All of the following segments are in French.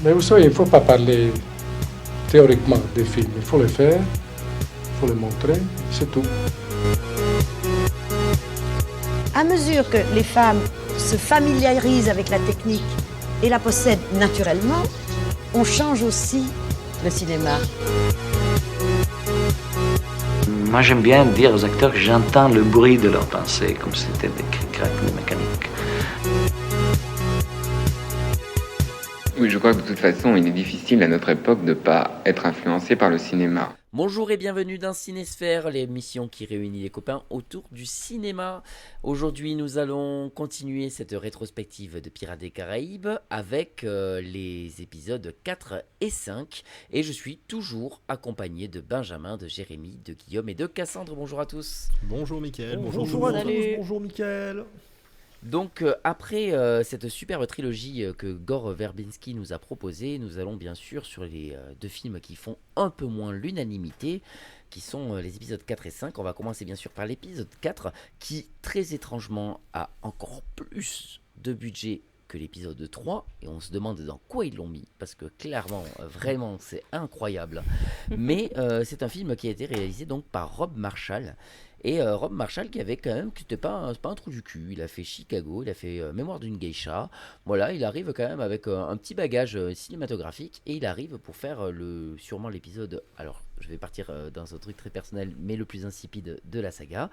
Mais vous savez, il ne faut pas parler théoriquement des films. Il faut les faire, il faut les montrer, c'est tout. À mesure que les femmes se familiarisent avec la technique et la possèdent naturellement, on change aussi le cinéma. Moi, j'aime bien dire aux acteurs que j'entends le bruit de leurs pensées, comme si c'était des craquements mécaniques. Oui, je crois que de toute façon, il est difficile à notre époque de ne pas être influencé par le cinéma. Bonjour et bienvenue dans Cinésphère, l'émission qui réunit les copains autour du cinéma. Aujourd'hui, nous allons continuer cette rétrospective de Pirates des Caraïbes avec les épisodes 4 et 5. Et je suis toujours accompagné de Benjamin, de Jérémy, de Guillaume et de Cassandre. Bonjour à tous. Bonjour Mickaël. Bonjour à tous, bonjour Mickaël. Donc après cette superbe trilogie que Gore Verbinski nous a proposée, nous allons bien sûr sur les deux films qui font un peu moins l'unanimité, qui sont les épisodes 4 et 5. On va commencer bien sûr par l'épisode 4 qui très étrangement a encore plus de budget que l'épisode 3 et on se demande dans quoi ils l'ont mis parce que clairement vraiment c'est incroyable. Mais c'est un film qui a été réalisé donc par Rob Marshall. Et Rob Marshall qui avait quand même, c'était pas un trou du cul, il a fait Chicago, il a fait Mémoire d'une geisha, voilà, il arrive quand même avec un petit bagage cinématographique et il arrive pour faire sûrement l'épisode, alors je vais partir dans un truc très personnel, mais le plus insipide de la saga.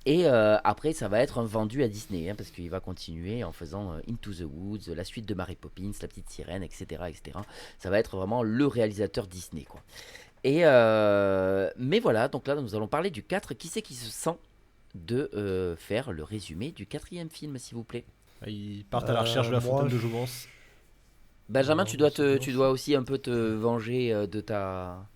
Et après ça va être un vendu à Disney, hein, parce qu'il va continuer en faisant Into the Woods, la suite de Mary Poppins, La Petite Sirène, etc., etc. Ça va être vraiment le réalisateur Disney, quoi. Et mais voilà, donc là nous allons parler du 4. Qui c'est qui se sent de faire le résumé du 4e film, s'il vous plaît? Ils partent à la recherche de la fontaine de jouvence. Benjamin, tu dois aussi un peu te venger de ta...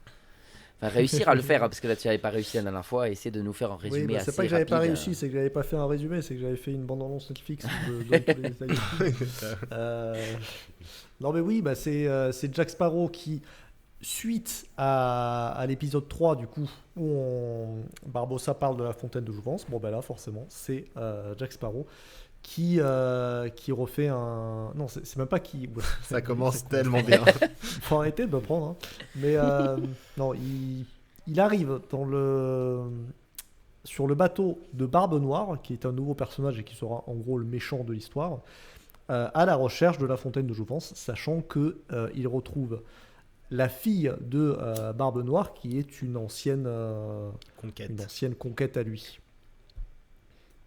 Enfin, réussir à le faire, hein, parce que là tu n'avais pas réussi la dernière fois, et essayer de nous faire un résumé oui, bah, assez c'est pas que j'avais rapide. pas réussi, c'est que j'avais pas fait un résumé, c'est que j'avais fait une bande-annonce Netflix. Tous les détails. Non mais oui, bah, c'est Jack Sparrow qui... Suite à l'épisode 3, du coup, où Barbossa parle de la fontaine de jouvence, bon ben là, forcément, c'est Jack Sparrow qui refait un... Non, c'est même pas qui... Ouais, ça commence tellement bien. Faut arrêter de me prendre. Hein. Mais non, il arrive sur le bateau de Barbe Noire, qui est un nouveau personnage et qui sera en gros le méchant de l'histoire, à la recherche de la fontaine de jouvence, sachant qu'il retrouve la fille de Barbe Noire, qui est une ancienne conquête à lui.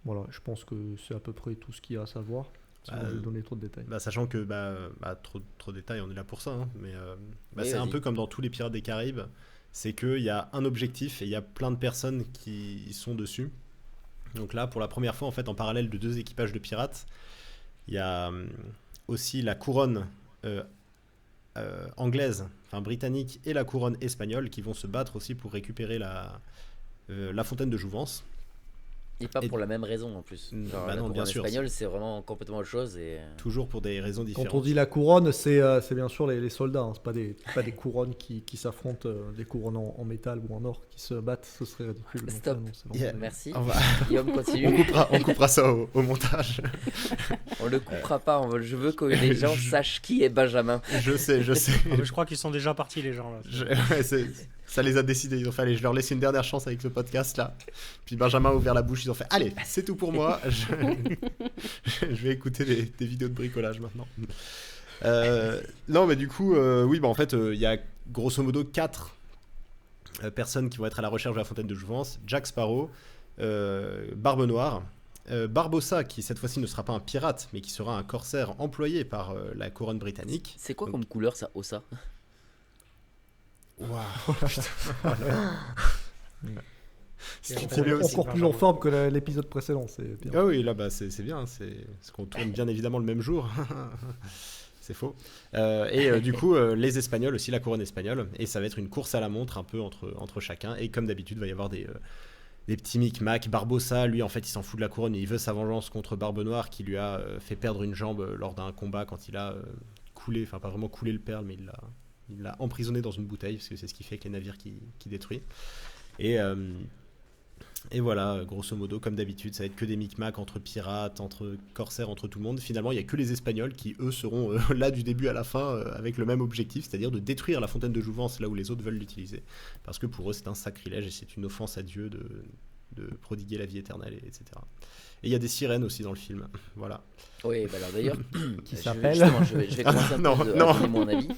Voilà, je pense que c'est à peu près tout ce qu'il y a à savoir. Sinon, je vais donner trop de détails. Sachant que trop de détails, on est là pour ça. Hein, mais oui, c'est vas-y. un peu comme dans tous les Pirates des Caraïbes. C'est qu'il y a un objectif et il y a plein de personnes qui sont dessus. Donc là, pour la première fois, en fait, en parallèle de deux équipages de pirates, il y a aussi la couronne... anglaise, enfin britannique, et la couronne espagnole qui vont se battre aussi pour récupérer la fontaine de jouvence. Et pas pour la même raison en plus. Genre, la non, couronne bien sûr. espagnole, c'est vraiment complètement autre chose. Et... Toujours pour des raisons différentes. Quand on dit la couronne, c'est bien sûr les soldats. Hein. C'est pas des couronnes qui s'affrontent, des couronnes en métal ou en or qui se battent. Ce serait ridicule. Donc, Stop. non, c'est vraiment Yeah. Merci. On va- Guillaume, continue. on coupera ça au montage. On le coupera pas. Je veux que les gens sachent qui est Benjamin. Je sais. Je crois qu'ils sont déjà partis, les gens. Là. Ça les a décidés. Ils ont fait, allez, je leur laisse une dernière chance avec le podcast là. Puis Benjamin a ouvert la bouche. Ils ont fait, allez, c'est tout pour moi. Je vais écouter des vidéos de bricolage maintenant. Non, mais du coup, oui, en fait, il y a grosso modo 4 personnes qui vont être à la recherche de la fontaine de jouvence. Jack Sparrow, Barbe Noire, Barbossa, qui cette fois-ci ne sera pas un pirate, mais qui sera un corsaire employé par la couronne britannique. C'est quoi comme couleur ça, Ossa? Waouh. encore plus en forme que l'épisode précédent. C'est bien. Ah oui, là, c'est bien. C'est parce qu'on tourne bien évidemment le même jour. C'est faux. Du coup, les Espagnols aussi, la couronne espagnole. Et ça va être une course à la montre un peu entre chacun. Et comme d'habitude, il va y avoir des petits micmacs. Barbossa, lui, en fait, il s'en fout de la couronne. Il veut sa vengeance contre Barbe Noire qui lui a fait perdre une jambe lors d'un combat quand il a coulé, enfin pas vraiment coulé le perle, mais il l'a emprisonné dans une bouteille parce que c'est ce qu'il fait avec les navires qui détruit. Et Et voilà, grosso modo, comme d'habitude, ça va être que des micmacs entre pirates, entre corsaires, entre tout le monde. Finalement, il n'y a que les Espagnols qui, eux, seront là du début à la fin avec le même objectif, c'est-à-dire de détruire la fontaine de jouvence là où les autres veulent l'utiliser. Parce que pour eux, c'est un sacrilège et c'est une offense à Dieu de prodiguer la vie éternelle, etc. Et il y a des sirènes aussi dans le film. Voilà. Oui, bah alors d'ailleurs, Qui je s'appelle vais commencer un Non, peu à non. donner mon avis.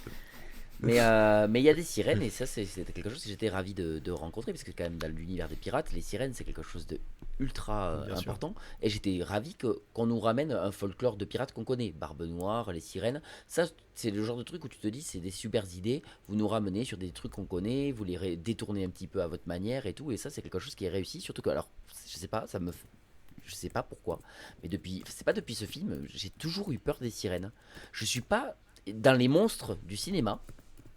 Mais il y a des sirènes et ça c'était quelque chose que j'étais ravi de rencontrer parce que quand même dans l'univers des pirates, les sirènes c'est quelque chose de ultra Bien sûr. important et j'étais ravi qu'on nous ramène un folklore de pirates qu'on connaît, Barbe Noire, les sirènes. Ça c'est le genre de truc où tu te dis c'est des super idées, vous nous ramenez sur des trucs qu'on connaît, vous les détournez un petit peu à votre manière et tout et ça c'est quelque chose qui est réussi surtout que alors je sais pas, je sais pas pourquoi, mais c'est pas depuis ce film, j'ai toujours eu peur des sirènes. Je suis pas dans les monstres du cinéma.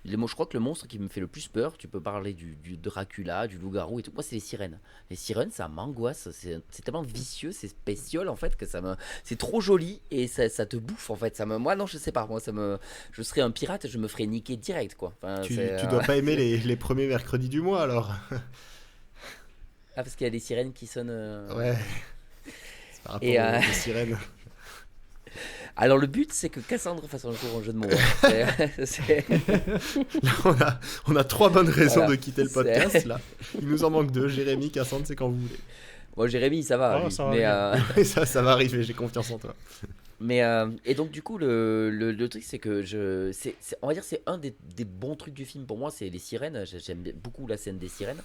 Je crois que le monstre qui me fait le plus peur, tu peux parler du Dracula, du loup-garou et tout, moi c'est les sirènes. Les sirènes ça m'angoisse, c'est tellement vicieux, c'est spécial en fait que c'est trop joli et ça te bouffe en fait. Moi non je sais pas, je serais un pirate, je me ferais niquer direct quoi. Enfin, Tu dois pas aimer les premiers mercredis du mois alors. Ah parce qu'il y a des sirènes qui sonnent. Ouais. C'est par rapport Et, aux sirènes. Alors le but c'est que Cassandre fasse un jour un jeu de mots. Là, on a 3 bonnes raisons Voilà. de quitter le podcast là. Il nous en manque 2. Jérémy, Cassandre, c'est quand vous voulez. Bon Jérémy ça va, Oh, lui, ça va mais bien. Ça va arriver, j'ai confiance en toi. et donc du coup le truc c'est que on va dire c'est un des bons trucs du film pour moi, c'est les sirènes. J'aime beaucoup la scène des sirènes.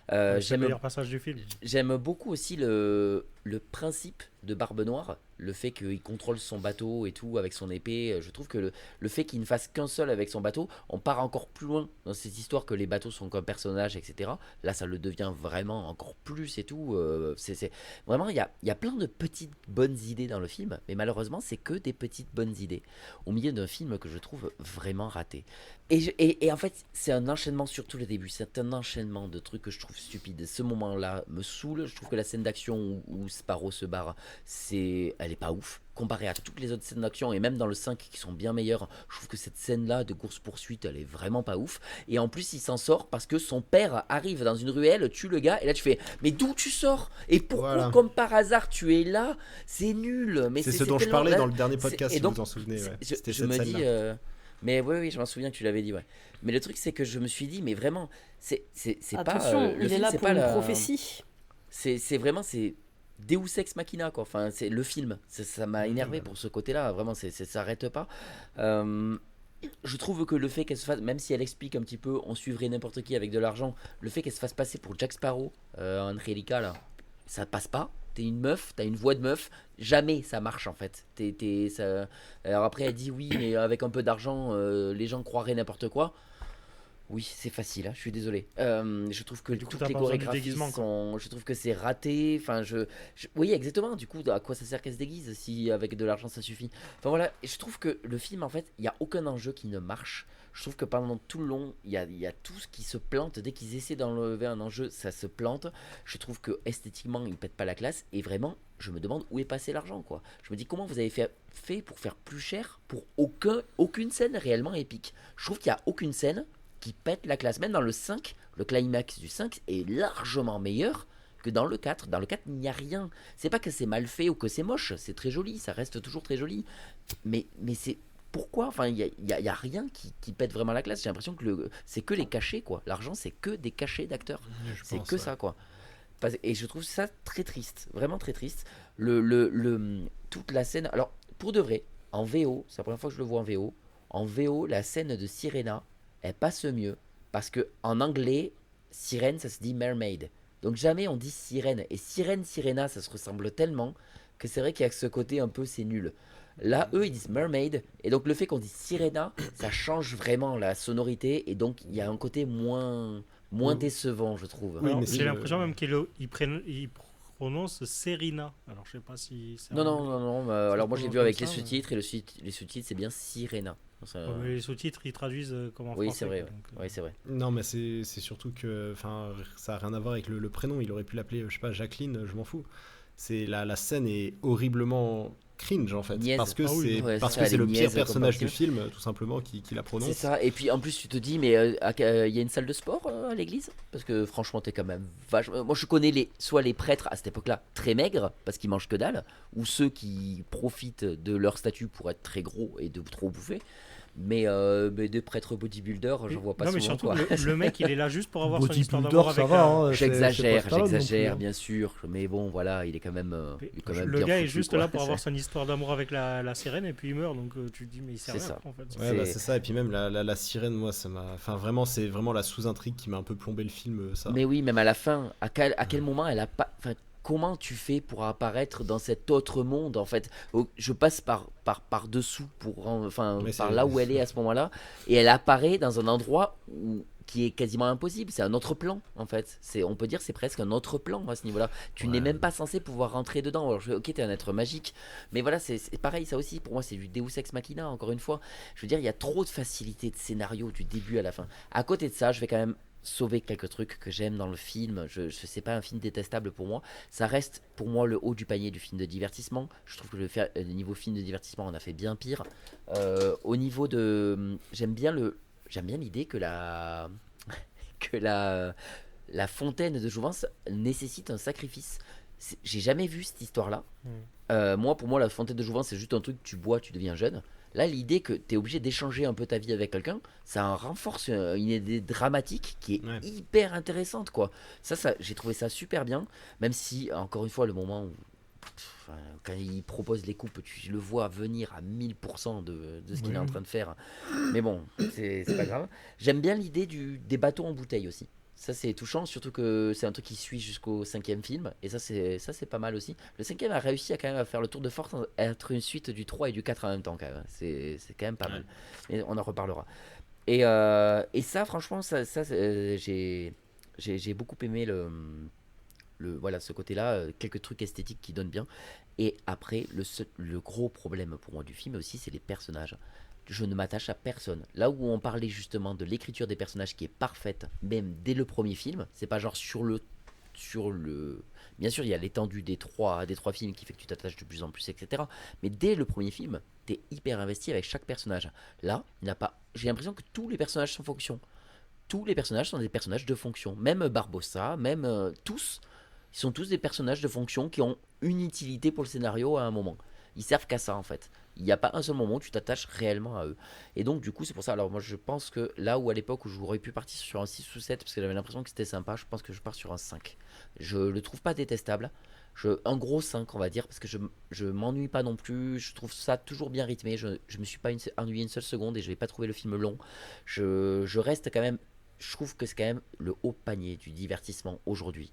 C'est le J'aime meilleur passage du film. J'aime beaucoup aussi le principe de Barbe Noire, le fait qu'il contrôle son bateau et tout avec son épée. Je trouve que le fait qu'il ne fasse qu'un seul avec son bateau, on part encore plus loin dans cette histoire que les bateaux sont qu'un personnage, etc. Là, ça le devient vraiment encore plus et tout. Vraiment, il y a plein de petites bonnes idées dans le film, mais malheureusement, c'est que des petites bonnes idées au milieu d'un film que je trouve vraiment raté. Et en fait, c'est un enchaînement surtout le début. C'est un enchaînement de trucs que je trouve stupides. Ce moment-là me saoule. Je trouve que la scène d'action où Sparrow se barre, elle est pas ouf. Comparée à toutes les autres scènes d'action, et même dans le 5 qui sont bien meilleures, je trouve que cette scène-là de course-poursuite, elle est vraiment pas ouf. Et en plus, il s'en sort parce que son père arrive dans une ruelle, tue le gars, et là tu fais, mais d'où tu sors? Et pourquoi, Voilà. comme par hasard, tu es là? C'est nul. Mais C'est ce dont je tellement- parlais là, dans le dernier c'est- podcast, et si donc, vous en souvenez. Ouais. je C'était je cette me scène-là. dis, mais oui, je m'en souviens que tu l'avais dit, ouais. Mais le truc, c'est que je me suis dit, mais vraiment, c'est pas. Attention, Le il est film, là c'est pour pas une la- prophétie. C'est vraiment, c'est Deus Ex Machina, quoi. Enfin, c'est le film. Ça m'a énervé pour ce côté-là. Vraiment, ça s'arrête pas. Je trouve que le fait qu'elle se fasse, même si elle explique un petit peu, on suivrait n'importe qui avec de l'argent, le fait qu'elle se fasse passer pour Jack Sparrow, Angelica, là, ça passe pas. T'es une meuf, t'as une voix de meuf, jamais ça marche en fait. Alors après, elle dit oui, mais avec un peu d'argent, les gens croiraient n'importe quoi. Oui, c'est facile, hein, je suis désolé. Je trouve que Du coup, toutes t'as les pas besoin du chorégraphies déguisement, quoi. sont. Je trouve que c'est raté. Enfin, oui, exactement. Du coup, à quoi ça sert qu'elle se déguise si avec de l'argent ça suffit? Enfin voilà, et je trouve que le film, en fait, il n'y a aucun enjeu qui ne marche. Je trouve que pendant tout le long, il y a tout ce qui se plante. Dès qu'ils essaient d'enlever un enjeu, ça se plante. Je trouve que esthétiquement, ils pètent pas la classe. Et vraiment, je me demande où est passé l'argent, quoi. Je me dis comment vous avez fait pour faire plus cher pour aucune scène réellement épique. Je trouve qu'il n'y a aucune scène qui pète la classe. Même dans le 5, le climax du 5 est largement meilleur que dans le 4. Dans le 4, il n'y a rien. C'est pas que c'est mal fait ou que c'est moche, c'est très joli, ça reste toujours très joli. Mais c'est pourquoi? Enfin, il y a rien qui pète vraiment la classe. J'ai l'impression que c'est que les cachets, quoi. L'argent, c'est que des cachets d'acteurs. C'est que ça, quoi. Et je trouve ça très triste, vraiment très triste. Toute la scène. Alors, pour de vrai, en VO, c'est la première fois que je le vois en VO. En VO, la scène de Sirena, elle passe mieux parce que en anglais, sirène, ça se dit mermaid. Donc jamais on dit sirène. Et sirène, sirena, ça se ressemble tellement que c'est vrai qu'il y a ce côté un peu c'est nul. Là, eux, ils disent mermaid. Et donc le fait qu'on dise sirena, ça change vraiment la sonorité. Et donc il y a un côté moins décevant, je trouve. Oui, Alors, mais j'ai l'impression même il prononce Serena. Alors je sais pas si. c'est Non, un- non, non, non. Alors moi j'ai vu comme avec ça, les ouais. sous-titres. Et les sous-titres, c'est bien sirena. Ça- Ouais, mais les sous-titres ils traduisent comme en Oui, français. c'est vrai. quoi, donc, Oui, c'est vrai. Non, mais c'est surtout que ça n'a rien à voir avec le prénom. Il aurait pu l'appeler, je sais pas, Jacqueline, je m'en fous. La scène est horriblement cringe en fait, Niaise. parce que Ah oui, c'est ouais, parce c'est que ça, c'est les le pire niaises personnage du comparatives. film, tout simplement, qui la prononce. C'est ça, et puis en plus tu te dis, mais il y a une salle de sport à l'église? Parce que franchement, t'es quand même vachement. Moi je connais soit les prêtres à cette époque-là très maigres, parce qu'ils mangent que dalle, ou ceux qui profitent de leur statut pour être très gros et de trop bouffer. Mais des prêtres bodybuilders, j'en vois pas Non, mais souvent. surtout, Quoi. le mec, il est là juste pour avoir son histoire Bodybuilder, d'amour ça avec va. la... Hein, J'exagère, c'est pas Stallone non j'exagère, plus, hein. bien sûr. Mais bon, voilà, il est quand même, il est quand même Le bien gars est foutu, juste quoi. là pour avoir son histoire d'amour avec la sirène et puis il meurt, donc tu te dis mais il sert à C'est rien ça. en fait. Ouais, bah, c'est ça, et puis même la sirène, moi, ça m'a. Enfin, vraiment, c'est vraiment la sous-intrigue qui m'a un peu plombé le film, ça. Mais oui, même à la fin, à quel moment elle a pas. Enfin, comment tu fais pour apparaître dans cet autre monde en fait? Je passe par dessous Mais par c'est- là où elle est à ce moment-là, et elle apparaît dans un endroit qui est quasiment impossible. C'est un autre plan en fait. On peut dire c'est presque un autre plan à ce niveau-là. Tu n'es Ouais. même pas censé pouvoir rentrer dedans. Alors, ok, t'es un être magique, mais voilà, c'est pareil. Ça aussi, pour moi, c'est du Deus ex machina. Encore une fois, je veux dire, il y a trop de facilité de scénario du début à la fin. À côté de ça, je vais quand même sauver quelques trucs que j'aime dans le film. C'est pas un film détestable pour moi. Ça reste pour moi le haut du panier du film de divertissement. Je trouve que le niveau film de divertissement, on a fait bien pire. Au niveau de, j'aime bien l'idée que la fontaine de jouvence nécessite un sacrifice. J'ai jamais vu cette histoire-là. Pour moi, la fontaine de jouvence, c'est juste un truc, tu bois, tu deviens jeune. Là, l'idée que tu es obligé d'échanger un peu ta vie avec quelqu'un, ça en renforce une idée dramatique qui est Ouais. hyper intéressante, quoi. Ça, j'ai trouvé ça super bien, même si, encore une fois, le moment où, quand il propose les coupes, tu le vois venir à 1000% de ce qu'il est en train de faire. Mais bon, c'est pas grave. J'aime bien l'idée des bateaux en bouteille aussi. Ça, c'est touchant, surtout que c'est un truc qui suit jusqu'au 5e film. Et ça, c'est pas mal aussi. Le 5e a réussi quand même à faire le tour de force, à être une suite du 3 et du 4 en même temps, quand même. C'est quand même pas mal. Mais on en reparlera. Et ça, franchement, j'ai beaucoup aimé voilà, ce côté-là. Quelques trucs esthétiques qui donnent bien. Et après, le gros problème pour moi du film aussi, c'est les personnages. Je ne m'attache à personne. Là où on parlait justement de l'écriture des personnages qui est parfaite, même dès le premier film, c'est pas genre sur le... Bien sûr, il y a l'étendue des trois films qui fait que tu t'attaches de plus en plus, etc. Mais dès le premier film, t'es hyper investi avec chaque personnage. Là, il n'y a pas... J'ai l'impression que tous les personnages sont fonction. Tous les personnages sont des personnages de fonction. Même Barbossa, même tous, ils sont tous des personnages de fonction qui ont une utilité pour le scénario à un moment. Ils servent qu'à ça en fait. Il n'y a pas un seul moment où tu t'attaches réellement à eux. Et donc du coup c'est pour ça, alors moi je pense que là où à l'époque où j'aurais pu partir sur un 6 ou 7 parce que j'avais l'impression que c'était sympa, je pense que je pars sur un 5. Je le trouve pas détestable. Un gros 5 on va dire, parce que je m'ennuie pas non plus, je trouve ça toujours bien rythmé, je me suis pas ennuyé une seule seconde et je vais pas trouver le film long. Je reste quand même, je trouve que c'est quand même le haut panier du divertissement aujourd'hui.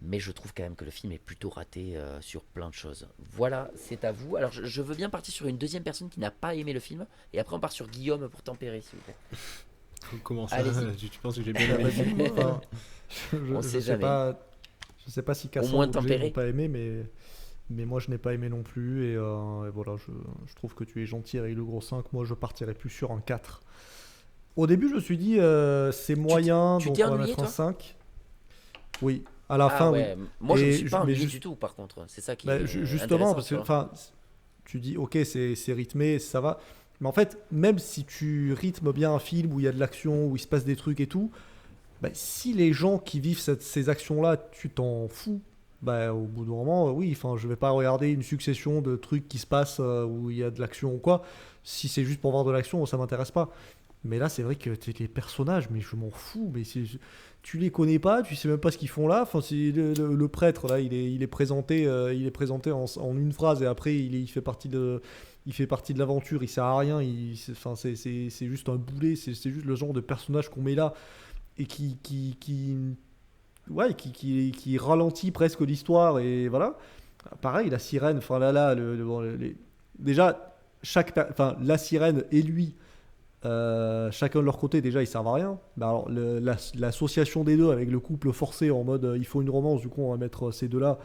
Mais je trouve quand même que le film est plutôt raté sur plein de choses. Voilà, c'est à vous. Alors je veux bien partir sur une deuxième personne qui n'a pas aimé le film. Et après on part sur Guillaume pour tempérer, s'il vous plaît. Comment ça? Allez-y. Tu penses que j'ai bien aimé le film? Enfin, On je sait sais jamais. pas, je sais pas si Cassandre moins ou Jay tempéré. n'ont pas aimé, mais moi je n'ai pas aimé non plus. Et voilà, je trouve que tu es gentil avec le gros 5. Moi je partirais plus sur un 4. Au début, je me suis dit c'est moyen, tu donc t'es on va ennuyé, mettre un toi 5. Oui, à la fin, oui. Moi je Et me suis pas mais ennuyé juste- du tout par contre. C'est ça qui Bah, est justement, intéressant, parce tu que vois. enfin, tu dis ok, c'est rythmé, ça va. Mais en fait, même si tu rythmes bien un film où il y a de l'action, où il se passe des trucs et tout, bah, si les gens qui vivent ces actions-là, tu t'en fous, bah, au bout d'un moment, oui, enfin, je vais pas regarder une succession de trucs qui se passent où il y a de l'action ou quoi. Si c'est juste pour voir de l'action, ça m'intéresse pas. Mais là, c'est vrai que les personnages, mais je m'en fous. Mais tu les connais pas, tu sais même pas ce qu'ils font là. Enfin, le prêtre là, il est présenté en une phrase et après il fait partie de l'aventure. Il sert à rien. Enfin, c'est juste un boulet. C'est juste le genre de personnage qu'on met là et qui ralentit presque l'histoire et voilà. Pareil, la sirène. Enfin là, déjà la sirène et lui. Chacun de leur côté déjà ils servent à rien. Bah alors, l'association des deux avec le couple forcé en mode il faut une romance, du coup on va mettre ces deux là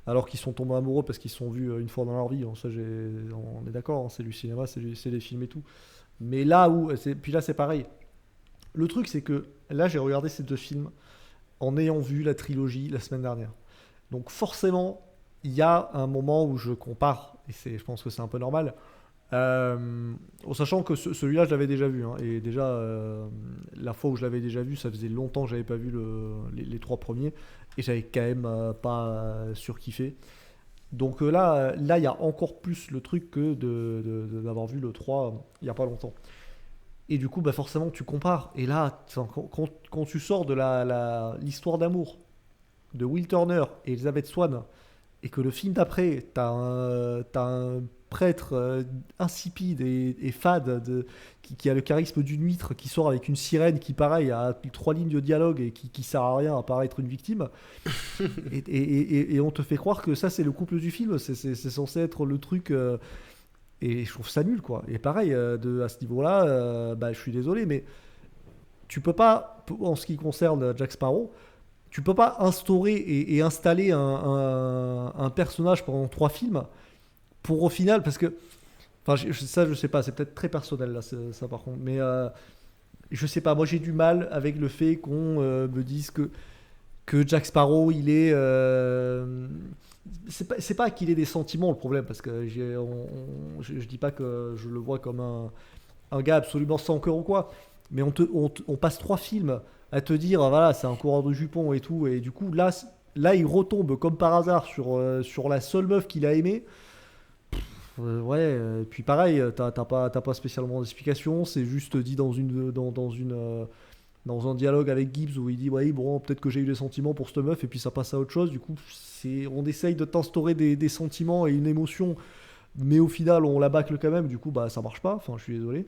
alors qu'ils sont tombés amoureux parce qu'ils se sont vus une fois dans leur vie. Bon, ça, on est d'accord, hein, c'est du cinéma, c'est des films et tout. Mais là où puis là c'est pareil, le truc c'est que là j'ai regardé ces deux films en ayant vu la trilogie la semaine dernière, donc forcément il y a un moment où je compare et je pense que c'est un peu normal. En sachant que celui-là, je l'avais déjà vu, hein, et déjà, la fois où je l'avais déjà vu, ça faisait longtemps que j'avais pas vu les 3 premiers, et j'avais quand même pas surkiffé. Donc là, il y a encore plus le truc que d'avoir vu le 3 il y a pas longtemps. Et du coup, bah forcément, tu compares. Et là, quand tu sors de l'histoire d'amour de Will Turner et Elizabeth Swann, et que le film d'après, t'as un prêtre insipide et fade qui a le charisme d'une huître, qui sort avec une sirène qui, pareil, a 3 lignes de dialogue et qui sert à rien à part être une victime. et on te fait croire que ça, c'est le couple du film. C'est censé être le truc... et je trouve ça nul, quoi. Et pareil, à ce niveau-là, bah, je suis désolé, mais tu peux pas, en ce qui concerne Jack Sparrow, tu peux pas instaurer et installer un personnage pendant 3 films pour au final, parce que, enfin, ça je sais pas, c'est peut-être très personnel là, ça par contre, mais je sais pas, moi j'ai du mal avec le fait qu'on me dise que Jack Sparrow il est c'est pas qu'il ait des sentiments le problème, parce que je dis pas que je le vois comme un gars absolument sans cœur ou quoi, mais on passe 3 films à te dire voilà, c'est un coureur de jupons et tout, et du coup là il retombe comme par hasard sur la seule meuf qu'il a aimée. Ouais, puis pareil, t'as pas spécialement d'explication, c'est juste dit dans un dialogue avec Gibbs où il dit ouais, bon, peut-être que j'ai eu des sentiments pour cette meuf, et puis ça passe à autre chose. Du coup, on essaye de t'instaurer des sentiments et une émotion, mais au final on la bâcle quand même, du coup bah ça marche pas, enfin je suis désolé.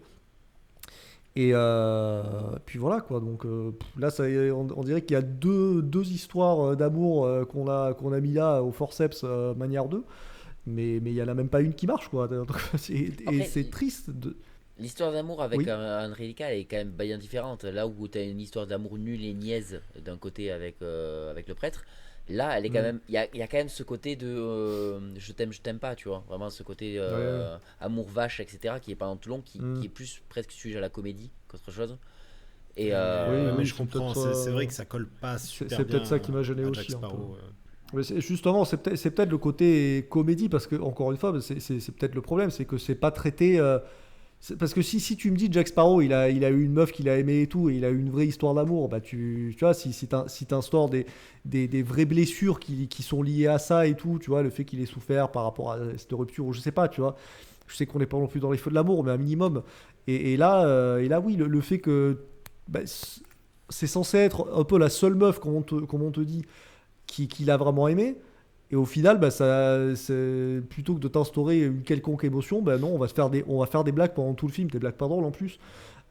Et puis voilà quoi, donc là on dirait qu'il y a deux histoires d'amour qu'on a mis là au forceps manière 2, mais il n'y en a même pas une qui marche, quoi. Et c'est triste. L'histoire d'amour avec Oui. Angelica elle est quand même bien différente. Là où tu as une histoire d'amour nulle et niaise d'un côté avec le prêtre, là elle est quand même, il y a quand même ce côté de je t'aime pas, tu vois, vraiment ce côté amour vache, etc., qui est pas tout long, qui est plus presque sujet à la comédie qu'autre chose. Et mais je c'est comprends, peut-être, c'est vrai que ça colle pas super c'est bien peut-être ça qui m'a gêné à aussi Jack un peu. Sparrow. Mais justement, c'est peut-être le côté comédie, parce que, encore une fois, c'est peut-être le problème, c'est que c'est pas traité. Parce que si tu me dis Jack Sparrow, il a eu une meuf qu'il a aimée et tout, et il a eu une vraie histoire d'amour, bah tu vois, si t'instaures des vraies blessures qui sont liées à ça et tout, tu vois, le fait qu'il ait souffert par rapport à cette rupture, ou je sais pas, tu vois. Je sais qu'on n'est pas non plus dans les feux de l'amour, mais un minimum. Et là, oui, le fait que bah, c'est censé être un peu la seule meuf, comme on te dit, qui l'a vraiment aimé, et au final bah plutôt que de t'instaurer une quelconque émotion, bah non, on va faire des blagues pendant tout le film, des blagues pas drôles en plus,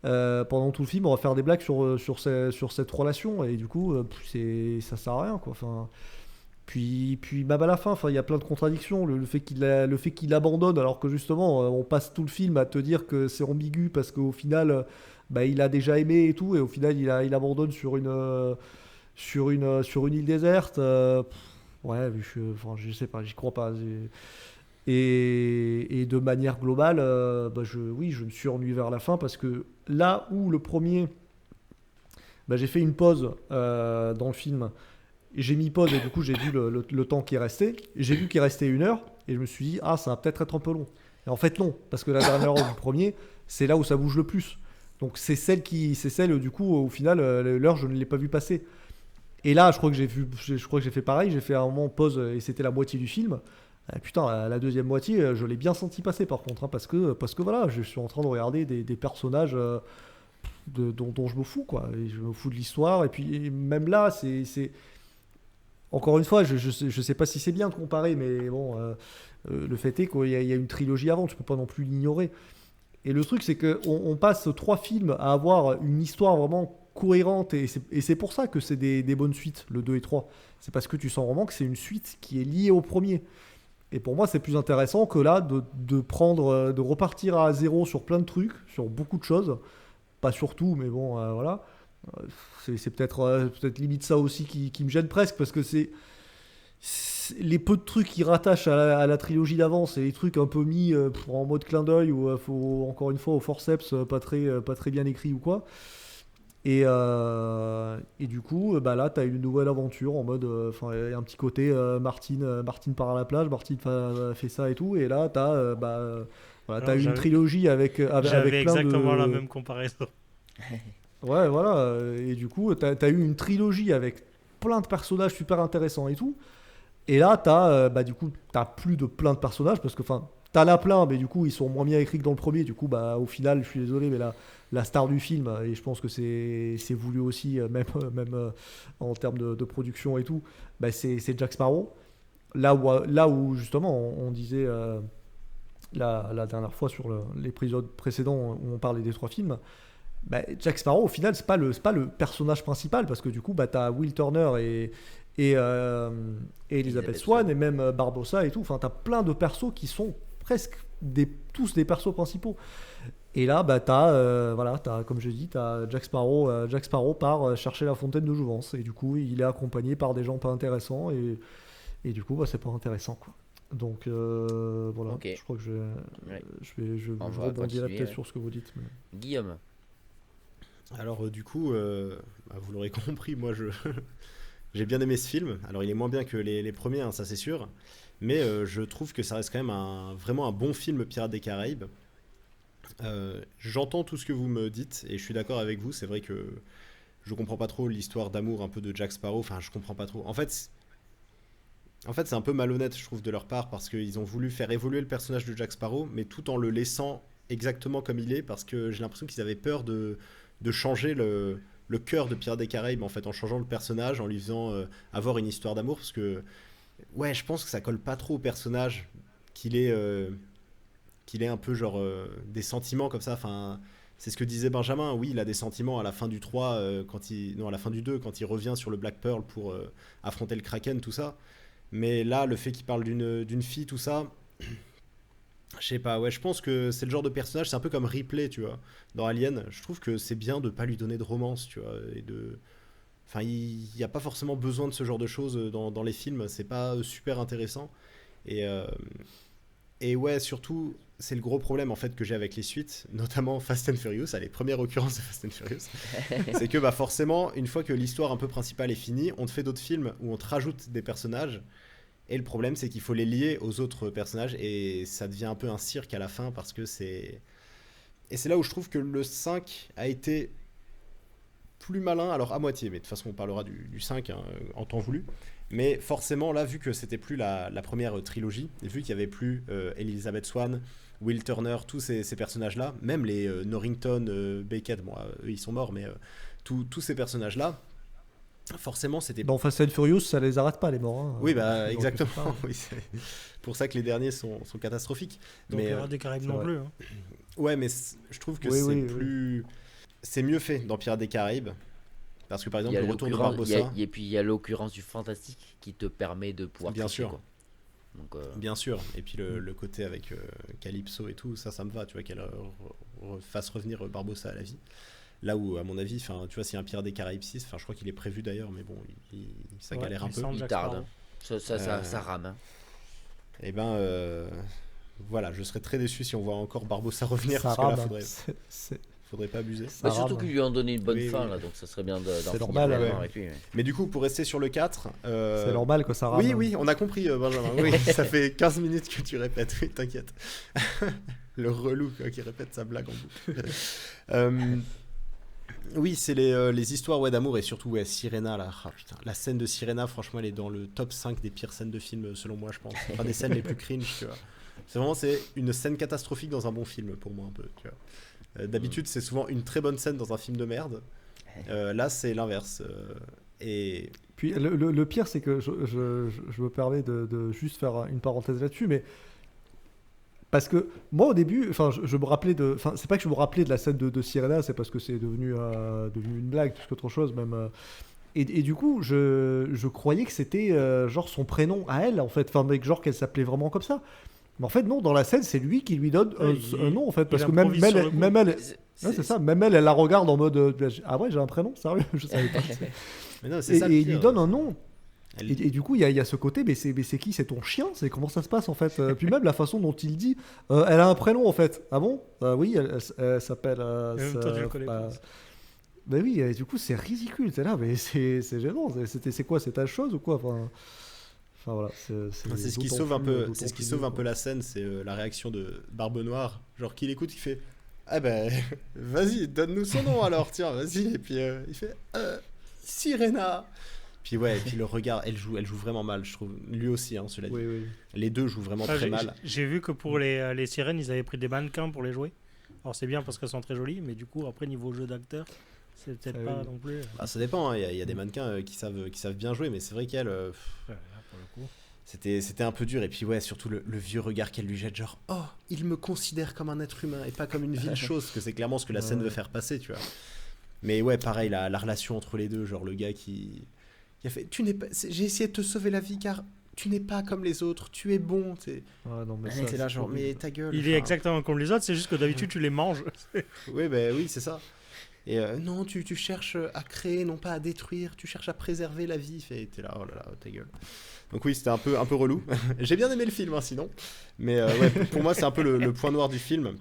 pendant tout le film on va faire des blagues sur cette relation, et du coup ça sert à rien, quoi. Enfin, puis même à la fin, enfin, il y a plein de contradictions, le fait qu'il abandonne, alors que justement on passe tout le film à te dire que c'est ambigu, parce qu'au final bah, il a déjà aimé et tout, et au final il abandonne sur une île déserte. Ouais, enfin, je sais pas, j'y crois pas. Et de manière globale, bah, je me suis ennuyé vers la fin, parce que là où le premier, bah, j'ai fait une pause dans le film, et j'ai mis pause, et du coup j'ai vu le temps qui est resté, et j'ai vu qu'il restait 1 heure, et je me suis dit, ah, ça va peut-être être un peu long. Et en fait non, parce que la dernière heure du premier, c'est là où ça bouge le plus. Donc c'est celle du coup, au final, l'heure, je ne l'ai pas vu passer. Et là, je crois que j'ai fait pareil. J'ai fait un moment pause, et c'était la moitié du film. Putain, la deuxième moitié, je l'ai bien senti passer par contre, hein, parce que voilà, je suis en train de regarder des personnages dont je me fous, quoi. Et je me fous de l'histoire. Et puis même là, c'est encore une fois, je sais pas si c'est bien de comparer, mais bon, le fait est qu'il y a une trilogie avant, tu peux pas non plus l'ignorer. Et le truc, c'est qu'on passe 3 films à avoir une histoire vraiment cohérente, et c'est pour ça que c'est des bonnes suites, le 2 et 3. C'est parce que tu sens vraiment que c'est une suite qui est liée au premier. Et pour moi, c'est plus intéressant que là de repartir à zéro sur plein de trucs, sur beaucoup de choses. Pas sur tout, mais bon, voilà. C'est peut-être limite ça aussi qui me gêne presque, parce que c'est les peu de trucs qui rattachent à la trilogie d'avant, c'est les trucs un peu mis en mode clin d'œil, ou faut encore une fois au forceps, pas très bien écrit ou quoi. Et du coup, là, tu as une nouvelle aventure en mode. Il y a un petit côté Martine part à la plage, Martine fait ça et tout. Et là, tu as t'as une trilogie avec plein J'avais exactement la même comparaison. Ouais, voilà. Et du coup, tu as eu une trilogie avec plein de personnages super intéressants et tout. Et là, du coup, t'as plus de plein de personnages parce que, t'as la plein, mais du coup, ils sont moins bien écrits que dans le premier. Du coup, au final, je suis désolé, mais la star du film, et je pense que c'est voulu aussi, même en termes de production et tout, c'est Jack Sparrow. Là où justement, on disait la dernière fois sur l'épisode précédent où on parlait des 3 films, Jack Sparrow, au final, c'est pas le personnage principal parce que du coup, t'as Will Turner et Elizabeth Swann et même Barbossa et tout. Enfin, t'as plein de persos qui sont presque tous des persos principaux. Et là, t'as, comme je dis, t'as Jack Sparrow part chercher la fontaine de jouvence. Et du coup, il est accompagné par des gens pas intéressants. Et du coup, c'est pas intéressant, quoi. Donc, voilà. Okay. Je crois que je rebondirai peut-être sur ce que vous dites. Mais... Guillaume. Alors, du coup, vous l'aurez compris, moi, j'ai bien aimé ce film. Alors, il est moins bien que les premiers, hein, ça c'est sûr. Mais je trouve que ça reste quand même vraiment un bon film Pirates des Caraïbes. J'entends tout ce que vous me dites et je suis d'accord avec vous. C'est vrai que je comprends pas trop l'histoire d'amour un peu de Jack Sparrow. Enfin, je comprends pas trop. En fait, c'est un peu malhonnête, je trouve, de leur part parce qu'ils ont voulu faire évoluer le personnage de Jack Sparrow, mais tout en le laissant exactement comme il est, parce que j'ai l'impression qu'ils avaient peur de changer le cœur de Pirates des Caraïbes, en fait, en changeant le personnage, en lui faisant avoir une histoire d'amour, parce que ouais, je pense que ça colle pas trop au personnage, qu'il ait un peu genre des sentiments comme ça. Enfin, c'est ce que disait Benjamin. Oui, il a des sentiments à la fin du 3, à la fin du 2, quand il revient sur le Black Pearl pour affronter le Kraken, tout ça. Mais là, le fait qu'il parle d'une fille, tout ça, je sais pas, ouais, je pense que c'est le genre de personnage, c'est un peu comme Ripley, tu vois, dans Alien. Je trouve que c'est bien de pas lui donner de romance, tu vois, Enfin, il n'y a pas forcément besoin de ce genre de choses dans les films, c'est pas super intéressant. Et ouais, surtout, c'est le gros problème en fait que j'ai avec les suites, notamment Fast and Furious, les premières occurrences de Fast and Furious. C'est que forcément, une fois que l'histoire un peu principale est finie, on te fait d'autres films où on te rajoute des personnages. Et le problème, c'est qu'il faut les lier aux autres personnages et ça devient un peu un cirque à la fin parce que c'est... Et c'est là où je trouve que le 5 a été plus malin, alors à moitié, mais de toute façon on parlera du 5 en temps voulu. Mais forcément là, vu que c'était plus la première trilogie, et vu qu'il n'y avait plus Elizabeth Swann, Will Turner, tous ces personnages-là, même les Norrington, Beckett, bon, eux ils sont morts, mais tous ces personnages-là, forcément c'était... Dans Fast and Furious, ça les arrête pas les morts. Hein, oui, exactement. Oui, c'est pour ça que les derniers sont catastrophiques. Donc Pirates des Caraïbes non plus. Hein. Ouais, mais je trouve que c'est mieux fait dans Pirates des Caraïbes. Parce que par exemple, le retour de Barbossa... Et puis il y a l'occurrence du fantastique qui te permet de pouvoir... Bien sûr. Quoi. Donc, bien sûr. Et puis le côté avec Calypso et tout, ça me va, tu vois, qu'elle fasse revenir Barbossa à la vie. Là où, à mon avis, tu vois, s'il y a un Pirate des Caraïbes 6, je crois qu'il est prévu d'ailleurs, mais bon, ça galère un peu. Il tarde. Ça rame. Et voilà, je serais très déçu si on voit encore Barbossa revenir, ça parce rame, que là, faudrait pas abuser. Surtout qu'ils lui ont donné une bonne fin, là, donc ça serait bien d'en c'est normal, avec lui. Mais du coup, pour rester sur le 4... C'est normal que ça rame. Oui, on a compris, Benjamin. Oui, ça fait 15 minutes que tu répètes, oui, t'inquiète. Le relou qui répète sa blague en boucle. Oui, c'est les histoires d'amour et surtout Sirena là. Oh, putain, la scène de Sirena, franchement, elle est dans le top 5 des pires scènes de film selon moi, je pense. Enfin, des scènes les plus cringe, tu vois. C'est une scène catastrophique dans un bon film pour moi un peu, tu vois. D'habitude, c'est souvent une très bonne scène dans un film de merde. Là, c'est l'inverse. Et puis le pire, c'est que je me permets de juste faire une parenthèse là-dessus, mais parce que moi au début, je me rappelais c'est pas que je me rappelais de la scène de Sirena, c'est parce que c'est devenu une blague plus qu'autre chose même. Et du coup, je croyais que c'était genre son prénom à elle en fait, genre qu'elle s'appelait vraiment comme ça. Mais en fait non, dans la scène c'est lui qui lui donne un nom en fait, parce que même elle, c'est ça, même elle la regarde en mode ah ouais j'ai un prénom sérieux, je savais pas. Mais non, c'est ça, et il lui donne un nom. Et du coup, il y a ce côté, mais c'est qui? C'est ton chien? C'est comment ça se passe en fait? Puis même la façon dont il dit, elle a un prénom en fait. Ah bon? Oui, elle s'appelle. Bah oui, et du coup, c'est ridicule. C'est là, mais c'est gênant. C'est quoi? C'est ta chose ou quoi? Enfin voilà. C'est ce qui d'autant sauve un plus- peu, d'autant c'est ce qui plus sauve vieux, un peu quoi. la scène, c'est la réaction de Barbe Noire, genre qui l'écoute, il fait ah ben vas-y, donne-nous son nom alors, tiens, vas-y. Et puis il fait Sirena. Puis ouais, et puis le regard, elle joue vraiment mal, je trouve. Lui aussi, hein, cela dit. Oui, oui. Les deux jouent vraiment Ah, très mal. j'ai vu que pour les sirènes, ils avaient pris des mannequins pour les jouer. Alors c'est bien parce qu'elles sont très jolies, mais du coup, après, niveau jeu d'acteur, c'est peut-être Ah pas oui. non plus. Ah, ça dépend, hein, il y a des mannequins qui savent bien jouer, mais c'est vrai qu'elle, Ouais, là, pour le coup. c'était un peu dur. Et puis ouais, surtout le vieux regard qu'elle lui jette, genre oh, il me considère comme un être humain et pas comme une viile chose, que c'est clairement ce que la scène Ouais. veut faire passer, tu vois. Mais ouais, pareil, la relation entre les deux, genre le gars qui a fait j'ai essayé de te sauver la vie car tu n'es pas comme les autres, tu es bon. Ah, non, mais T'es ça, là c'est genre horrible. mais ta gueule. Il est enfin. exactement comme les autres, c'est juste que d'habitude, tu les manges. Oui, bah oui, c'est ça. Et non, tu cherches à créer, non pas à détruire, tu cherches à préserver la vie. T'es là, oh là là, ta gueule. Donc oui, c'était un peu relou. J'ai bien aimé le film, hein, sinon. Mais ouais, pour moi, c'est un peu le point noir du film.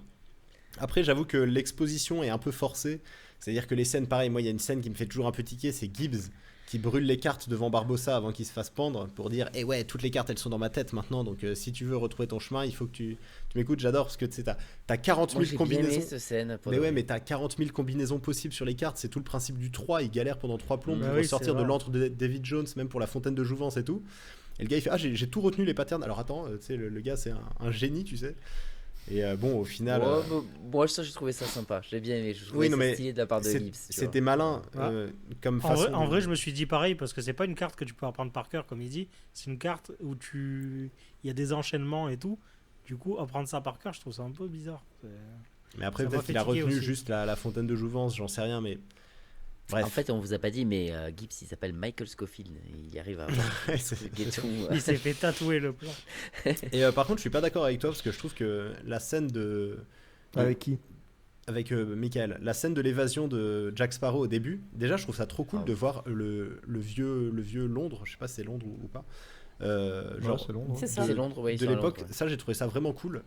Après, j'avoue que l'exposition est un peu forcée. C'est-à-dire que les scènes, pareil, moi, il y a une scène qui me fait toujours un peu tiquer, c'est Gibbs qui brûle les cartes devant Barbossa avant qu'il se fasse pendre pour dire eh ouais, toutes les cartes elles sont dans ma tête maintenant, donc si tu veux retrouver ton chemin il faut que tu m'écoutes. J'adore parce que tu sais t'as 40 000 Moi, j'ai bien aimé combinaisons. cette scène. pour Mais de ouais, vrai. mais t'as 40 000 combinaisons possibles sur les cartes, c'est tout le principe du 3, il galère pendant 3 plombs Bah pour oui, ressortir c'est de vrai. l'antre de David Jones, même pour la fontaine de Jouvence et tout. Et le gars il fait ah j'ai tout retenu les patterns, alors attends, tu sais le gars c'est un génie, tu sais. Et bon au final... Ouais, moi, ça, j'ai trouvé ça sympa. J'ai bien aimé. Je trouvais Oui, non, ça mais stylé de la part de Gibbs. tu c'était malin Ah. comme En façon... vrai, en de- vrai, je me suis dit pareil parce que c'est pas une carte que tu peux apprendre par cœur comme il dit. C'est une carte où il y a des enchaînements et tout. Du coup, apprendre ça par cœur, je trouve ça un peu bizarre. Mais après ça m'a peut-être qu'il a fatigué retenu aussi. juste la fontaine de Jouvence, j'en sais rien, mais... vois. Bref. En fait, on vous a pas dit, mais Gibbs, il s'appelle Michael Scofield. Il y arrive à avoir C'est- et tout. Il s'est fait tatouer le plan. Et par contre, je suis pas d'accord avec toi parce que je trouve que la scène Avec qui? avec Michael, la scène de l'évasion de Jack Sparrow au début, déjà je trouve ça trop cool Ah de voir le vieux Londres, je sais pas si c'est Londres ou pas, genre Ouais, c'est long, hein. C'est ça. C'est Londres, ouais, ils de sont à l'époque, Londres, ouais. ça j'ai trouvé ça vraiment cool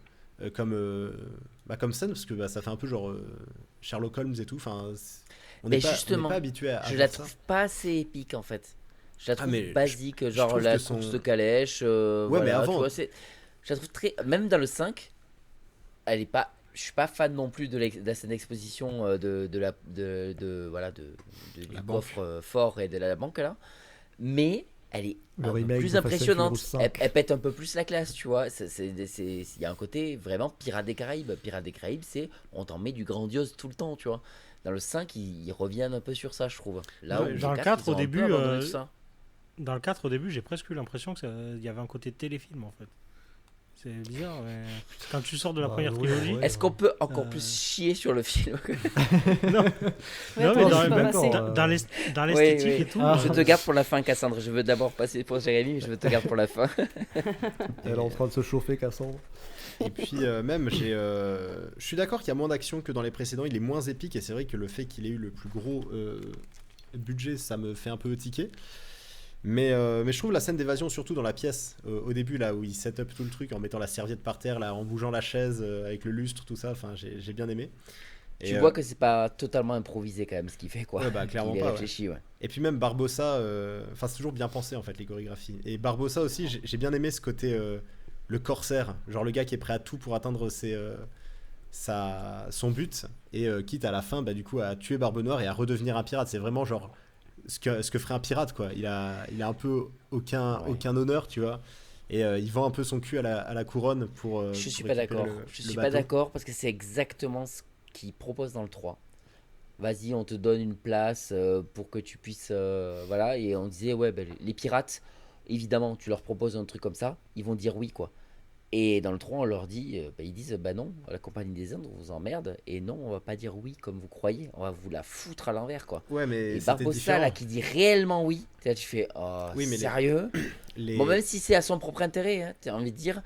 comme scène parce que ça fait un peu genre Sherlock Holmes et tout, enfin on Mais n'est pas, on justement, n'est pas habitué à Je voir la ça. trouve pas assez épique en fait. Je la trouve mais basique, je genre trouve la que son- course de calèche. Ouais, voilà, mais tu avant- vois, je la trouve très. Même dans le 5, elle est pas. Je suis pas fan non plus de la scène d'exposition voilà, du La banque. coffre fort et de la banque là. Mais elle est Le un peu remake plus de Fast and impressionnante. Furious Elle, 5. elle pète un peu plus la classe, tu vois. Il y a un côté vraiment Pirates des Caraïbes. Pirates des Caraïbes, c'est on t'en met du grandiose tout le temps, tu vois. Dans le 5, ils reviennent un peu sur ça, je trouve. Là Ouais, où dans le 4, 4, ils ont au un peu début, abandonné tout ça. Dans le 4, au début, j'ai presque eu l'impression qu'il y avait un côté téléfilm en fait. C'est bizarre, mais quand tu sors de la Bah, première oui, trilogie. ouais. Est-ce qu'on peut encore Euh, plus chier sur le film Non, Ouais, mais attends, dans- je suis pas d'accord, passée. dans l'esthétique Oui, et oui. tout. Ah. Je te garde pour la fin, Cassandre. Je veux d'abord passer pour Jérémy, mais je te garde pour la fin. Elle est en train de se chauffer, Cassandre. Et puis même, je suis d'accord qu'il y a moins d'action que dans les précédents, il est moins épique, et c'est vrai que le fait qu'il ait eu le plus gros budget, ça me fait un peu tiquer. Mais je trouve la scène d'évasion, surtout dans la pièce, au début, là où il set up tout le truc en mettant la serviette par terre, là, en bougeant la chaise avec le lustre, tout ça, enfin, j'ai bien aimé. Tu Et, vois que c'est pas totalement improvisé quand même ce qu'il fait, quoi. Ouais, bah, clairement Il est pas, ouais. réfléchi, ouais. Et puis même Barbossa, enfin c'est toujours bien pensé en fait les chorégraphies. Et Barbossa aussi, j'ai bien aimé ce côté le corsaire, genre le gars qui est prêt à tout pour atteindre son but et quitte à la fin bah, du coup à tuer Barbe Noire et à redevenir un pirate. C'est vraiment genre ce que ferait un pirate quoi. Il a un peu aucun honneur tu vois. Et il vend un peu son cul à la couronne pour. Je suis pour pas récupérer d'accord. le Je suis bateau. pas d'accord parce que c'est exactement ce qu'il propose dans le 3. Vas-y, on te donne une place pour que tu puisses. Voilà, et on disait, ouais, ben, les pirates, évidemment, tu leur proposes un truc comme ça, ils vont dire oui, quoi. Et dans le 3, on leur dit, ils disent, bah non, la Compagnie des Indes, on vous emmerde, et non, on va pas dire oui comme vous croyez, on va vous la foutre à l'envers, quoi. Ouais, mais Et c'était Barbossa, différent. là, qui dit réellement oui, là, tu fais, oh, Oui, mais sérieux Les- Bon, même si c'est à son propre intérêt, hein, tu as envie de dire,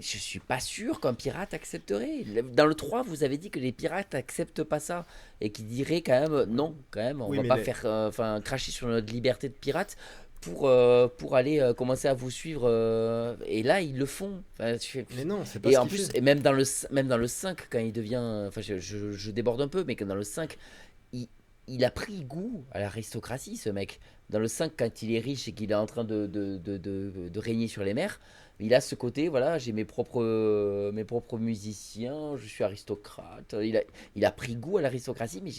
je suis pas sûr qu'un pirate accepterait. Dans le 3, vous avez dit que les pirates acceptent pas ça et qui diraient quand même, non, quand même, on Oui, va mais pas les- faire, cracher sur notre liberté de pirate pour aller commencer à vous suivre. Et là, ils le font. Enfin, tu fais- Mais non, c'est pas et ce en qu'il plus, fait. et même dans le 5, quand il devient. Enfin, je déborde un peu, mais que dans le 5, il a pris goût à l'aristocratie, ce mec. Dans le 5, quand il est riche et qu'il est en train de régner sur les mers, il a ce côté, voilà, j'ai mes propres musiciens, je suis aristocrate. Il a pris goût à l'aristocratie, mais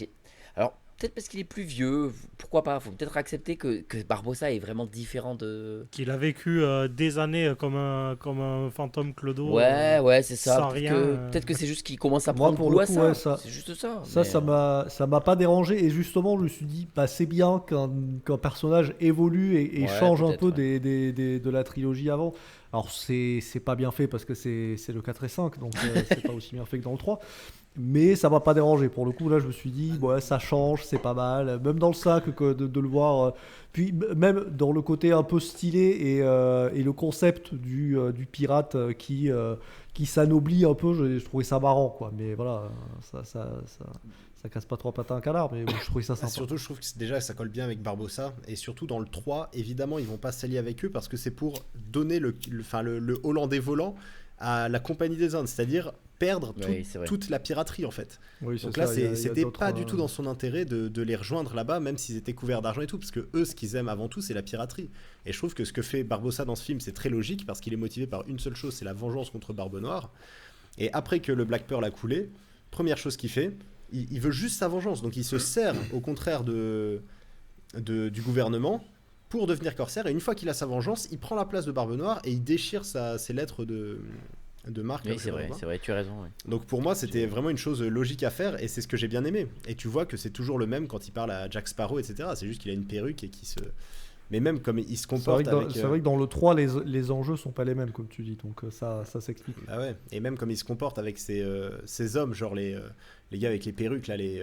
alors, peut-être parce qu'il est plus vieux, pourquoi pas, faut peut-être accepter que Barbossa est vraiment différent de... Qu'il a vécu des années comme un fantôme clodo. Ouais, c'est ça. Sans Peut-être rien. peut-être que c'est juste qu'il commence à Moi, prendre pour goût le à coup, ça. ouais, ça- C'est juste ça. Ça m'a pas dérangé. Et justement, je me suis dit, bah, c'est bien qu'un personnage évolue et Ouais, change un peut-être, peu de la trilogie avant. Alors, c'est pas bien fait parce que c'est le 4 et 5, donc c'est pas aussi bien fait que dans le 3. Mais ça m'a pas dérangé. Pour le coup, là, je me suis dit, ouais, ça change, c'est pas mal. Même dans le 5, de le voir. Puis, même dans le côté un peu stylé et le concept du pirate qui s'anoblit un peu, je trouvais ça marrant, quoi. Mais voilà, ça casse pas trois pattes à un canard, mais bon, je trouvais ça sympa. Surtout, je trouve que déjà ça colle bien avec Barbossa, et surtout dans le 3, évidemment, ils vont pas s'allier avec eux parce que c'est pour donner le Hollandais volant à la Compagnie des Indes, c'est-à-dire perdre Oui, c'est vrai. toute la piraterie en fait. Oui, c'est Donc ça, là, il y a c'était d'autres, pas du tout dans son intérêt de les rejoindre là-bas, même s'ils étaient couverts d'argent et tout, parce que eux, ce qu'ils aiment avant tout, c'est la piraterie. Et je trouve que ce que fait Barbossa dans ce film, c'est très logique, parce qu'il est motivé par une seule chose, c'est la vengeance contre Barbe Noire. Et après que le Black Pearl a coulé, première chose qu'il fait, il veut juste sa vengeance. Donc il se sert, au contraire du gouvernement, pour devenir corsaire. Et une fois qu'il a sa vengeance, il prend la place de Barbe Noire et il déchire ses lettres de marque. Oui, c'est vrai, tu as raison. Oui. Donc pour moi, c'était vraiment une chose logique à faire, et c'est ce que j'ai bien aimé. Et tu vois que c'est toujours le même quand il parle à Jack Sparrow, etc. C'est juste qu'il a une perruque et qu'il se... Mais même comme il se comporte C'est vrai que dans le 3, les enjeux sont pas les mêmes, comme tu dis, donc ça s'explique. Bah ouais. Et même comme il se comporte avec ces hommes, genre les gars avec les perruques, là, les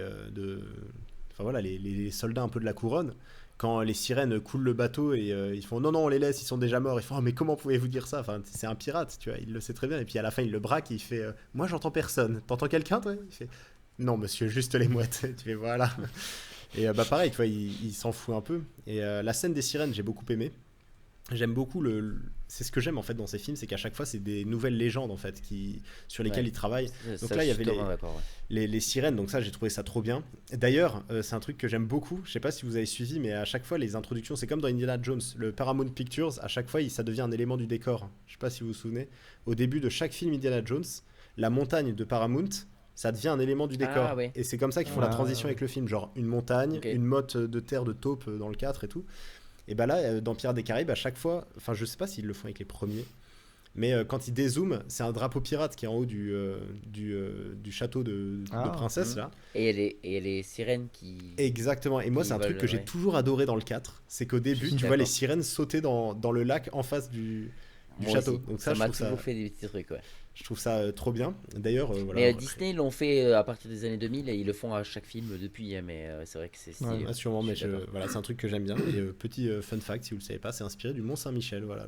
soldats un peu de la couronne, quand les sirènes coulent le bateau et ils font non, on les laisse, ils sont déjà morts. Ils font mais comment pouvez-vous dire ça? Enfin, c'est un pirate, tu vois, il le sait très bien. Et puis à la fin, il le braque et il fait moi j'entends personne. T'entends quelqu'un, toi? Il fait non, monsieur, juste les mouettes. Tu fais voilà. Et bah pareil, tu vois, il s'en fout un peu. Et la scène des sirènes, j'ai beaucoup aimé. J'aime beaucoup c'est ce que j'aime en fait dans ces films, c'est qu'à chaque fois c'est des nouvelles légendes en fait sur lesquelles ils travaillent. Donc là il y avait les sirènes, donc ça j'ai trouvé ça trop bien. D'ailleurs c'est un truc que j'aime beaucoup, je sais pas si vous avez suivi, mais à chaque fois les introductions, c'est comme dans Indiana Jones, le Paramount Pictures, à chaque fois ça devient un élément du décor. Je sais pas si vous vous souvenez, au début de chaque film Indiana Jones, la montagne de Paramount, ça devient un élément du décor. Ouais. Et c'est comme ça qu'ils font la transition avec le film, genre une montagne, une motte de terre de taupe dans le 4 et tout. Et bah là, dans Pirates des Caraïbes, à chaque fois, enfin je sais pas s'ils le font avec les premiers, mais quand ils dézooment, c'est un drapeau pirate qui est en haut du château de princesse là. Et il y a les sirènes qui... Exactement, et moi c'est un truc que j'ai toujours adoré dans le 4, c'est qu'au début tu vois les sirènes sauter dans le lac en face du château. Aussi. Donc ça m'a toujours fait des petits trucs, ouais. Je trouve ça trop bien. D'ailleurs, voilà. Mais Disney l'ont fait à partir des années 2000 et ils le font à chaque film depuis. Mais c'est vrai que c'est stylé. Ouais, sûrement, mais voilà, c'est un truc que j'aime bien. Et petit fun fact, si vous le savez pas, c'est inspiré du Mont Saint-Michel. Voilà,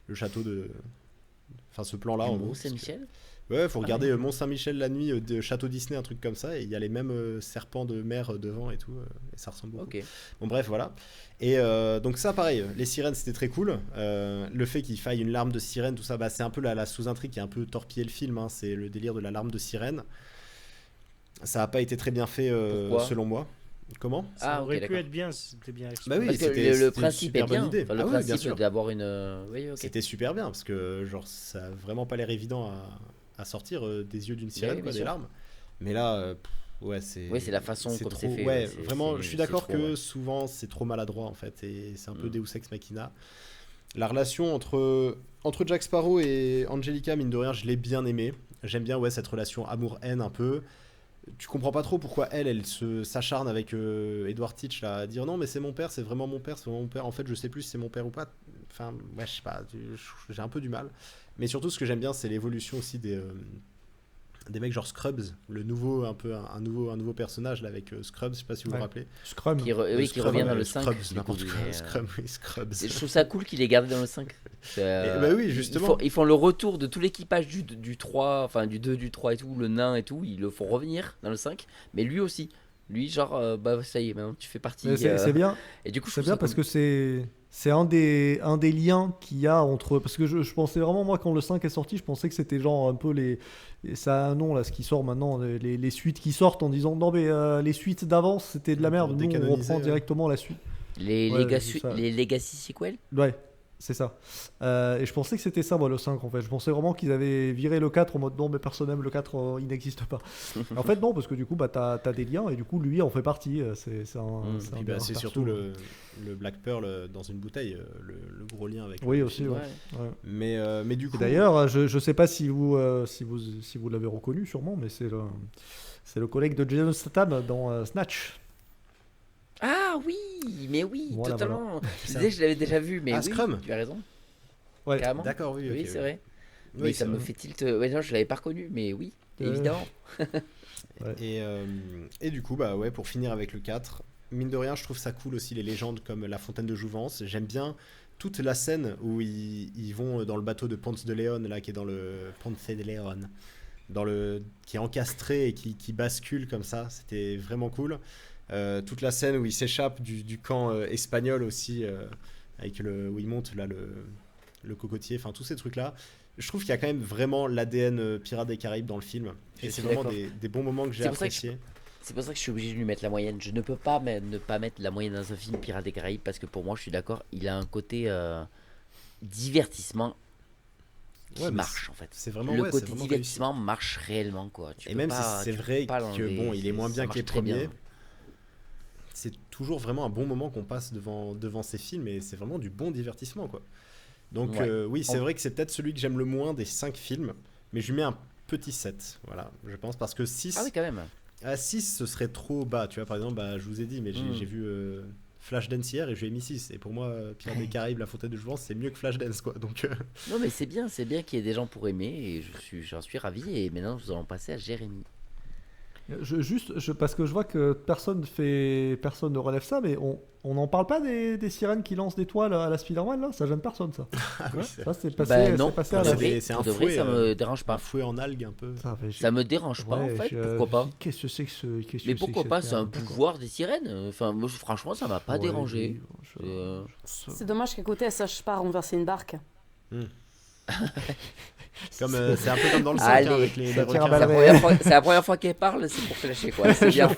le château de. Enfin, ce plan-là en gros. Mont Saint-Michel. Ouais, faut regarder Mont Saint-Michel la nuit de Château Disney, un truc comme ça, et il y a les mêmes serpents de mer devant et tout, et ça ressemble beaucoup. Okay. Bon bref, voilà. Et donc ça, pareil, les sirènes, c'était très cool. Le fait qu'il faille une larme de sirène, tout ça, bah, c'est un peu la sous-intrigue qui a un peu torpillé le film, hein, c'est le délire de la larme de sirène. Ça n'a pas été très bien fait, selon moi. Comment? Ça aurait pu être bien, c'était bien expliqué. Bah oui, c'était le principe est bien. Idée. Enfin, le principe d'avoir une... Oui, okay. C'était super bien, parce que genre, ça n'a vraiment pas l'air évident à sortir des yeux d'une sirène, des larmes. Mais là, ouais, c'est la façon comme c'est fait. Ouais, vraiment, je suis d'accord que souvent c'est trop maladroit en fait, et c'est un peu Deus Ex Machina. La relation entre Jack Sparrow et Angelica, mine de rien, je l'ai bien aimé. J'aime bien cette relation amour-haine un peu. Tu comprends pas trop pourquoi elle s'acharne avec Edward Teach là, à dire non mais c'est mon père, c'est vraiment mon père, c'est vraiment mon père. En fait, je sais plus si c'est mon père ou pas. Enfin, ouais, je sais pas, j'ai un peu du mal. Mais surtout, ce que j'aime bien, c'est l'évolution aussi des mecs genre Scrubs, un nouveau personnage là avec Scrubs, je sais pas si vous vous rappelez. Scrubs. Qui revient dans le 5. Scrubs. Je trouve ça cool qu'il ait gardé dans le 5. Bah oui, justement. Ils font le retour de tout l'équipage du 3, enfin du 2, du 3 et tout, le nain et tout, ils le font revenir dans le 5, mais lui aussi. Lui, genre, bah ça y est, maintenant tu fais partie. Mais c'est bien. Et du coup, je C'est trouve bien ça parce cool. que c'est un des liens qu'il y a entre. Parce que je pensais vraiment, moi, quand le 5 est sorti, je pensais que c'était genre un peu ça a un nom, là, ce qui sort maintenant, les suites qui sortent en disant non, mais les suites d'avance, c'était de la merde. Pour Nous, on décanoniser, reprend ouais. directement la suite. Les, Ouais, Legacy, c'est ça. les Legacy sequels. Ouais, c'est ça. Et je pensais que c'était ça, moi, le 5, en fait. Je pensais vraiment qu'ils avaient viré le 4 en mode non, mais personne n'aime le 4, il n'existe pas. En fait, non, parce que du coup, bah, t'as des liens et du coup, lui en fait partie. C'est un Puis, des rares c'est persos. surtout le Black Pearl dans une bouteille, le gros lien avec. Oui, le aussi, film. ouais. Ouais. Mais du Et coup. d'ailleurs, je sais pas si vous l'avez reconnu sûrement, mais c'est le collègue de Jason Statham dans Snatch. Ah oui, mais oui, Voilà, totalement. Je Ça- disais, je l'avais déjà vu, mais Ah, oui, Scrum. tu as raison. Ouais. Carrément. D'accord, oui. Oui, ok, c'est oui. vrai. Oui, Mais c'est ça me vrai. fait tilt. Ouais, non, je l'avais pas reconnu, mais oui, évidemment. Ouais. Et du coup, bah ouais, pour finir avec le 4, mine de rien, je trouve ça cool aussi les légendes comme la fontaine de Jouvence. J'aime bien toute la scène où ils vont dans le bateau de Ponce de León, là, qui est dans le Ponce de León, qui est encastré et qui bascule comme ça. C'était vraiment cool. Toute la scène où ils s'échappent du camp espagnol aussi, avec où ils montent là le cocotier, enfin tous ces trucs-là. Je trouve qu'il y a quand même vraiment l'ADN Pirates des Caraïbes dans le film. Je Et suis c'est vraiment d'accord. des bons moments que j'ai C'est pour ça que appréciés. C'est pour ça que je suis obligé de lui mettre la moyenne. Je ne peux pas ne pas mettre la moyenne dans un film Pirates des Caraïbes parce que pour moi, je suis d'accord, il a un côté divertissement qui Ouais, mais marche en fait. c'est vraiment, Le ouais, côté c'est vraiment divertissement marche réellement quoi. Tu Et peux même pas, si c'est tu peux vrai pas que l'enlever, bon, il est moins bien ça que les marche très bien. premiers, c'est toujours vraiment un bon moment qu'on passe devant ces films et c'est vraiment du bon divertissement quoi. Donc Ouais. oui, c'est En- vrai que c'est peut-être celui que j'aime le moins des 5 films, mais je lui mets un petit 7, voilà, je pense, parce que 6, Ah oui quand même. à 6 ce serait trop bas, tu vois, par exemple, bah, je vous ai dit, mais j'ai Mm. vu Flashdance hier et je lui ai mis 6, et pour moi, Pirates des Caraïbes, La Fontaine de Jouvence, c'est mieux que Flashdance quoi, donc Non mais c'est bien qu'il y ait des gens pour aimer et j'en suis ravi et maintenant nous allons passer à Jérémy. Parce que je vois que personne ne relève ça, mais on n'en parle pas des sirènes qui lancent des toiles à la Spider-Man là, ça gêne personne ça. oui, c'est Ça c'est passé, Bah non, c'est passé pour à de la. vrai, c'est pour un de vrai, fouet, ça me dérange un pas. fouet en algues un peu. Ça me dérange pas en fait, pourquoi pas. Qu'est-ce que c'est que ce. qu'est-ce que Mais c'est pourquoi que pas, cette c'est un merde, d'accord. pouvoir des sirènes. Enfin, moi, franchement, ça m'a pas Ouais, dérangé. oui, C'est dommage qu'à côté, elle sache pas renverser une barque. Comme, c'est un peu comme dans le 5 Allez, avec les ça tire à requins. balles. C'est la première fois qu'elle parle, c'est pour flasher quoi. C'est bien.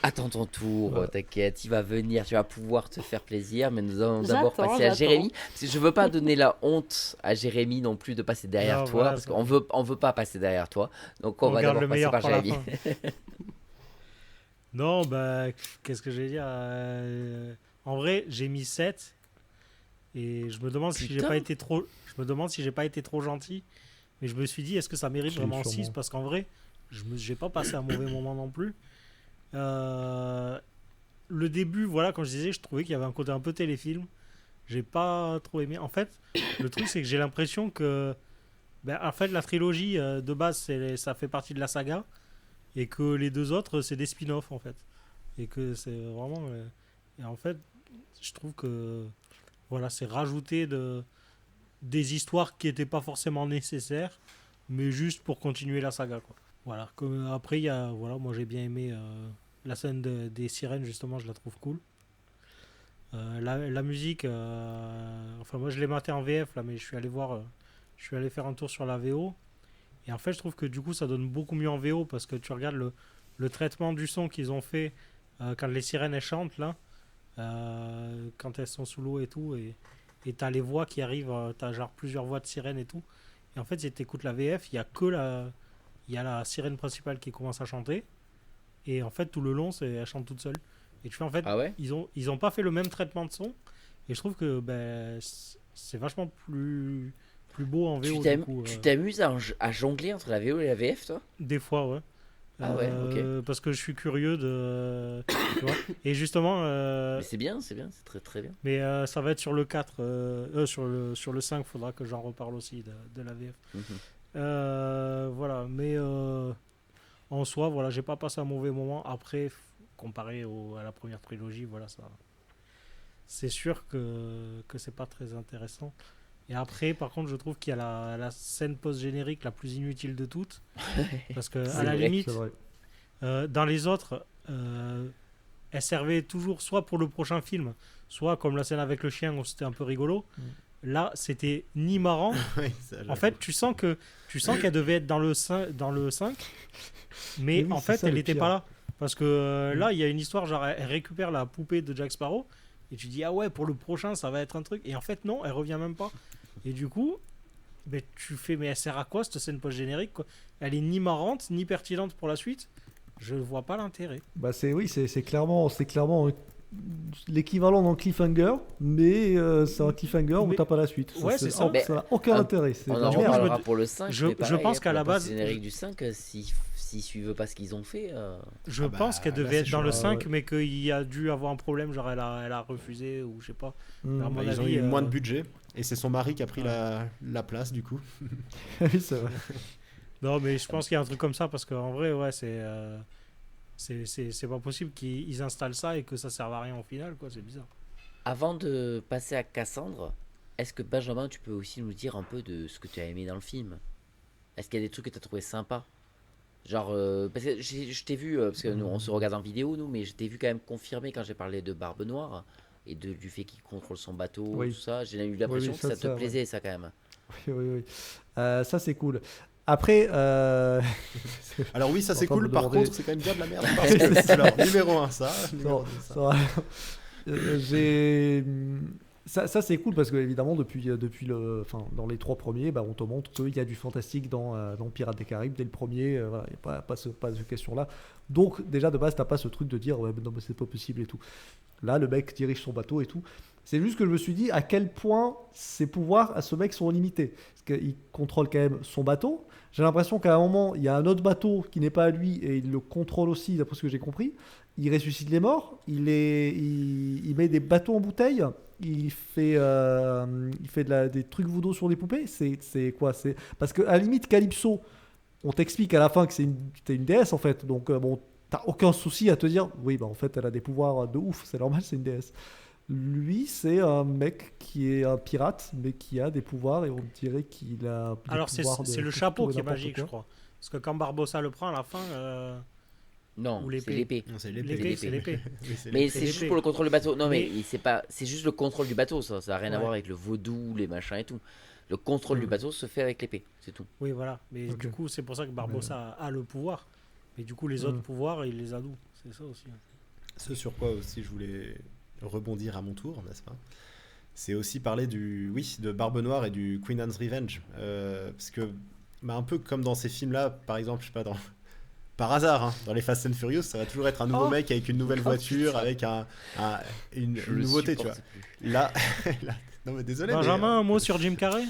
Attends ton tour, Ouais. t'inquiète, il va venir, tu vas pouvoir te faire plaisir, mais nous allons d'abord J'attends, passer à j'attends. Jérémy. Parce que je veux pas donner la honte à Jérémy non plus de passer derrière Non, toi, voilà, parce ça. qu'on veut pas passer derrière toi. Donc on va garde d'abord le passer meilleur par pour la Jérémy. fin. Non, bah, qu'est-ce que je vais dire en vrai, j'ai mis 7 et je me demande si j'ai Putain. pas été trop gentil, mais je me suis dit est-ce que ça mérite Si, vraiment sûrement. 6 parce qu'en vrai, j'ai pas passé un mauvais moment non plus. Le début, voilà, quand je disais, je trouvais qu'il y avait un côté un peu téléfilm. J'ai pas trop aimé. En fait, le truc c'est que j'ai l'impression que en fait la trilogie de base ça fait partie de la saga et que les deux autres c'est des spin-offs en fait et que c'est vraiment et en fait je trouve que voilà c'est rajouter des histoires qui n'étaient pas forcément nécessaires mais juste pour continuer la saga quoi. Voilà comme après il y a voilà moi j'ai bien aimé la scène des sirènes justement je la trouve cool. La musique enfin moi je l'ai maté en VF là mais je suis allé faire un tour sur la VO. Et en fait, je trouve que du coup, ça donne beaucoup mieux en VO parce que tu regardes le traitement du son qu'ils ont fait quand les sirènes elles chantent là, quand elles sont sous l'eau et tout, et t'as les voix qui arrivent, t'as genre plusieurs voix de sirènes et tout. Et en fait, si t'écoutes la VF, il y a la sirène principale qui commence à chanter, et en fait, tout le long, elle chante toute seule. Et tu fais en fait, Ah ouais? ils ont pas fait le même traitement de son, et je trouve que c'est vachement plus beau en VO. Du coup, Tu t'amuses à jongler entre la VO et la VF, toi? des fois, ouais. Ah ouais, ok. Parce que je suis curieux de. Tu vois. Et justement. Mais c'est bien, c'est très très bien. Mais ça va être sur le 4. Sur le 5, faudra que j'en reparle aussi de la VF. Mhm. Voilà. Mais en soi, voilà, j'ai pas passé un mauvais moment. Après, comparé à la première trilogie, voilà, ça. C'est sûr que c'est pas très intéressant. Et après, par contre, je trouve qu'il y a la scène post-générique la plus inutile de toutes. Parce que, à la limite, dans les autres, elle servait toujours soit pour le prochain film, soit comme la scène avec le chien où c'était un peu rigolo. Là, c'était ni marrant. Oui, ça, en fait, tu sens qu'elle devait être dans le 5, mais oui, en fait, ça, elle le n'était pire. pas là. Parce que là, il y a une histoire, genre, elle récupère la poupée de Jack Sparrow, et tu dis, ah ouais, pour le prochain, ça va être un truc. Et en fait, non, elle revient même pas. Et du coup, ben, tu fais, mais elle sert à quoi cette scène post-générique, quoi? Elle est ni marrante, ni pertinente pour la suite. Je vois pas l'intérêt. Bah c'est clairement l'équivalent d'un cliffhanger, mais c'est un cliffhanger où t'as pas la suite. Ouais, c'est ça. Ça n'a aucun intérêt. On en merde. reparlera pour le 5. Je mais pareil, pense qu'à pour la le base- générique du 5, s'ils suivent pas ce qu'ils ont fait. Je pense qu'elle là, devait c'est être dans le chaud, 5, mais qu'il y a dû avoir un problème, genre elle a refusé, ou je sais pas. À mon Ils ont avis, eu moins de budget et c'est son mari qui a pris la place du coup. Oui, c'est vrai. Non, mais je pense qu'il y a un truc comme ça, parce qu'en vrai, ouais, c'est pas possible qu'ils installent ça et que ça serve à rien au final, quoi, c'est bizarre. Avant de passer à Cassandre, est-ce que Benjamin, tu peux aussi nous dire un peu de ce que tu as aimé dans le film? Est-ce qu'il y a des trucs que tu as trouvé sympas? Genre, parce que je t'ai vu, parce que nous, on se regarde en vidéo, nous, mais je t'ai vu quand même confirmer quand j'ai parlé de Barbe Noire et du fait qu'il contrôle son bateau, Oui. tout ça. J'ai eu l'impression Oui, que ça te ouais. plaisait, ça, quand même. Oui. Ça, c'est cool. Après, Alors oui, ça c'est en train de cool. me Par demander- contre, c'est quand même bien de la merde. Parce que, alors, numéro 1, ça. Numéro 2, ça. Ça c'est cool parce que évidemment dans les 3 premiers, bah, on te montre qu'il y a du fantastique dans Pirates des Caraïbes dès le premier. Voilà, il n'y a pas cette question là. Donc déjà de base t'as pas ce truc de dire ouais, non mais c'est pas possible et tout. Là le mec dirige son bateau et tout. C'est juste que je me suis dit à quel point ses pouvoirs à ce mec sont limités. Parce qu'il contrôle quand même son bateau. J'ai l'impression qu'à un moment il y a un autre bateau qui n'est pas à lui et il le contrôle aussi d'après ce que j'ai compris. Il ressuscite les morts, il met des bateaux en bouteille, il fait des trucs voodoo sur des poupées. C'est quoi? Parce que à la limite Calypso, on t'explique à la fin que c'est une déesse en fait. Donc bon, t'as aucun souci à te dire oui bah en fait elle a des pouvoirs de ouf, c'est normal, c'est une déesse. Lui c'est un mec qui est un pirate mais qui a des pouvoirs et on dirait qu'il a des Alors pouvoirs c'est de le tout chapeau et qui est n'importe magique, quoi. je crois. Parce que quand Barbossa le prend à la fin, Non, ou c'est l'épée. Non, c'est l'épée, c'est l'épée. Oui, c'est Mais l'épée. c'est l'épée. juste pour le contrôle du bateau. Non, mais Mais- c'est juste le contrôle du bateau, ça. Ça n'a rien à Ouais. voir avec le vaudou, les machins et tout. Le contrôle du bateau se fait avec l'épée, c'est tout. Oui, voilà. Mais Ok. du coup, c'est pour ça que Barbossa a le pouvoir. Mais du coup, les autres pouvoirs, il les a d'où? C'est ça aussi. Ce sur quoi aussi je voulais rebondir à mon tour, n'est-ce pas? C'est aussi parler de Barbe Noire et du Queen Anne's Revenge. Parce que, bah, un peu comme dans ces films-là, par exemple, je sais pas, par hasard, hein, dans les Fast and Furious, ça va toujours être un nouveau mec avec une nouvelle voiture, avec une Je le nouveauté, tu vois. supporte plus. Là, non mais désolé, mais, Benjamin, un mot sur Jim Carrey?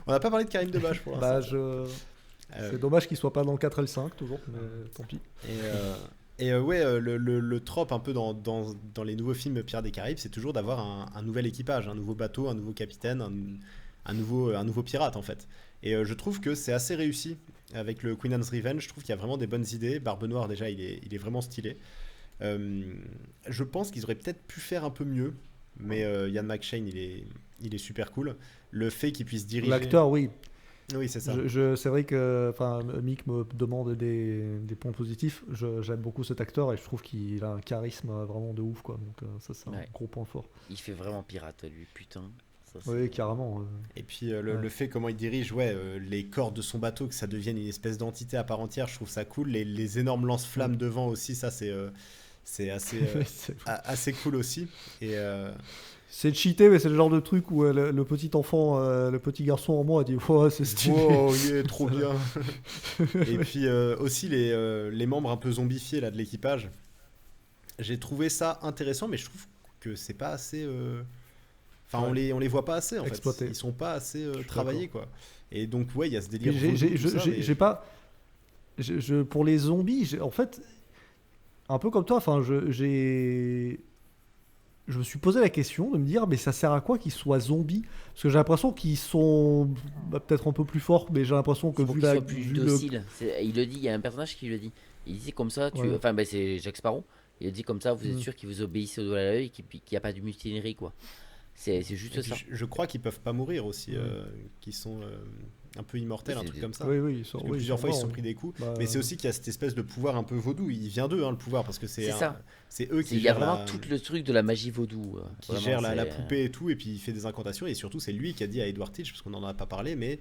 on n'a pas parlé de Karim Debache pour l'instant. Bah, Euh, c'est dommage qu'il soit pas dans le 4 et le 5 toujours, mais tant pis. Le trope un peu dans les nouveaux films Pirates des Caraïbes, c'est toujours d'avoir un nouvel équipage, un nouveau bateau, un nouveau capitaine, un nouveau pirate en fait. Et je trouve que c'est assez réussi avec le Queen Anne's Revenge. Je trouve qu'il y a vraiment des bonnes idées. Barbe Noire déjà, il est vraiment stylé. Je pense qu'ils auraient peut-être pu faire un peu mieux, mais Ian McShane, il est super cool. Le fait qu'il puisse diriger. L'acteur, oui. Oui, c'est ça. C'est vrai que Mick me demande des points positifs. J'aime beaucoup cet acteur et je trouve qu'il a un charisme vraiment de ouf, quoi. Donc ça c'est un Ouais. gros point fort. Il fait vraiment pirate, lui, putain. Ça, c'est- Oui, carrément. Et puis le fait comment il dirige les cordes de son bateau, que ça devienne une espèce d'entité à part entière, je trouve ça cool. Les énormes lance-flammes devant aussi, ça c'est assez, assez cool aussi. Et C'est cheaté, mais c'est le genre de truc où le petit enfant, le petit garçon en moi a dit ouais, c'est stylé. wow, yeah, trop bien. Et puis aussi les membres un peu zombifiés là, de l'équipage. J'ai trouvé ça intéressant, mais je trouve que c'est pas assez. Enfin, on les voit pas assez en Exploité. fait. Ils sont pas assez suis travaillés quoi. Et donc ouais, il y a ce délire. J'ai- vaudou, j'ai- tout ça, mais- j'ai pas. Pour les zombies, en fait, un peu comme toi, enfin, je me suis posé la question de me dire, mais ça sert à quoi qu'ils soient zombies? Parce que j'ai l'impression qu'ils sont peut-être un peu plus forts, mais j'ai l'impression que Faut vu qu'il la. soit plus vu le- docile. Il le dit, il y a un personnage qui le dit. Il dit comme ça, Ouais. enfin c'est Jack Sparrow. Il dit comme ça, vous êtes Mm. sûr qu'il vous obéissez au doigt à l'œil, qu'il n'y a pas de mutinerie quoi. C'est juste Et puis, ça. je crois qu'ils peuvent pas mourir aussi, qu'ils sont un peu immortels, un truc comme ça. Oui, ils sont, Parce que plusieurs fois ils se sont morts, pris des coups. Bah, Mais c'est aussi qu'il y a cette espèce de pouvoir un peu vaudou. Il vient d'eux, le pouvoir, parce que C'est ça. c'est eux qui Il y a gèrent vraiment tout le truc de la magie vaudou. qui Vraiment, gère la c'est- poupée et tout, et puis il fait des incantations, et surtout c'est lui qui a dit à Edward Teach, parce qu'on n'en a pas parlé, mais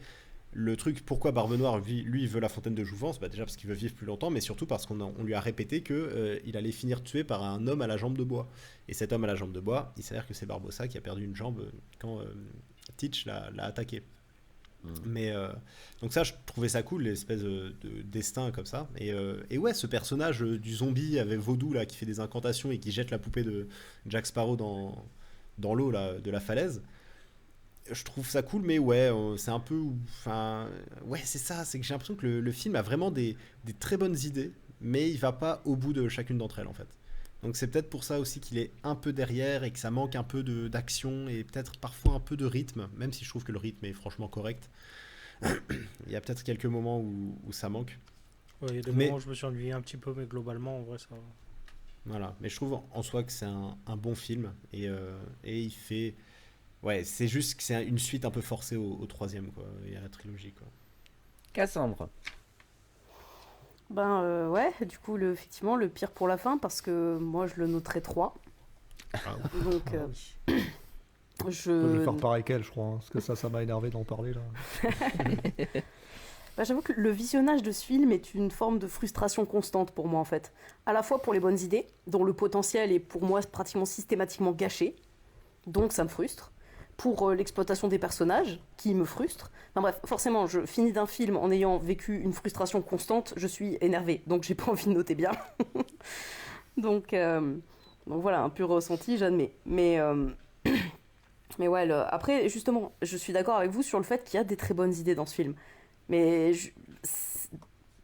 le truc, pourquoi Barbe Noire, lui veut la fontaine de jouvence, bah déjà parce qu'il veut vivre plus longtemps, mais surtout parce on lui a répété que il allait finir tué par un homme à la jambe de bois. Et cet homme à la jambe de bois, il s'avère que c'est Barbossa qui a perdu une jambe quand Teach l'a attaqué. Mais donc ça, je trouvais ça cool, l'espèce de destin comme ça. Et ouais, ce personnage du zombie avec vaudou là qui fait des incantations et qui jette la poupée de Jack Sparrow dans l'eau là de la falaise. Je trouve ça cool, mais ouais, c'est un peu, enfin, ouais, c'est ça, c'est que j'ai l'impression que le film a vraiment des très bonnes idées, mais il va pas au bout de chacune d'entre elles en fait. Donc c'est peut-être pour ça aussi qu'il est un peu derrière et que ça manque un peu d'action et peut-être parfois un peu de rythme, même si je trouve que le rythme est franchement correct. Il y a peut-être quelques moments où ça manque. Ouais, il y a des moments où je me suis ennuyé un petit peu, mais globalement, en vrai, ça va. Voilà, mais je trouve en soi que c'est un bon film et il fait... Ouais, c'est juste que c'est une suite un peu forcée au troisième, quoi, et à la trilogie, quoi. Cassandre. Ouais, du coup, effectivement, le pire pour la fin, parce que moi, je le noterais 3. Donc, Je peux lui faire pareil qu'elle, je crois, hein, parce que ça m'a énervé d'en parler, là. J'avoue que le visionnage de ce film est une forme de frustration constante pour moi, en fait. À la fois pour les bonnes idées, dont le potentiel est pour moi pratiquement systématiquement gâché, donc ça me frustre. Pour l'exploitation des personnages, qui me frustre. Enfin bref, forcément, je finis d'un film en ayant vécu une frustration constante, je suis énervée, donc j'ai pas envie de noter bien. donc voilà, un pur ressenti, j'admets. Mais ouais, après, justement, je suis d'accord avec vous sur le fait qu'il y a des très bonnes idées dans ce film. Mais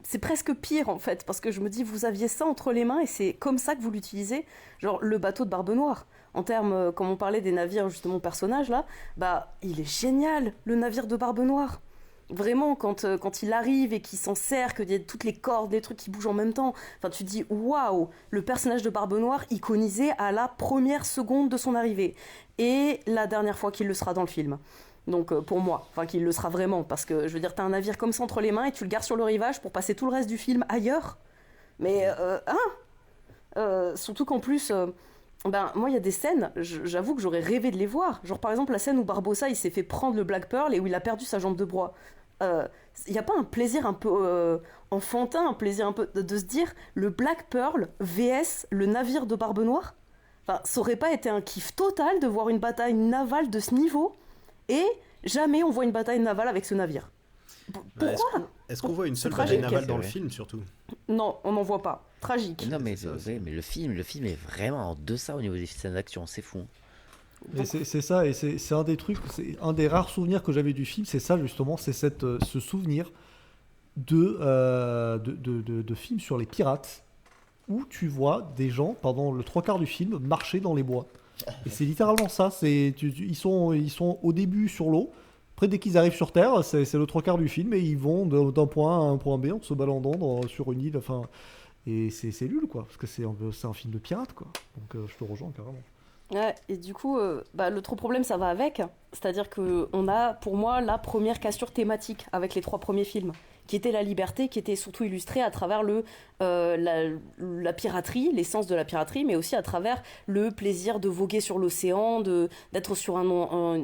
c'est presque pire, en fait, parce que je me dis, vous aviez ça entre les mains et c'est comme ça que vous l'utilisez. Genre, le bateau de Barbe Noire. En termes, comme on parlait des navires, justement, personnages, là, bah, il est génial, le navire de Barbe Noire. Vraiment, quand il arrive et qu'il s'en sert, qu'il y a toutes les cordes, les trucs qui bougent en même temps, enfin, tu te dis, waouh, le personnage de Barbe Noire, iconisé à la première seconde de son arrivée. Et la dernière fois qu'il le sera dans le film. Donc, pour moi, enfin, qu'il le sera vraiment, parce que, je veux dire, t'as un navire comme ça entre les mains et tu le gardes sur le rivage pour passer tout le reste du film ailleurs. Mais, surtout qu'en plus... moi, il y a des scènes, j'avoue que j'aurais rêvé de les voir. Genre, par exemple, la scène où Barbossa, il s'est fait prendre le Black Pearl et où il a perdu sa jambe de bois. Il n'y a pas un plaisir un peu enfantin, un plaisir un peu de se dire le Black Pearl vs le navire de Barbe Noire? Enfin, ça aurait pas été un kiff total de voir une bataille navale de ce niveau et jamais on voit une bataille navale avec ce navire. Pourquoi? Est-ce qu'on voit une seule tragique. bataille navale dans le film, surtout? Non, on n'en voit pas. Tragique. Non, mais le film est vraiment en deçà au niveau des scènes d'action, c'est fou. Et c'est ça, et c'est un des trucs, c'est un des rares souvenirs que j'avais du film, c'est ça justement, c'est ce souvenir de films sur les pirates, où tu vois des gens, pendant le 3/4 du film, marcher dans les bois. Et c'est littéralement ça, ils sont au début sur l'eau, après dès qu'ils arrivent sur Terre, c'est le 3/4 du film, et ils vont d'un point A à un point B en se baladant sur une île, enfin... Et c'est nul, quoi, parce que c'est un film de pirate, quoi. Donc je te rejoins carrément. Ouais, et du coup, l'autre problème, ça va avec. C'est-à-dire qu'on a, pour moi, la première cassure thématique avec les 3 premiers films, qui était la liberté, qui était surtout illustrée à travers la piraterie, l'essence de la piraterie, mais aussi à travers le plaisir de voguer sur l'océan, d'être sur un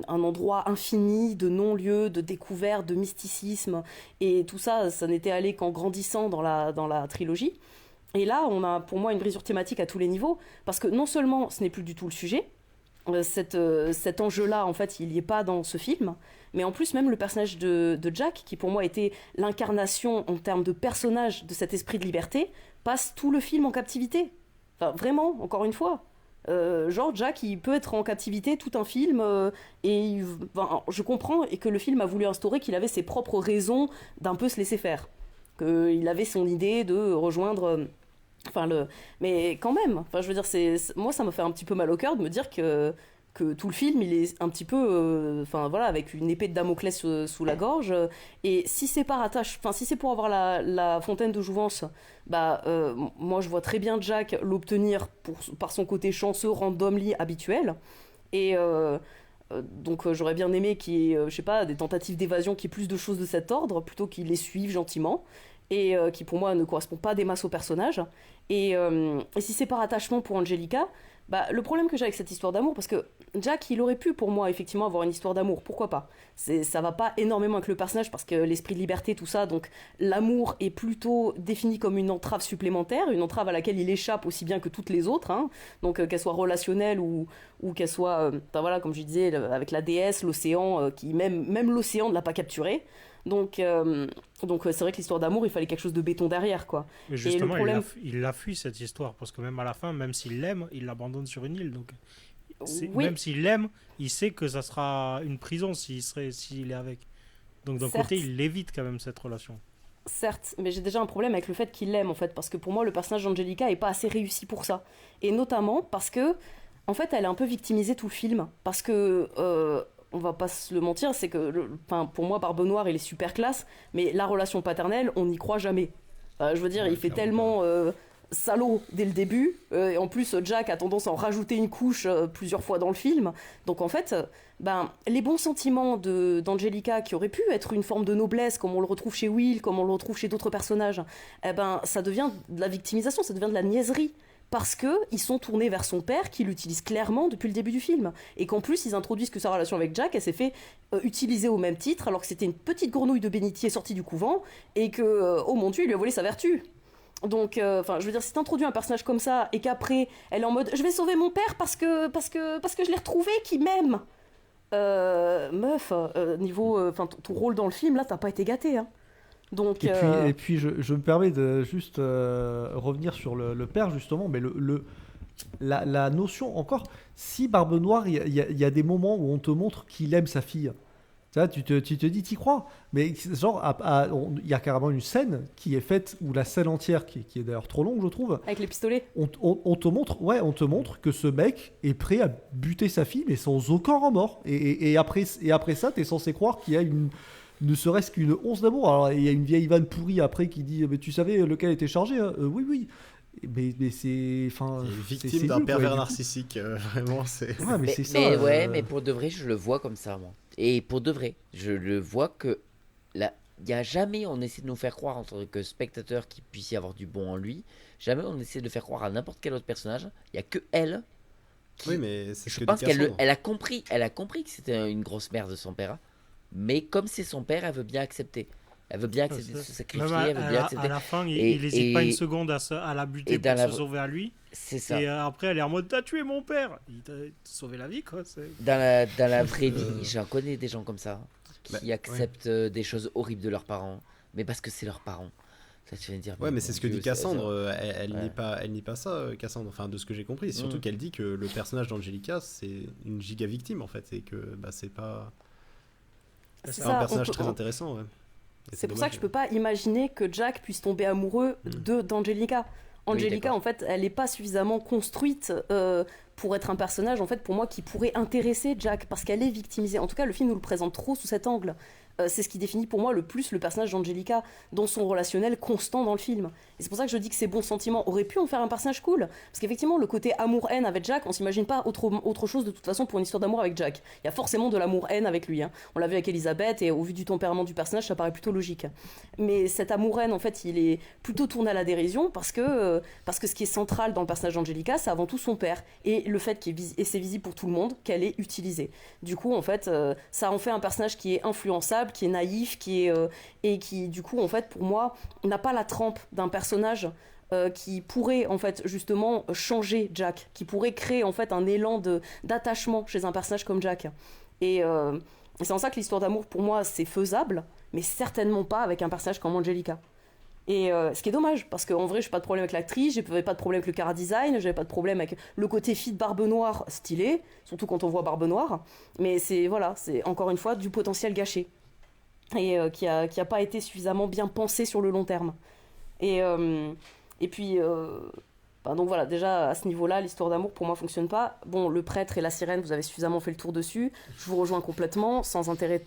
endroit infini, de non-lieu, de découverte, de mysticisme. Et tout ça, ça n'était allé qu'en grandissant dans la trilogie. Et là, on a pour moi une brisure thématique à tous les niveaux, parce que non seulement ce n'est plus du tout le sujet, cet enjeu-là, en fait, il n'y est pas dans ce film, mais en plus, même le personnage de Jack, qui pour moi était l'incarnation en termes de personnage de cet esprit de liberté, passe tout le film en captivité. Enfin, vraiment, encore une fois. Genre, Jack, il peut être en captivité tout un film, je comprends, et que le film a voulu instaurer qu'il avait ses propres raisons d'un peu se laisser faire. Qu'il avait son idée de rejoindre... Mais quand même, je veux dire, moi ça m'a fait un petit peu mal au cœur de me dire que tout le film il est un petit peu avec une épée de Damoclès sous la gorge, et si c'est si c'est pour avoir la fontaine de jouvence, moi je vois très bien Jack l'obtenir par son côté chanceux randomly habituel, et Donc j'aurais bien aimé qu'il y ait, je sais pas, des tentatives d'évasion, qu'il y ait plus de choses de cet ordre, plutôt qu'ils les suivent gentiment, et qui pour moi ne correspond pas des masses au personnage. Et si c'est par attachement pour Angelica, bah, le problème que j'ai avec cette histoire d'amour, parce que Jack, il aurait pu pour moi effectivement avoir une histoire d'amour, pourquoi pas. Ça va pas énormément avec le personnage, parce que l'esprit de liberté, tout ça, donc l'amour est plutôt défini comme une entrave supplémentaire, une entrave à laquelle il échappe aussi bien que toutes les autres, hein. Donc qu'elle soit relationnelle ou qu'elle soit, enfin voilà, comme je disais, avec la déesse, l'océan, qui même l'océan ne l'a pas capturé. Donc c'est vrai que l'histoire d'amour, il fallait quelque chose de béton derrière, quoi. Mais justement, il l'a fui cette histoire, parce que même à la fin, même s'il l'aime, il l'abandonne sur une île. Donc, oui. Même s'il l'aime, il sait que ça sera une prison s'il est avec. Donc d'un côté, il évite quand même cette relation. Certes, mais j'ai déjà un problème avec le fait qu'il l'aime, en fait, parce que pour moi, le personnage d'Angelica est pas assez réussi pour ça. Et notamment parce que, en fait, elle est un peu victimisée tout le film. Parce que, on va pas se le mentir, c'est que, pour moi, Barbe Noire, il est super classe, mais la relation paternelle, on n'y croit jamais. Je veux dire, il fait tellement salaud dès le début, et en plus, Jack a tendance à en rajouter une couche plusieurs fois dans le film. Donc en fait, les bons sentiments d'Angelica, qui auraient pu être une forme de noblesse, comme on le retrouve chez Will, comme on le retrouve chez d'autres personnages, ça devient de la victimisation, ça devient de la niaiserie. Parce qu'ils sont tournés vers son père, qui l'utilise clairement depuis le début du film. Et qu'en plus, ils introduisent que sa relation avec Jack, elle s'est fait utiliser au même titre, alors que c'était une petite grenouille de bénitier sortie du couvent, et que, oh mon Dieu, il lui a volé sa vertu. Donc, je veux dire, si t'introduis un personnage comme ça, et qu'après, elle est en mode « Je vais sauver mon père parce que je l'ai retrouvé, qui m'aime !» Meuf, ton rôle dans le film, là, t'as pas été gâté, hein. Donc, et puis je me permets de juste revenir sur le père, justement, mais la notion, encore, si Barbe Noire, il y a des moments où on te montre qu'il aime sa fille. Ça, tu te dis, t'y crois. Mais genre, il y a carrément une scène qui est faite, où la scène entière, qui est d'ailleurs trop longue, je trouve. Avec les pistolets. On te montre que ce mec est prêt à buter sa fille, mais sans aucun remords. Et après ça, t'es censé croire qu'il y a ne serait-ce qu'une once d'amour. Alors, il y a une vieille vanne pourrie après qui dit, mais tu savais lequel était chargé, hein. Oui. Mais c'est. Enfin, victime d'un pervers narcissique, vraiment, c'est. Ouais, mais c'est ça. Mais pour de vrai, je le vois comme ça, moi. Et pour de vrai, je le vois que là, il n'y a jamais on essaie de nous faire croire en tant que spectateur qu'il puisse y avoir du bon en lui. Jamais on essaie de faire croire à n'importe quel autre personnage. Il n'y a que elle. Oui, mais c'est ce je pense qu'elle a compris que c'était une grosse merde de son père. Mais comme c'est son père, elle veut bien accepter. Elle veut bien accepter de se sacrifier, elle veut bien accepter. À la fin, il n'hésite pas une seconde à la buter pour se sauver à lui. C'est ça. Et après, elle est en mode, t'as tué mon père. Il t'a sauvé la vie, quoi. Dans la vraie vie, j'en connais des gens comme ça, qui acceptent des choses horribles de leurs parents, mais parce que c'est leurs parents. Ça te fait dire. Ouais, mais c'est ce que dit Cassandre. Elle nie pas ça, Cassandre. Enfin, de ce que j'ai compris. Surtout qu'elle dit que le personnage d'Angelica, c'est une giga victime, en fait. Et que c'est pas. C'est un personnage très intéressant, ouais. C'est pour ça que je peux pas imaginer que Jack puisse tomber amoureux d'Angelica. Angelica, en fait, elle n'est pas suffisamment construite pour être un personnage, en fait, pour moi, qui pourrait intéresser Jack, parce qu'elle est victimisée. En tout cas, le film nous le présente trop sous cet angle. C'est ce qui définit pour moi le plus le personnage d'Angelica dans son relationnel constant dans le film. Et c'est pour ça que je dis que ses bons sentiments auraient pu en faire un personnage cool. Parce qu'effectivement, le côté amour-haine avec Jack, on s'imagine pas autre chose de toute façon pour une histoire d'amour avec Jack. Il y a forcément de l'amour-haine avec lui, hein. On l'a vu avec Elisabeth, et au vu du tempérament du personnage, ça paraît plutôt logique. Mais cet amour-haine, en fait, il est plutôt tourné à la dérision, parce que ce qui est central dans le personnage d'Angelica, c'est avant tout son père. Et le fait et c'est visible pour tout le monde, qu'elle est utilisée. Du coup, en fait, ça en fait un personnage qui est influençable, qui est naïf, et qui, du coup, en fait, pour moi, n'a pas la trempe d'un personnage qui pourrait, en fait, justement, changer Jack, qui pourrait créer, en fait, un élan d'attachement chez un personnage comme Jack. Et c'est en ça que l'histoire d'amour, pour moi, c'est faisable, mais certainement pas avec un personnage comme Angelica. Et ce qui est dommage, parce qu'en vrai, j'ai pas de problème avec l'actrice, j'avais pas de problème avec le chara-design, j'avais pas de problème avec le côté fit Barbe Noire stylé, surtout quand on voit Barbe Noire, mais c'est encore une fois du potentiel gâché, et qui a pas été suffisamment bien pensé sur le long terme. Et puis, donc voilà, déjà à ce niveau-là, l'histoire d'amour pour moi fonctionne pas. Bon, le prêtre et la sirène, vous avez suffisamment fait le tour dessus, je vous rejoins complètement, sans intérêt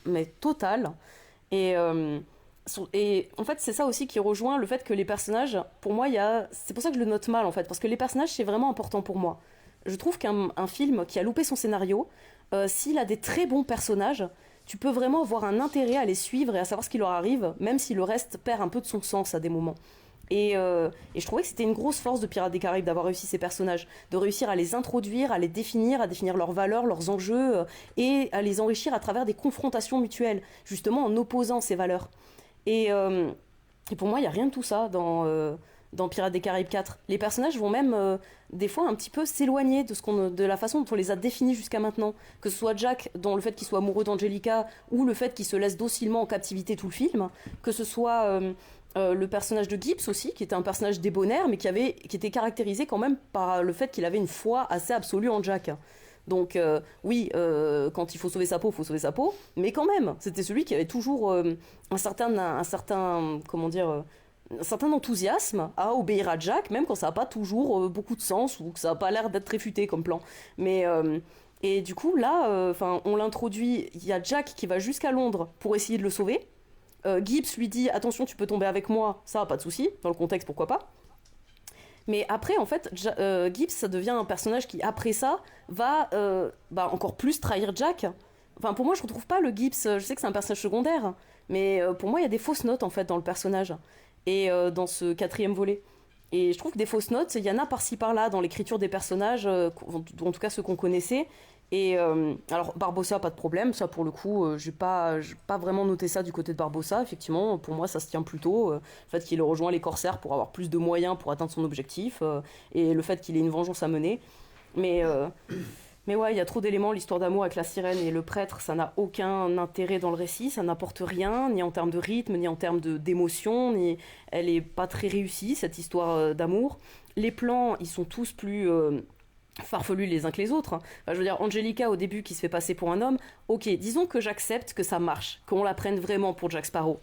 mais total, et en fait, c'est ça aussi qui rejoint le fait que les personnages, pour moi, c'est pour ça que je le note mal, en fait, parce que les personnages, c'est vraiment important pour moi. Je trouve qu'un film qui a loupé son scénario s'il a des très bons personnages, tu peux vraiment avoir un intérêt à les suivre et à savoir ce qui leur arrive, même si le reste perd un peu de son sens à des moments. Et je trouvais que c'était une grosse force de Pirates des Caraïbes d'avoir réussi ces personnages, de réussir à les introduire, à définir leurs valeurs, leurs enjeux, et à les enrichir à travers des confrontations mutuelles, justement en opposant ces valeurs. Et pour moi, il n'y a rien de tout ça dans Pirates des Caraïbes 4. Les personnages vont même des fois un petit peu s'éloigner de la façon dont on les a définis jusqu'à maintenant. Que ce soit Jack, dans le fait qu'il soit amoureux d'Angelica, ou le fait qu'il se laisse docilement en captivité tout le film, que ce soit le personnage de Gibbs aussi, qui était un personnage débonnaire, mais qui était caractérisé quand même par le fait qu'il avait une foi assez absolue en Jack. Donc oui, quand il faut sauver sa peau, il faut sauver sa peau, mais quand même, c'était celui qui avait toujours un certain enthousiasme à obéir à Jack, même quand ça n'a pas toujours beaucoup de sens ou que ça n'a pas l'air d'être réfuté comme plan. Mais et du coup là, on l'introduit, il y a Jack qui va jusqu'à Londres pour essayer de le sauver. Gibbs lui dit attention, tu peux tomber avec moi, ça pas de souci, dans le contexte pourquoi pas. Mais après, en fait, Gibbs, ça devient un personnage qui, après ça, va encore plus trahir Jack. Enfin, pour moi, je retrouve pas le Gibbs. Je sais que c'est un personnage secondaire, mais pour moi, il y a des fausses notes, en fait, dans le personnage. Et dans ce 4e volet. Et je trouve que des fausses notes, il y en a par-ci par-là dans l'écriture des personnages, en tout cas ceux qu'on connaissait. Et alors, Barbossa, pas de problème. Ça, pour le coup, j'ai pas vraiment noté ça du côté de Barbossa. Effectivement, pour moi, ça se tient plutôt. Le fait qu'il rejoint les corsaires pour avoir plus de moyens pour atteindre son objectif. Et le fait qu'il ait une vengeance à mener. Mais ouais, il y a trop d'éléments. L'histoire d'amour avec la sirène et le prêtre, ça n'a aucun intérêt dans le récit. Ça n'apporte rien, ni en termes de rythme, ni en termes d'émotion. Elle est pas très réussie, cette histoire d'amour. Les plans, ils sont tous plus farfelus les uns que les autres. Enfin, je veux dire, Angelica, au début, qui se fait passer pour un homme. Ok, disons que j'accepte que ça marche, qu'on la prenne vraiment pour Jack Sparrow.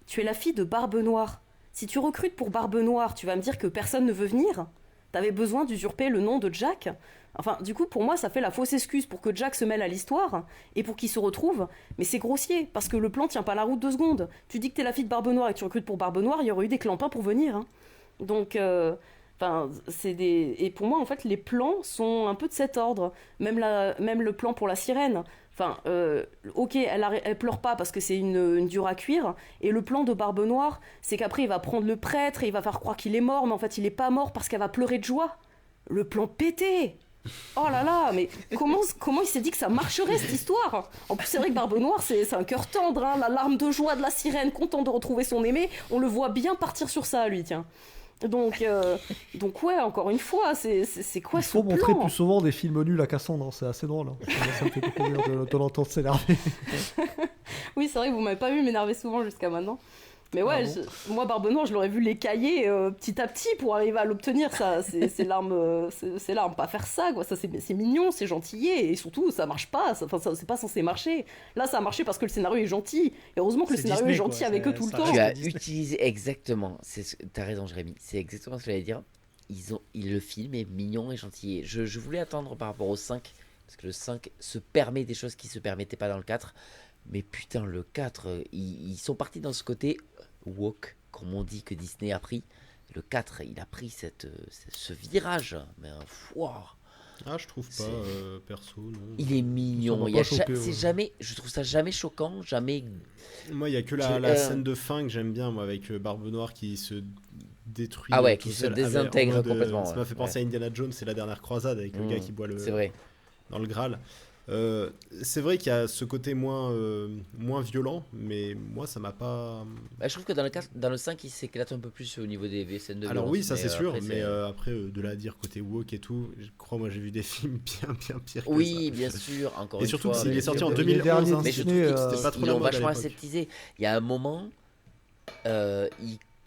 Tu es la fille de Barbe Noire. Si tu recrutes pour Barbe Noire, tu vas me dire que personne ne veut venir ? T'avais besoin d'usurper le nom de Jack ? Enfin, du coup, pour moi, ça fait la fausse excuse pour que Jack se mêle à l'histoire et pour qu'il se retrouve. Mais c'est grossier, parce que le plan tient pas la route 2 secondes. Tu dis que t'es la fille de Barbe Noire et que tu recrutes pour Barbe Noire, il y aurait eu des clampins pour venir. Hein. Donc, et pour moi, en fait, les plans sont un peu de cet ordre. Même le plan pour la sirène. Enfin, ok, elle pleure pas parce que c'est une dure à cuire. Et le plan de Barbe Noire, c'est qu'après, il va prendre le prêtre et il va faire croire qu'il est mort, mais en fait, il est pas mort parce qu'elle va pleurer de joie. Le plan pété. Oh là là, mais comment il s'est dit que ça marcherait cette histoire ? En plus, c'est vrai que Barbe Noire, c'est un cœur tendre, hein, la larme de joie de la sirène, content de retrouver son aimé. On le voit bien partir sur ça, lui, tiens. Donc ouais, encore une fois, c'est quoi ce plan ? Il faut montrer plus souvent des films nuls à Cassandre, hein, c'est assez drôle. Hein. Ça me fait beaucoup rire de l'entendre s'énerver. Oui, c'est vrai que vous m'avez pas vu m'énerver souvent jusqu'à maintenant. Mais ouais, moi, Barbe Noire, je l'aurais vu l'écailler petit à petit pour arriver à l'obtenir. Ça, c'est l'arme, c'est l'arme. Pas faire ça, quoi. Ça, c'est mignon, c'est gentillet. Et surtout, ça marche pas. Ça, c'est pas censé marcher. Là, ça a marché parce que le scénario est gentil. Et heureusement que le scénario est gentil avec eux tout le temps. Tu as utilisé exactement. T'as raison, Jérémy. C'est exactement ce que j'allais dire. Le film est mignon et gentil. Je voulais attendre par rapport au 5. Parce que le 5 se permet des choses qui se permettaient pas dans le 4. Mais putain, le 4, ils sont partis dans ce côté woke, comme on dit que Disney a pris. Le 4, il a pris ce virage. Mais foire. Ah, je trouve pas, perso, non. Il est mignon. Je trouve ça jamais choquant, jamais. Moi, il y a que la scène de fin que j'aime bien, moi, avec Barbe Noire qui se détruit. Ah ouais, qui se désintègre complètement. Ça m'a fait penser à Indiana Jones, c'est la dernière croisade avec le gars qui boit c'est vrai. Dans le Graal. C'est vrai qu'il y a ce côté moins violent, mais moi ça m'a pas. Je trouve que dans le 5 il s'éclate un peu plus au niveau des scènes de violence. Alors oui, ça c'est sûr, mais après de là à dire côté woke et tout, je crois moi j'ai vu des films bien pire que ça. Oui, bien sûr, encore une fois. Et surtout qu'il est sorti en 2011, hein, mais je trouve qu'ils pas trop l'ont vachement aseptisé. Il y a un moment, je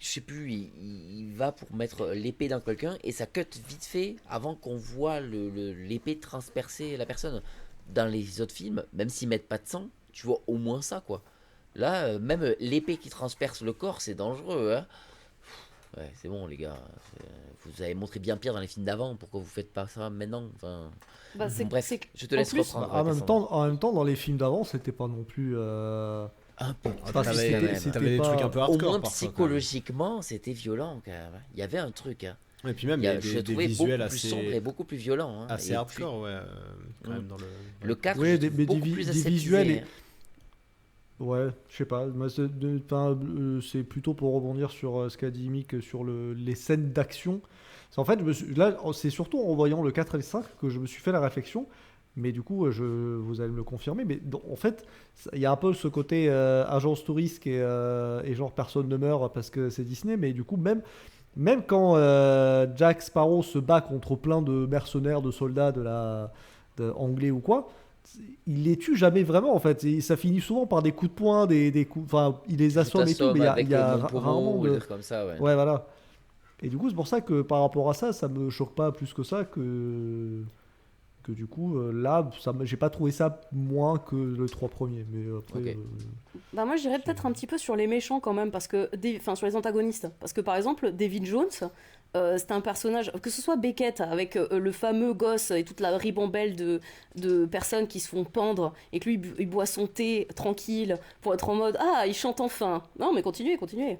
sais plus, il va pour mettre l'épée dans quelqu'un et ça cut vite fait avant qu'on voit l'épée transpercer la personne. Dans les autres films, même s'ils mettent pas de sang, tu vois au moins ça, quoi. Là, même l'épée qui transperce le corps, c'est dangereux, hein. Ouais, c'est bon, les gars. Vous avez montré bien pire dans les films d'avant. Pourquoi vous faites pas ça maintenant ? Enfin, bref, je te laisse reprendre. En même temps, dans les films d'avant, c'était pas non plus. Un peu. T'avais des trucs un peu hardcore. Au moins psychologiquement, c'était violent quand même. Il y avait un truc. Hein. Et puis même, Il y a, il y je a l'ai des trouvé beaucoup visuels plus sombre et beaucoup plus violent. Hein. assez Et hardcore, ouais, quand même dans le 4, Ouais, je trouve beaucoup plus des aseptisé, visuels hein. Ouais, je sais pas. Moi, c'est plutôt pour rebondir sur ce qu'a dit Mick sur les scènes d'action. En fait, là, c'est surtout en voyant le 4 et le 5 que je me suis fait la réflexion. Mais du coup, vous allez me le confirmer. Mais en fait, il y a un peu ce côté agence touriste et genre personne ne meurt parce que c'est Disney. Mais du coup, même quand Jack Sparrow se bat contre plein de mercenaires, de soldats anglais ou quoi, il les tue jamais vraiment en fait. Et ça finit souvent par des coups de poing, des coups. Enfin, il les assomme et tout, mais il y a rarement ou de. des trucs comme ça, ouais. Ouais, voilà. Et du coup, c'est pour ça que par rapport à ça, ça me choque pas plus que ça que du coup, là, j'ai pas trouvé ça moins que le 3 premiers. Mais après. Ok. Bah moi, je dirais peut-être un petit peu sur les méchants quand même, parce que, enfin, sur les antagonistes. Parce que par exemple, David Jones, c'est un personnage, que ce soit Beckett avec le fameux gosse et toute la ribambelle de personnes qui se font pendre, et que lui, il boit son thé tranquille pour être en mode ah, il chante enfin. Non, mais continuez, continuez.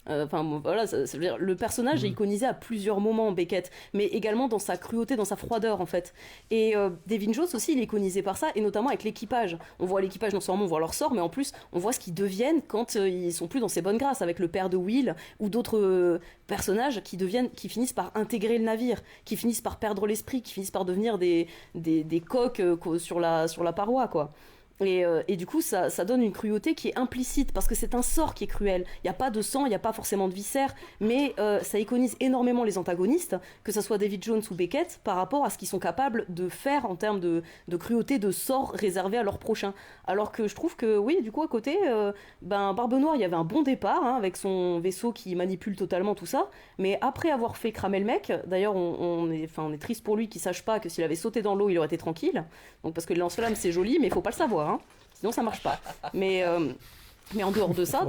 Enfin bon, voilà, ça veut dire, le personnage est iconisé à plusieurs moments, Beckett, mais également dans sa cruauté, dans sa froideur en fait. Et David Jones aussi, il est iconisé par ça, et notamment avec l'équipage. On voit l'équipage, non seulement on voit leur sort, mais en plus on voit ce qu'ils deviennent quand ils sont plus dans ses bonnes grâces, avec le père de Will ou d'autres personnages qui finissent par intégrer le navire, qui finissent par perdre l'esprit, qui finissent par devenir des coqs sur la paroi, quoi. Et du coup, ça donne une cruauté qui est implicite, parce que c'est un sort qui est cruel. Il n'y a pas de sang, il n'y a pas forcément de viscères, mais ça iconise énormément les antagonistes, que ce soit David Jones ou Beckett, par rapport à ce qu'ils sont capables de faire en termes de cruauté, de sorts réservés à leurs prochains. Alors que je trouve que, oui, du coup, à côté, Barbe Noire, il y avait un bon départ, hein, avec son vaisseau qui manipule totalement tout ça, mais après avoir fait cramer le mec, d'ailleurs, on est triste pour lui qu'il sache pas que s'il avait sauté dans l'eau, il aurait été tranquille, donc parce que le lance-flamme, c'est joli, mais il faut pas le savoir. Hein. Sinon ça marche pas. Mais en dehors de ça,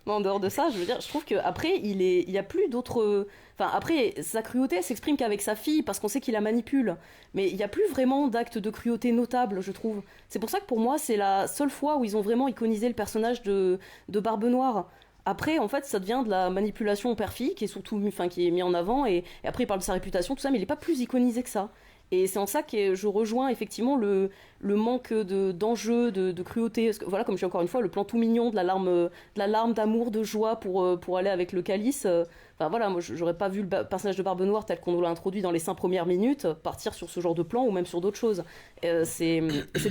mais en dehors de ça, je veux dire, je trouve qu'après, il y a plus d'autres. Enfin, après, sa cruauté elle s'exprime qu'avec sa fille, parce qu'on sait qu'il la manipule. Mais il n'y a plus vraiment d'actes de cruauté notables, je trouve. C'est pour ça que pour moi, c'est la seule fois où ils ont vraiment iconisé le personnage de Barbe Noire. Après, en fait, ça devient de la manipulation père-fille, qui est surtout, enfin, qui est mis en avant, et après, il parle de sa réputation, tout ça, mais il n'est pas plus iconisé que ça. Et c'est en ça que je rejoins effectivement le manque d'enjeu, de cruauté. Parce que, voilà, comme je dis encore une fois, le plan tout mignon de la larme d'amour, de joie pour aller avec le calice. Enfin voilà, moi j'aurais pas vu le personnage de Barbe Noire tel qu'on nous l'a introduit dans les 5 premières minutes partir sur ce genre de plan ou même sur d'autres choses. C'est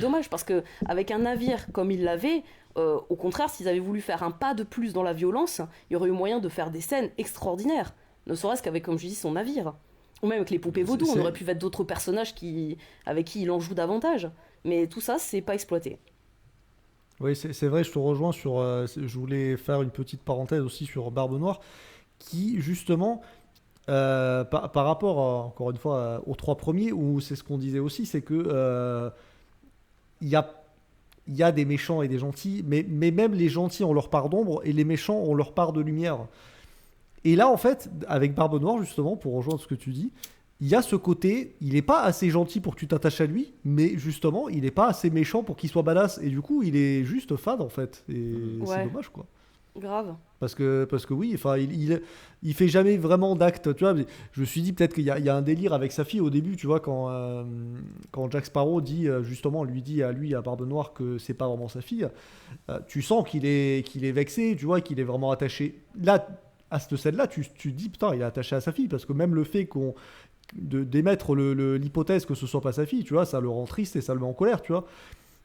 dommage parce que avec un navire comme il l'avait, au contraire, s'ils avaient voulu faire un pas de plus dans la violence, il y aurait eu moyen de faire des scènes extraordinaires. Ne serait-ce qu'avec, comme je dis, son navire. Ou même avec les poupées vaudou, on aurait pu mettre d'autres personnages avec qui il en joue davantage. Mais tout ça, c'est pas exploité. Oui, c'est vrai, je te rejoins sur. Je voulais faire une petite parenthèse aussi sur Barbe Noire, qui justement, par rapport, encore une fois, aux 3 premiers, où c'est ce qu'on disait aussi, c'est que il y a des méchants et des gentils, mais même les gentils ont leur part d'ombre et les méchants ont leur part de lumière. Et là, en fait, avec Barbe Noire, justement, pour rejoindre ce que tu dis, il y a ce côté, il n'est pas assez gentil pour que tu t'attaches à lui, mais justement, il n'est pas assez méchant pour qu'il soit badass. Et du coup, il est juste fade, en fait. Et c'est dommage, quoi. Grave. Parce que oui, enfin, il fait jamais vraiment d'acte, tu vois. Je me suis dit peut-être qu'il y a un délire avec sa fille au début, tu vois, quand Jack Sparrow dit justement, lui dit à Barbe Noire que c'est pas vraiment sa fille. Tu sens qu'il est vexé, tu vois, qu'il est vraiment attaché. Là, à cette scène-là, tu te dis putain, il est attaché à sa fille, parce que même le fait d'émettre l'hypothèse que ce soit pas sa fille, tu vois, ça le rend triste et ça le met en colère, tu vois.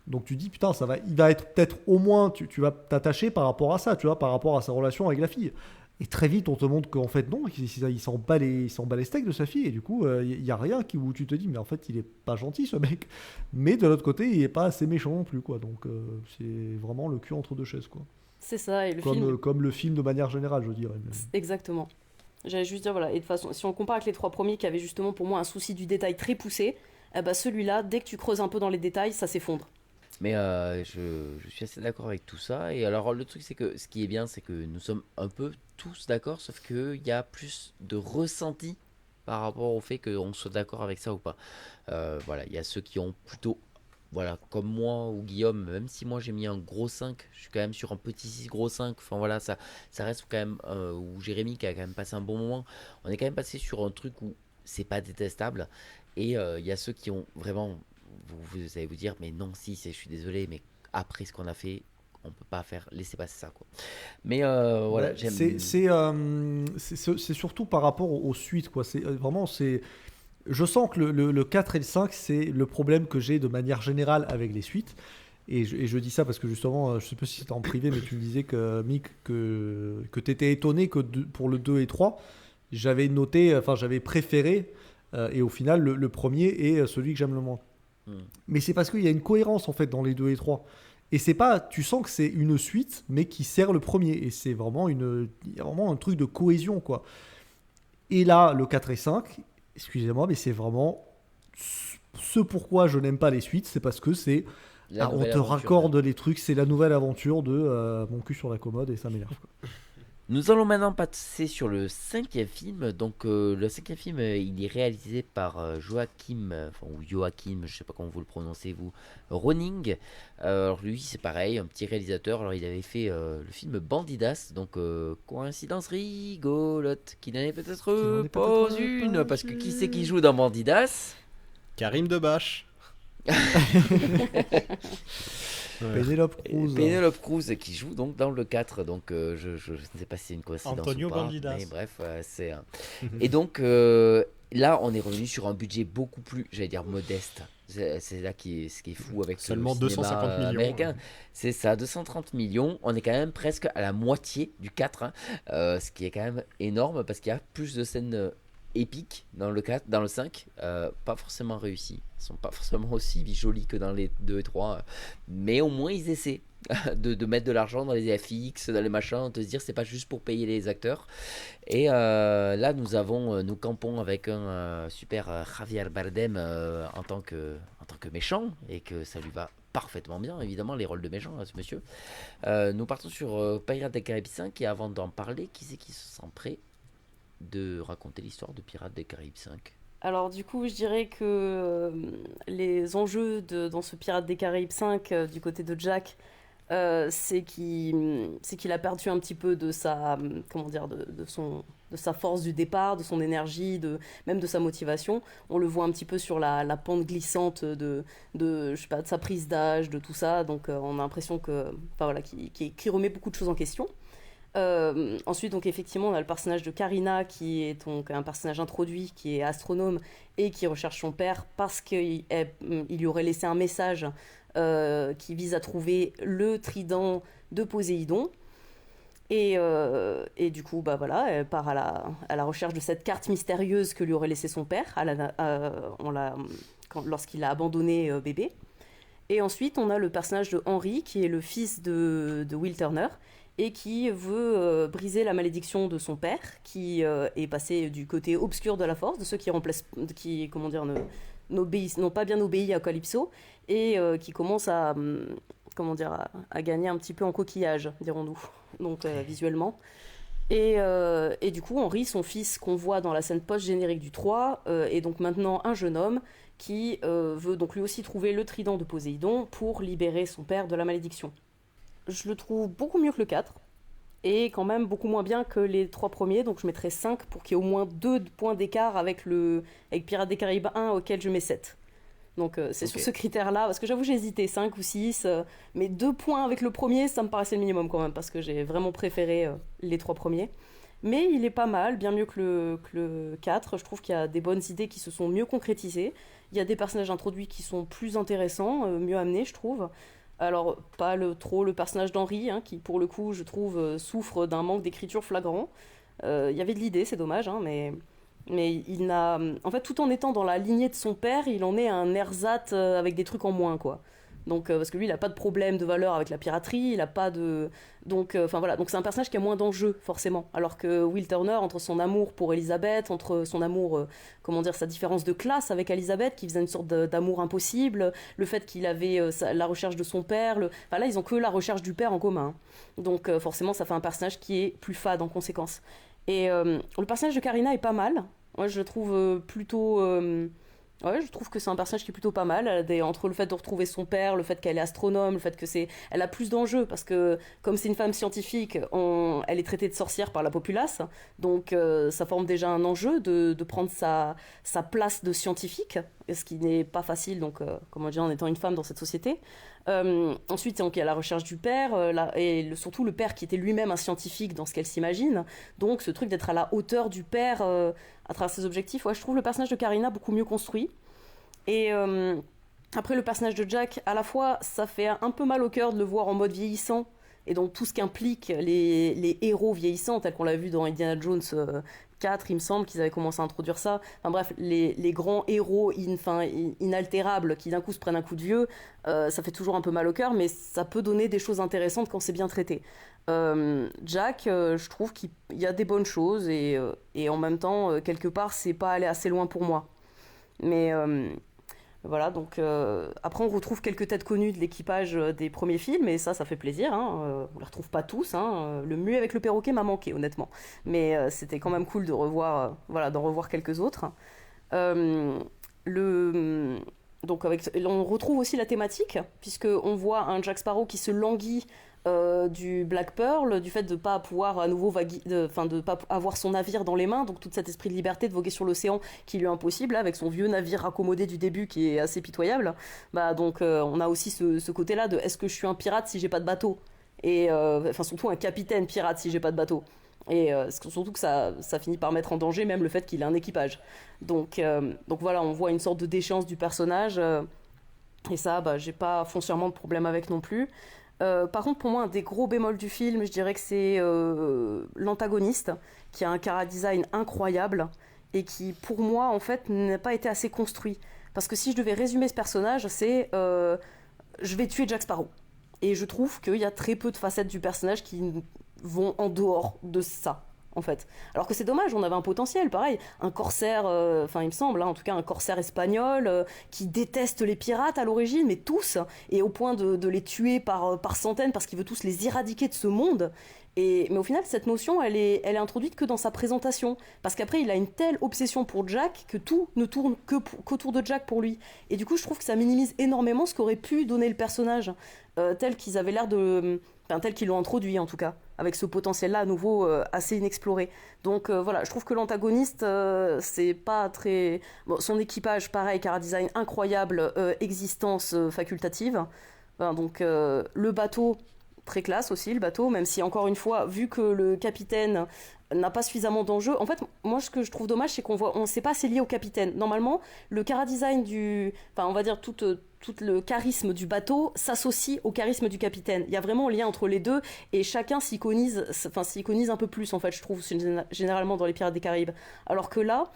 Donc tu dis putain, il va être peut-être au moins, tu vas t'attacher par rapport à ça, tu vois, par rapport à sa relation avec la fille. Et très vite, on te montre qu'en fait non, il s'en bat les steaks de sa fille, et du coup, il y a rien où tu te dis mais en fait, il est pas gentil ce mec. Mais de l'autre côté, il est pas assez méchant non plus, quoi. Donc c'est vraiment le cul entre deux chaises, quoi. C'est ça, et comme le film de manière générale, je dirais. Exactement. J'allais juste dire, voilà, et de toute façon, si on compare avec les 3 premiers qui avaient justement pour moi un souci du détail très poussé, celui-là, dès que tu creuses un peu dans les détails, ça s'effondre. Mais je suis assez d'accord avec tout ça. Et alors le truc c'est que ce qui est bien, c'est que nous sommes un peu tous d'accord, sauf qu'il y a plus de ressenti par rapport au fait qu'on soit d'accord avec ça ou pas. Voilà, il y a ceux qui ont plutôt voilà, comme moi ou Guillaume, même si moi j'ai mis un gros 5, je suis quand même sur un petit 6 gros 5. Enfin voilà, ça reste quand même, ou Jérémy qui a quand même passé un bon moment, on est quand même passé sur un truc où c'est pas détestable. Et il y a ceux qui ont vraiment, vous allez vous dire, mais non, si, je suis désolé, mais après ce qu'on a fait, on peut pas laisser passer ça, quoi. Mais voilà, j'aime. C'est surtout par rapport aux suites, quoi. Je sens que le 4 et le 5, c'est le problème que j'ai de manière générale avec les suites. Et je dis ça parce que justement, je sais pas si c'était en privé, mais tu me disais que Mick, que tu étais étonné que pour le 2 et 3, j'avais préféré, et au final, le premier est celui que j'aime le moins. Mais c'est parce qu'il y a une cohérence en fait dans les 2 et 3. Et c'est pas, tu sens que c'est une suite, mais qui sert le premier. Et c'est vraiment il y a vraiment un truc de cohésion, quoi. Et là, le 4 et 5, excusez-moi, mais c'est vraiment ce pourquoi je n'aime pas les suites, c'est parce que on te raccorde les trucs, c'est la nouvelle aventure de mon cul sur la commode et ça m'énerve. Nous allons maintenant passer sur le 5e film. Donc le 5e film, il est réalisé par Joachim, ou Joachim, je sais pas comment vous le prononcez vous, Ronning. Alors lui c'est pareil, un petit réalisateur. Alors il avait fait le film Bandidas, donc coïncidence rigolote, qui n'en est peut-être pas une, parce que qui c'est qui joue dans Bandidas? Karim Debache. Penelope Cruz qui joue donc dans le 4, donc je ne sais pas si c'est une coïncidence Antonio ou pas, Bandidas. mais bref, c'est et donc là on est revenu sur un budget beaucoup plus, j'allais dire, modeste. C'est là ce qui est fou avec seulement le cinéma 250 millions américain. C'est ça, 230 millions. On est quand même presque à la moitié du 4, hein, ce qui est quand même énorme parce qu'il y a plus de scènes épiques dans le 4, dans le 5, pas forcément réussis. Ils sont pas forcément aussi jolis que dans les 2 et 3, mais au moins ils essaient de mettre de l'argent dans les FX, dans les machins, de se dire c'est pas juste pour payer les acteurs. Et là nous campons avec un super Javier Bardem en tant que méchant, et que ça lui va parfaitement bien, évidemment, les rôles de méchant à ce monsieur. Nous partons sur Pirates des Caraïbes 5, et avant d'en parler, qui c'est qui se sent prêt de raconter l'histoire de Pirates des Caraïbes 5? Alors du coup, je dirais que les enjeux dans ce Pirates des Caraïbes 5, du côté de Jack, c'est qu'il a perdu un petit peu de sa, comment dire, de sa force du départ, de son énergie, même de sa motivation. On le voit un petit peu sur la pente glissante je sais pas, de sa prise d'âge, de tout ça. Donc on a l'impression qu'il remet beaucoup de choses en question. Ensuite, donc effectivement, on a le personnage de Karina, qui est donc un personnage introduit, qui est astronome et qui recherche son père parce qu'il lui aurait laissé un message qui vise à trouver le trident de Poséidon. Et du coup, elle part à la recherche de cette carte mystérieuse que lui aurait laissé son père lorsqu'il a abandonné bébé. Et ensuite, on a le personnage de Henry, qui est le fils de Will Turner, et qui veut briser la malédiction de son père, qui est passé du côté obscur de la force, de ceux qui n'ont pas bien obéi à Calypso, et qui commence à gagner un petit peu en coquillage, dirons-nous, donc visuellement. Et du coup, Henry, son fils qu'on voit dans la scène post-générique du 3, est donc maintenant un jeune homme qui veut donc lui aussi trouver le trident de Poséidon pour libérer son père de la malédiction. Je le trouve beaucoup mieux que le 4, et quand même beaucoup moins bien que les 3 premiers, donc je mettrais 5 pour qu'il y ait au moins 2 points d'écart avec Pirates des Caraïbes 1, auquel je mets 7. Donc c'est okay. Sur ce critère-là, parce que j'avoue j'ai hésité, 5 ou 6, mais 2 points avec le premier, ça me paraissait le minimum quand même, parce que j'ai vraiment préféré les 3 premiers. Mais il est pas mal, bien mieux que le 4, je trouve qu'il y a des bonnes idées qui se sont mieux concrétisées, il y a des personnages introduits qui sont plus intéressants, mieux amenés je trouve. Alors, pas trop le personnage d'Henry, hein, qui pour le coup, je trouve, souffre d'un manque d'écriture flagrant. Il y avait de l'idée, c'est dommage, hein, mais il n'a... En fait, tout en étant dans la lignée de son père, il en est un ersatz avec des trucs en moins, quoi. Donc, parce que lui, il n'a pas de problème de valeur avec la piraterie, il n'a pas de... Donc, voilà. Donc, c'est un personnage qui a moins d'enjeux, forcément. Alors que Will Turner, entre son amour pour Elizabeth, entre son amour, sa différence de classe avec Elizabeth, qui faisait une sorte d'amour impossible, le fait qu'il avait la recherche de son père, là, ils ont que la recherche du père en commun. Donc, forcément, ça fait un personnage qui est plus fade en conséquence. Et le personnage de Karina est pas mal. Moi, je le trouve plutôt Ouais, je trouve que c'est un personnage qui est plutôt pas mal. Entre le fait de retrouver son père, le fait qu'elle est astronome, le fait que elle a plus d'enjeux parce que comme c'est une femme scientifique, elle est traitée de sorcière par la populace, donc ça forme déjà un enjeu de prendre sa place de scientifique, ce qui n'est pas facile. Donc, comment dire, en étant une femme dans cette société. Ensuite, donc, il y a la recherche du père et surtout le père qui était lui-même un scientifique dans ce qu'elle s'imagine. Donc, ce truc d'être à la hauteur du père à travers ses objectifs. Ouais, je trouve le personnage de Karina beaucoup mieux construit. Et après, le personnage de Jack, à la fois, ça fait un peu mal au cœur de le voir en mode vieillissant. Et donc, tout ce qu'implique les héros vieillissants, tel qu'on l'a vu dans Indiana Jones 4, il me semble qu'ils avaient commencé à introduire ça. Enfin bref, les grands héros inaltérables qui d'un coup se prennent un coup de vieux, ça fait toujours un peu mal au cœur, mais ça peut donner des choses intéressantes quand c'est bien traité. Jack, je trouve qu'il y a des bonnes choses et en même temps, quelque part, c'est pas allé assez loin pour moi. Mais voilà, donc après on retrouve quelques têtes connues de l'équipage des premiers films et ça fait plaisir, hein. On les retrouve pas tous, hein. Le muet avec le perroquet m'a manqué honnêtement, mais c'était quand même cool de revoir, d'en revoir quelques autres. Donc on retrouve aussi la thématique, puisqu'on voit un Jack Sparrow qui se languit du Black Pearl, du fait de ne pas pouvoir à nouveau de pas avoir son navire dans les mains, donc tout cet esprit de liberté de voguer sur l'océan qui lui est impossible, là, avec son vieux navire raccommodé du début qui est assez pitoyable. Donc on a aussi ce côté-là de est-ce que je suis un pirate si j'ai pas de bateau, et surtout un capitaine pirate si j'ai pas de bateau. Et surtout que ça finit par mettre en danger même le fait qu'il ait un équipage. Donc voilà, on voit une sorte de déchéance du personnage, et ça, j'ai pas foncièrement de problème avec non plus. Par contre, pour moi, un des gros bémols du film, je dirais que c'est l'antagoniste, qui a un chara-design incroyable, et qui, pour moi, en fait, n'a pas été assez construit. Parce que si je devais résumer ce personnage, c'est je vais tuer Jack Sparrow. Et je trouve qu'il y a très peu de facettes du personnage qui vont en dehors de ça, en fait. Alors que c'est dommage, on avait un potentiel, pareil, un corsaire, il me semble, en tout cas un corsaire espagnol qui déteste les pirates à l'origine, mais tous, et au point de les tuer par centaines parce qu'il veut tous les éradiquer de ce monde. Mais au final, cette notion, elle est introduite que dans sa présentation, parce qu'après, il a une telle obsession pour Jack que tout ne tourne qu'autour de Jack pour lui. Et du coup, je trouve que ça minimise énormément ce qu'aurait pu donner le personnage, tel qu'ils avaient l'air de... tel qu'ils l'ont introduit, en tout cas, avec ce potentiel-là, à nouveau, assez inexploré. Donc voilà, je trouve que l'antagoniste, c'est pas très... Bon, son équipage, pareil, chara-design incroyable, existence facultative. Le bateau... Très classe aussi, le bateau, même si encore une fois, vu que le capitaine n'a pas suffisamment d'enjeux, en fait, moi ce que je trouve dommage, c'est on sait pas assez lié au capitaine. Normalement, le chara-design on va dire tout le charisme du bateau s'associe au charisme du capitaine. Il y a vraiment un lien entre les deux et chacun s'iconise un peu plus, en fait, je trouve, généralement dans les Pirates des Caraïbes. Alors que là,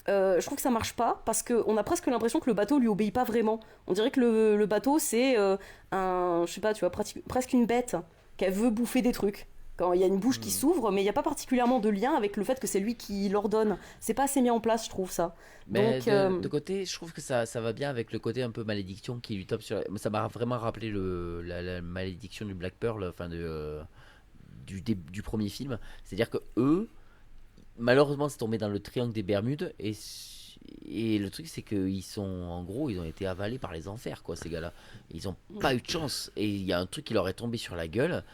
je trouve que ça marche pas parce qu'on a presque l'impression que le bateau lui obéit pas vraiment. On dirait que le bateau c'est je sais pas, tu vois, presque une bête qu'elle veut bouffer des trucs. Quand il y a une bouche qui s'ouvre, mais il n'y a pas particulièrement de lien avec le fait que c'est lui qui l'ordonne. C'est pas assez mis en place, je trouve ça. Mais de côté, je trouve que ça va bien avec le côté un peu malédiction qui lui tape sur. Ça m'a vraiment rappelé la malédiction du Black Pearl, du premier film. C'est-à-dire que eux, malheureusement, c'est tombé dans le triangle des Bermudes et le truc c'est qu'ils ont été avalés par les enfers, quoi, ces gars-là. Ils ont pas eu de chance et il y a un truc qui leur est tombé sur la gueule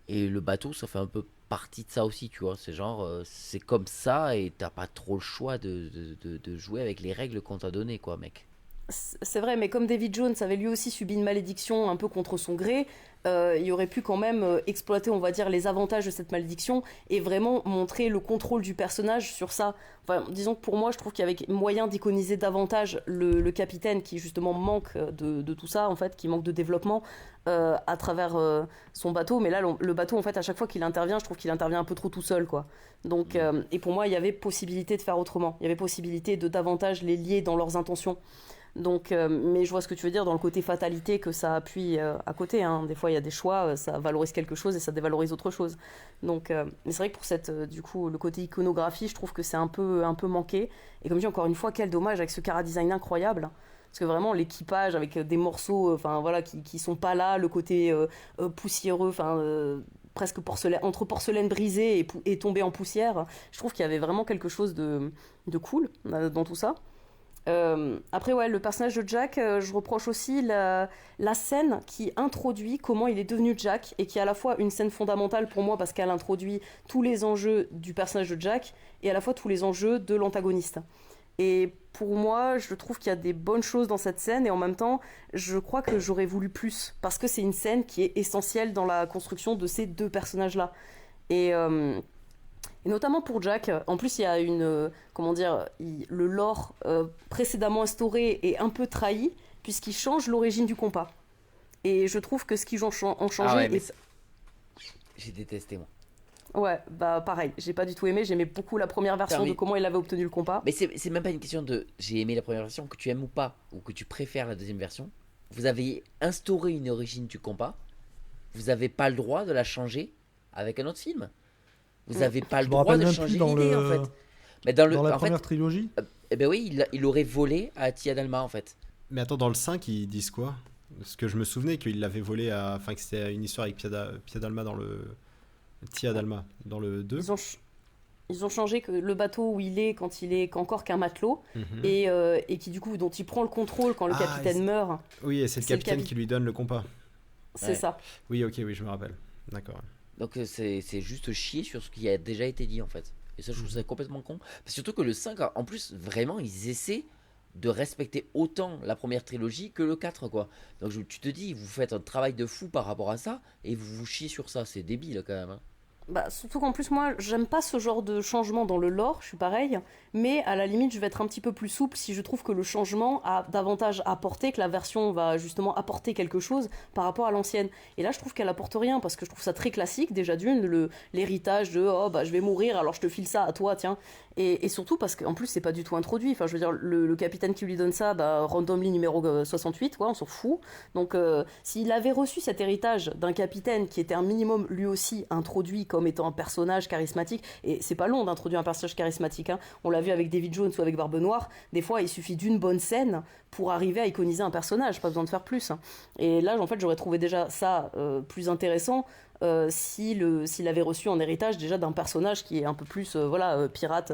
et le bateau, ça fait un peu partie de ça aussi, tu vois. C'est genre, c'est comme ça et t'as pas trop le choix de jouer avec les règles qu'on t'a données, quoi, mec. C'est vrai, mais comme David Jones avait lui aussi subi une malédiction un peu contre son gré, il aurait pu quand même exploiter, on va dire, les avantages de cette malédiction et vraiment montrer le contrôle du personnage sur ça. Enfin, disons que pour moi, je trouve qu'il y avait moyen d'iconiser davantage le capitaine qui justement manque de tout ça, en fait, qui manque de développement à travers son bateau. Mais là, le bateau, en fait, à chaque fois qu'il intervient, je trouve qu'il intervient un peu trop tout seul, quoi. Donc, et pour moi, il y avait possibilité de faire autrement. Il y avait possibilité de davantage les lier dans leurs intentions. Donc, mais je vois ce que tu veux dire dans le côté fatalité que ça appuie à côté, hein. Des fois il y a des choix, ça valorise quelque chose et ça dévalorise autre chose. Donc, mais c'est vrai que pour du coup, le côté iconographie, je trouve que c'est un peu manqué. Et comme je dis encore une fois, quel dommage avec ce chara-design incroyable. Parce que vraiment l'équipage avec des morceaux, qui sont pas là, le côté poussiéreux, presque entre porcelaine brisée et tombée en poussière. Je trouve qu'il y avait vraiment quelque chose de cool dans tout ça. Après, ouais, le personnage de Jack, je reproche aussi la scène qui introduit comment il est devenu Jack et qui est à la fois une scène fondamentale pour moi parce qu'elle introduit tous les enjeux du personnage de Jack et à la fois tous les enjeux de l'antagoniste. Et pour moi, je trouve qu'il y a des bonnes choses dans cette scène et en même temps, je crois que j'aurais voulu plus parce que c'est une scène qui est essentielle dans la construction de ces deux personnages-là. Et notamment pour Jack, en plus il y a le lore précédemment instauré est un peu trahi puisqu'il change l'origine du compas. Et je trouve que ce qu'ils ont changé... Ah ouais, mais j'ai détesté moi. Ouais, bah pareil, j'ai pas du tout aimé, j'aimais beaucoup la première version de comment il avait obtenu le compas. Mais c'est même pas une question de j'ai aimé la première version, que tu aimes ou pas, ou que tu préfères la deuxième version. Vous avez instauré une origine du compas, vous avez pas le droit de la changer avec un autre film. Vous n'avez pas le droit de changer l'idée en fait. Mais dans la première trilogie eh ben oui, il aurait volé à Tia Dalma en fait. Mais attends, dans le 5, ils disent quoi? Parce que je me souvenais qu'il l'avait volé à... Enfin, que c'était une histoire avec Tia Dalma dans le... Tia Dalma dans le 2. Ils ont changé que le bateau où il est quand il est encore qu'un matelot et qui du coup dont il prend le contrôle quand le capitaine meurt. Oui, et c'est le capitaine qui lui donne le compas. C'est ça. Oui, ok, oui, je me rappelle. D'accord. Donc c'est juste chier sur ce qui a déjà été dit en fait. Et ça je trouve ça complètement con. Surtout que le 5, en plus vraiment ils essaient de respecter autant la première trilogie que le 4 quoi. Donc tu te dis, vous faites un travail de fou par rapport à ça et vous vous chiez sur ça, c'est débile quand même hein. Bah, surtout qu'en plus moi j'aime pas ce genre de changement dans le lore, je suis pareil, mais à la limite je vais être un petit peu plus souple si je trouve que le changement a davantage apporté, que la version va justement apporter quelque chose par rapport à l'ancienne. Et là je trouve qu'elle apporte rien parce que je trouve ça très classique déjà d'une, l'héritage de oh bah je vais mourir alors je te file ça à toi tiens. Et surtout parce qu'en plus c'est pas du tout introduit, enfin je veux dire le capitaine qui lui donne ça, bah randomly numéro 68, ouais, on s'en fout. Donc s'il avait reçu cet héritage d'un capitaine qui était un minimum lui aussi introduit comme étant un personnage charismatique, et c'est pas long d'introduire un personnage charismatique hein. On l'a vu avec David Jones ou avec Barbe Noire, des fois il suffit d'une bonne scène pour arriver à iconiser un personnage, pas besoin de faire plus hein. Et là en fait j'aurais trouvé déjà ça plus intéressant s'il avait reçu en héritage déjà d'un personnage qui est un peu plus pirate,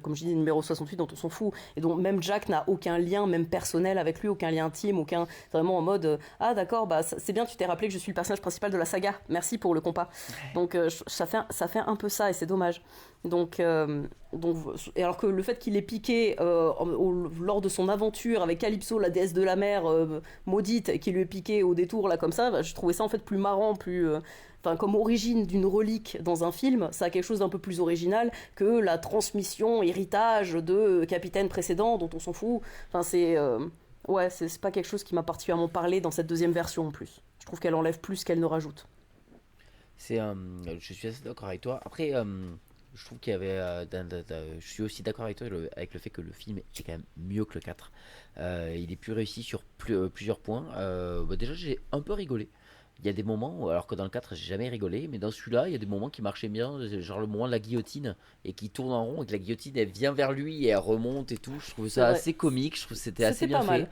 comme je dis numéro 68 dont on s'en fout et dont même Jack n'a aucun lien même personnel avec lui, aucun lien intime, aucun vraiment en mode ah d'accord bah c'est bien tu t'es rappelé que je suis le personnage principal de la saga, merci pour le compas. Donc ça fait un peu ça et c'est dommage. Donc et alors que le fait qu'il ait piqué lors de son aventure avec Calypso, la déesse de la mer maudite, et qu'il lui ait piqué au détour là comme ça, bah, je trouvais ça en fait plus marrant, plus comme origine d'une relique dans un film, ça a quelque chose d'un peu plus original que la transmission, héritage de capitaine précédent dont on s'en fout. Enfin c'est pas quelque chose qui m'a particulièrement parlé dans cette deuxième version en plus. Je trouve qu'elle enlève plus qu'elle ne rajoute. Je suis assez d'accord avec toi. Après je trouve qu'il y avait je suis aussi d'accord avec toi avec le fait que le film est quand même mieux que le 4. Il est plus réussi sur plusieurs points. Déjà j'ai un peu rigolé. Il y a des moments, alors que dans le 4 j'ai jamais rigolé, mais dans celui-là il y a des moments qui marchaient bien, genre le moment de la guillotine et qui tourne en rond et que la guillotine elle vient vers lui et elle remonte et tout. Je trouve ça assez comique, je trouve que c'était assez bien fait.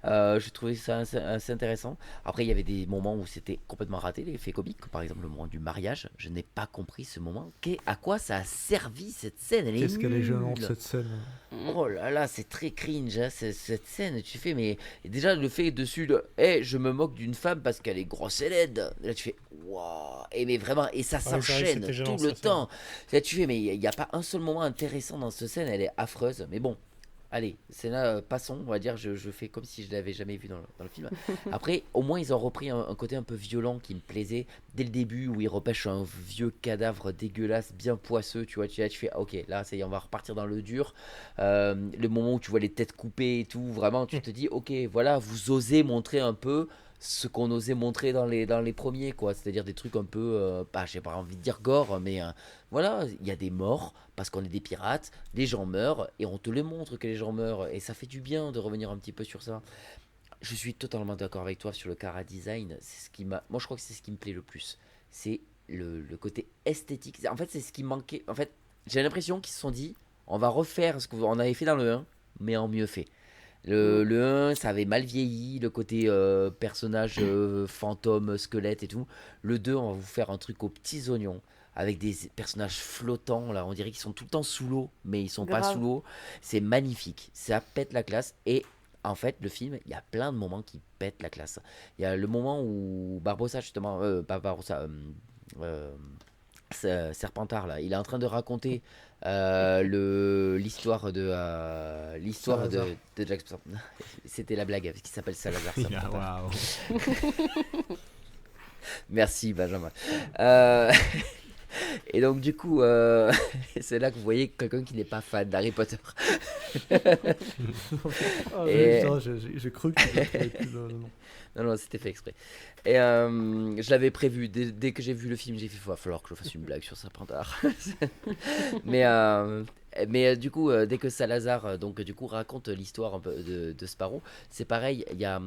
J'ai trouvé ça assez intéressant. Après, il y avait des moments où c'était complètement raté, l'effet comique, comme par exemple le moment du mariage. Je n'ai pas compris ce moment. À quoi ça a servi cette scène? Qu'est-ce qu'elle est gênante cette scène? Oh là là, c'est très cringe hein, cette scène. Tu fais, mais déjà le fait dessus de hey, je me moque d'une femme parce qu'elle est grosse et laide. Là, tu fais waouh, mais vraiment, et ça s'enchaîne tout le temps. Là, tu fais, mais il n'y a pas un seul moment intéressant dans cette scène. Elle est affreuse, mais bon. Allez, c'est là, passons, on va dire, je fais comme si je l'avais jamais vu dans le film. Après, au moins, ils ont repris un côté un peu violent qui me plaisait dès le début, où ils repêchent un vieux cadavre dégueulasse, bien poisseux, tu vois, tu fais, ok, là, ça y est, on va repartir dans le dur. Le moment où tu vois les têtes coupées et tout, vraiment, tu te dis, ok, voilà, vous osez montrer un peu ce qu'on osait montrer dans les premiers, quoi, c'est-à-dire des trucs un peu, j'ai pas envie de dire gore, mais voilà, il y a des morts parce qu'on est des pirates, des gens meurent et on te le montre que les gens meurent et ça fait du bien de revenir un petit peu sur ça. Je suis totalement d'accord avec toi sur le chara design, c'est ce qui moi je crois que c'est ce qui me plaît le plus, c'est le côté esthétique. En fait c'est ce qui manquait. En fait j'ai l'impression qu'ils se sont dit on va refaire ce qu'on avait fait dans le 1 mais en mieux fait. Le 1, ça avait mal vieilli, le côté personnage fantôme, squelette et tout. Le 2, on va vous faire un truc aux petits oignons, avec des personnages flottants, là, on dirait qu'ils sont tout le temps sous l'eau, mais ils sont pas Grave. sous l'eau. C'est magnifique, ça pète la classe. Et en fait, le film, il y a plein de moments qui pètent la classe. Il y a le moment où Barbossa, justement, pas Barbossa, Serpentard, là, il est en train de raconter l'histoire l'histoire Salazar. de Jack. C'était la blague, parce qu'il s'appelle Salazar. Ah, Serpentard. waouh. Merci Benjamin. Et donc du coup, c'est là que vous voyez quelqu'un qui n'est pas fan d'Harry Potter. Ah, Et- putain, j'ai cru que tu trouvais plus le nom. Non, c'était fait exprès. Et je l'avais prévu. Dès que j'ai vu le film, j'ai fait, il va falloir que je fasse une blague sur Serpentard. mais du coup, dès que Salazar donc, du coup, raconte l'histoire un peu de Sparrow, c'est pareil, il y a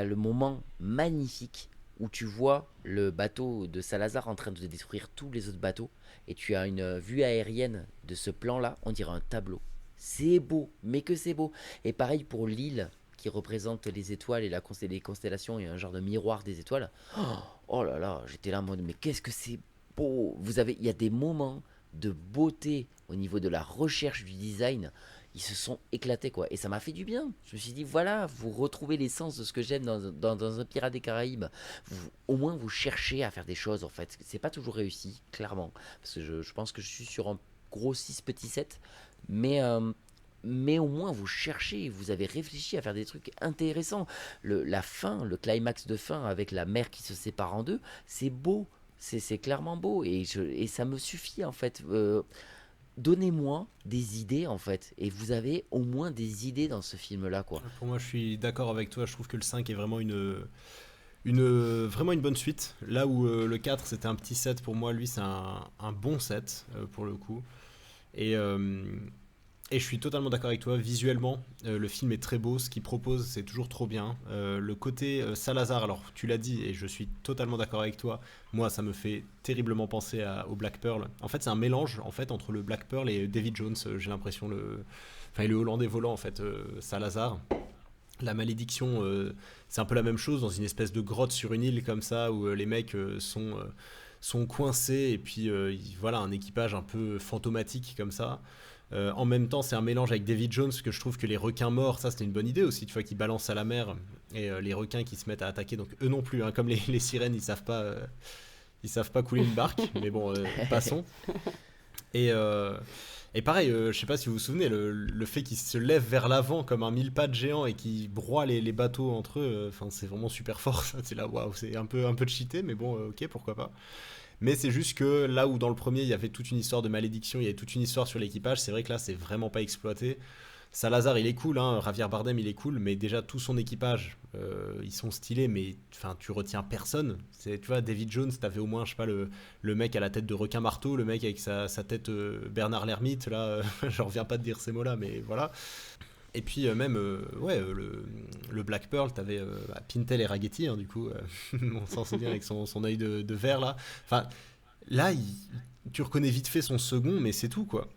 le moment magnifique où tu vois le bateau de Salazar en train de détruire tous les autres bateaux, et tu as une vue aérienne de ce plan-là, on dirait un tableau. C'est beau, mais que c'est beau. Et pareil pour l'île qui représente les étoiles et les constellations et un genre de miroir des étoiles. Oh là là, j'étais là en mode, mais qu'est-ce que c'est beau. Il y a des moments de beauté au niveau de la recherche du design. Ils se sont éclatés, quoi. Et ça m'a fait du bien. Je me suis dit, voilà, vous retrouvez l'essence de ce que j'aime dans un Pirate des Caraïbes. Au moins, vous cherchez à faire des choses, en fait. C'est pas toujours réussi, clairement. Parce que je pense que je suis sur un gros 6 petit 7. Mais au moins, vous cherchez, vous avez réfléchi à faire des trucs intéressants. La fin, le climax de fin avec la mer qui se sépare en deux, c'est beau. C'est clairement beau. Et ça me suffit, en fait. Donnez-moi des idées, en fait. Et vous avez au moins des idées dans ce film-là, quoi. Pour moi, je suis d'accord avec toi. Je trouve que le 5 est vraiment vraiment une bonne suite. Là où le 4, c'était un petit set, pour moi, lui, c'est un bon set, pour le coup. Et je suis totalement d'accord avec toi. Visuellement, le film est très beau. Ce qu'il propose, c'est toujours trop bien. Le côté Salazar, alors tu l'as dit, et je suis totalement d'accord avec toi. Moi, ça me fait terriblement penser au Black Pearl. En fait, c'est un mélange en fait entre le Black Pearl et David Jones. J'ai l'impression et le Hollandais volant en fait, Salazar. La malédiction, c'est un peu la même chose dans une espèce de grotte sur une île comme ça où les mecs sont coincés et puis voilà un équipage un peu fantomatique comme ça. En même temps, c'est un mélange avec David Jones, parce que je trouve que les requins morts, ça c'était une bonne idée aussi, tu vois, qui balancent à la mer, et les requins qui se mettent à attaquer, donc eux non plus, hein, comme les sirènes, ils savent pas couler une barque, mais bon, passons. Et pareil, je sais pas si vous vous souvenez, le fait qu'ils se lèvent vers l'avant comme un mille-pattes géant et qu'ils broient les bateaux entre eux, c'est vraiment super fort, ça, c'est là, waouh, c'est un peu cheaté, mais bon, ok, pourquoi pas. Mais c'est juste que là où dans le premier il y avait toute une histoire de malédiction, il y avait toute une histoire sur l'équipage, c'est vrai que là c'est vraiment pas exploité. Salazar il est cool, hein, Javier Bardem il est cool, mais déjà tout son équipage, ils sont stylés, mais tu retiens personne. Tu vois, David Jones, t'avais au moins, je sais pas, le mec à la tête de requin marteau, le mec avec sa tête Bernard l'ermite, là, je reviens pas de dire ces mots-là, mais voilà. Et puis même, le Black Pearl, t'avais Pintel et Ragetti, hein, du coup, on s'en souvient avec son œil de verre là. Enfin, là, tu reconnais vite fait son second, mais c'est tout, quoi.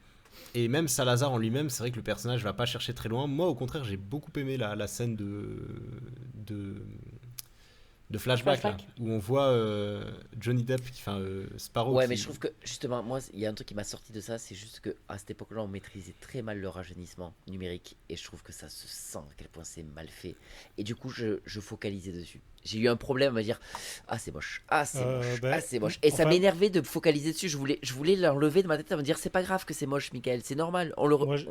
Et même Salazar en lui-même, c'est vrai que le personnage va pas chercher très loin. Moi, au contraire, j'ai beaucoup aimé la scène de flashback, là, où on voit Johnny Depp, Sparrow. Ouais, mais je trouve que justement, moi, il y a un truc qui m'a sorti de ça, c'est juste que à cette époque-là, on maîtrisait très mal le rajeunissement numérique, et je trouve que ça se sent à quel point c'est mal fait. Et du coup, je focalisais dessus. J'ai eu un problème à dire, ah c'est moche, ah c'est moche, ah c'est moche. Et ça m'énervait de me focaliser dessus. Je voulais l'enlever de ma tête, à me dire, c'est pas grave que c'est moche, Michael, c'est normal. On y J'ai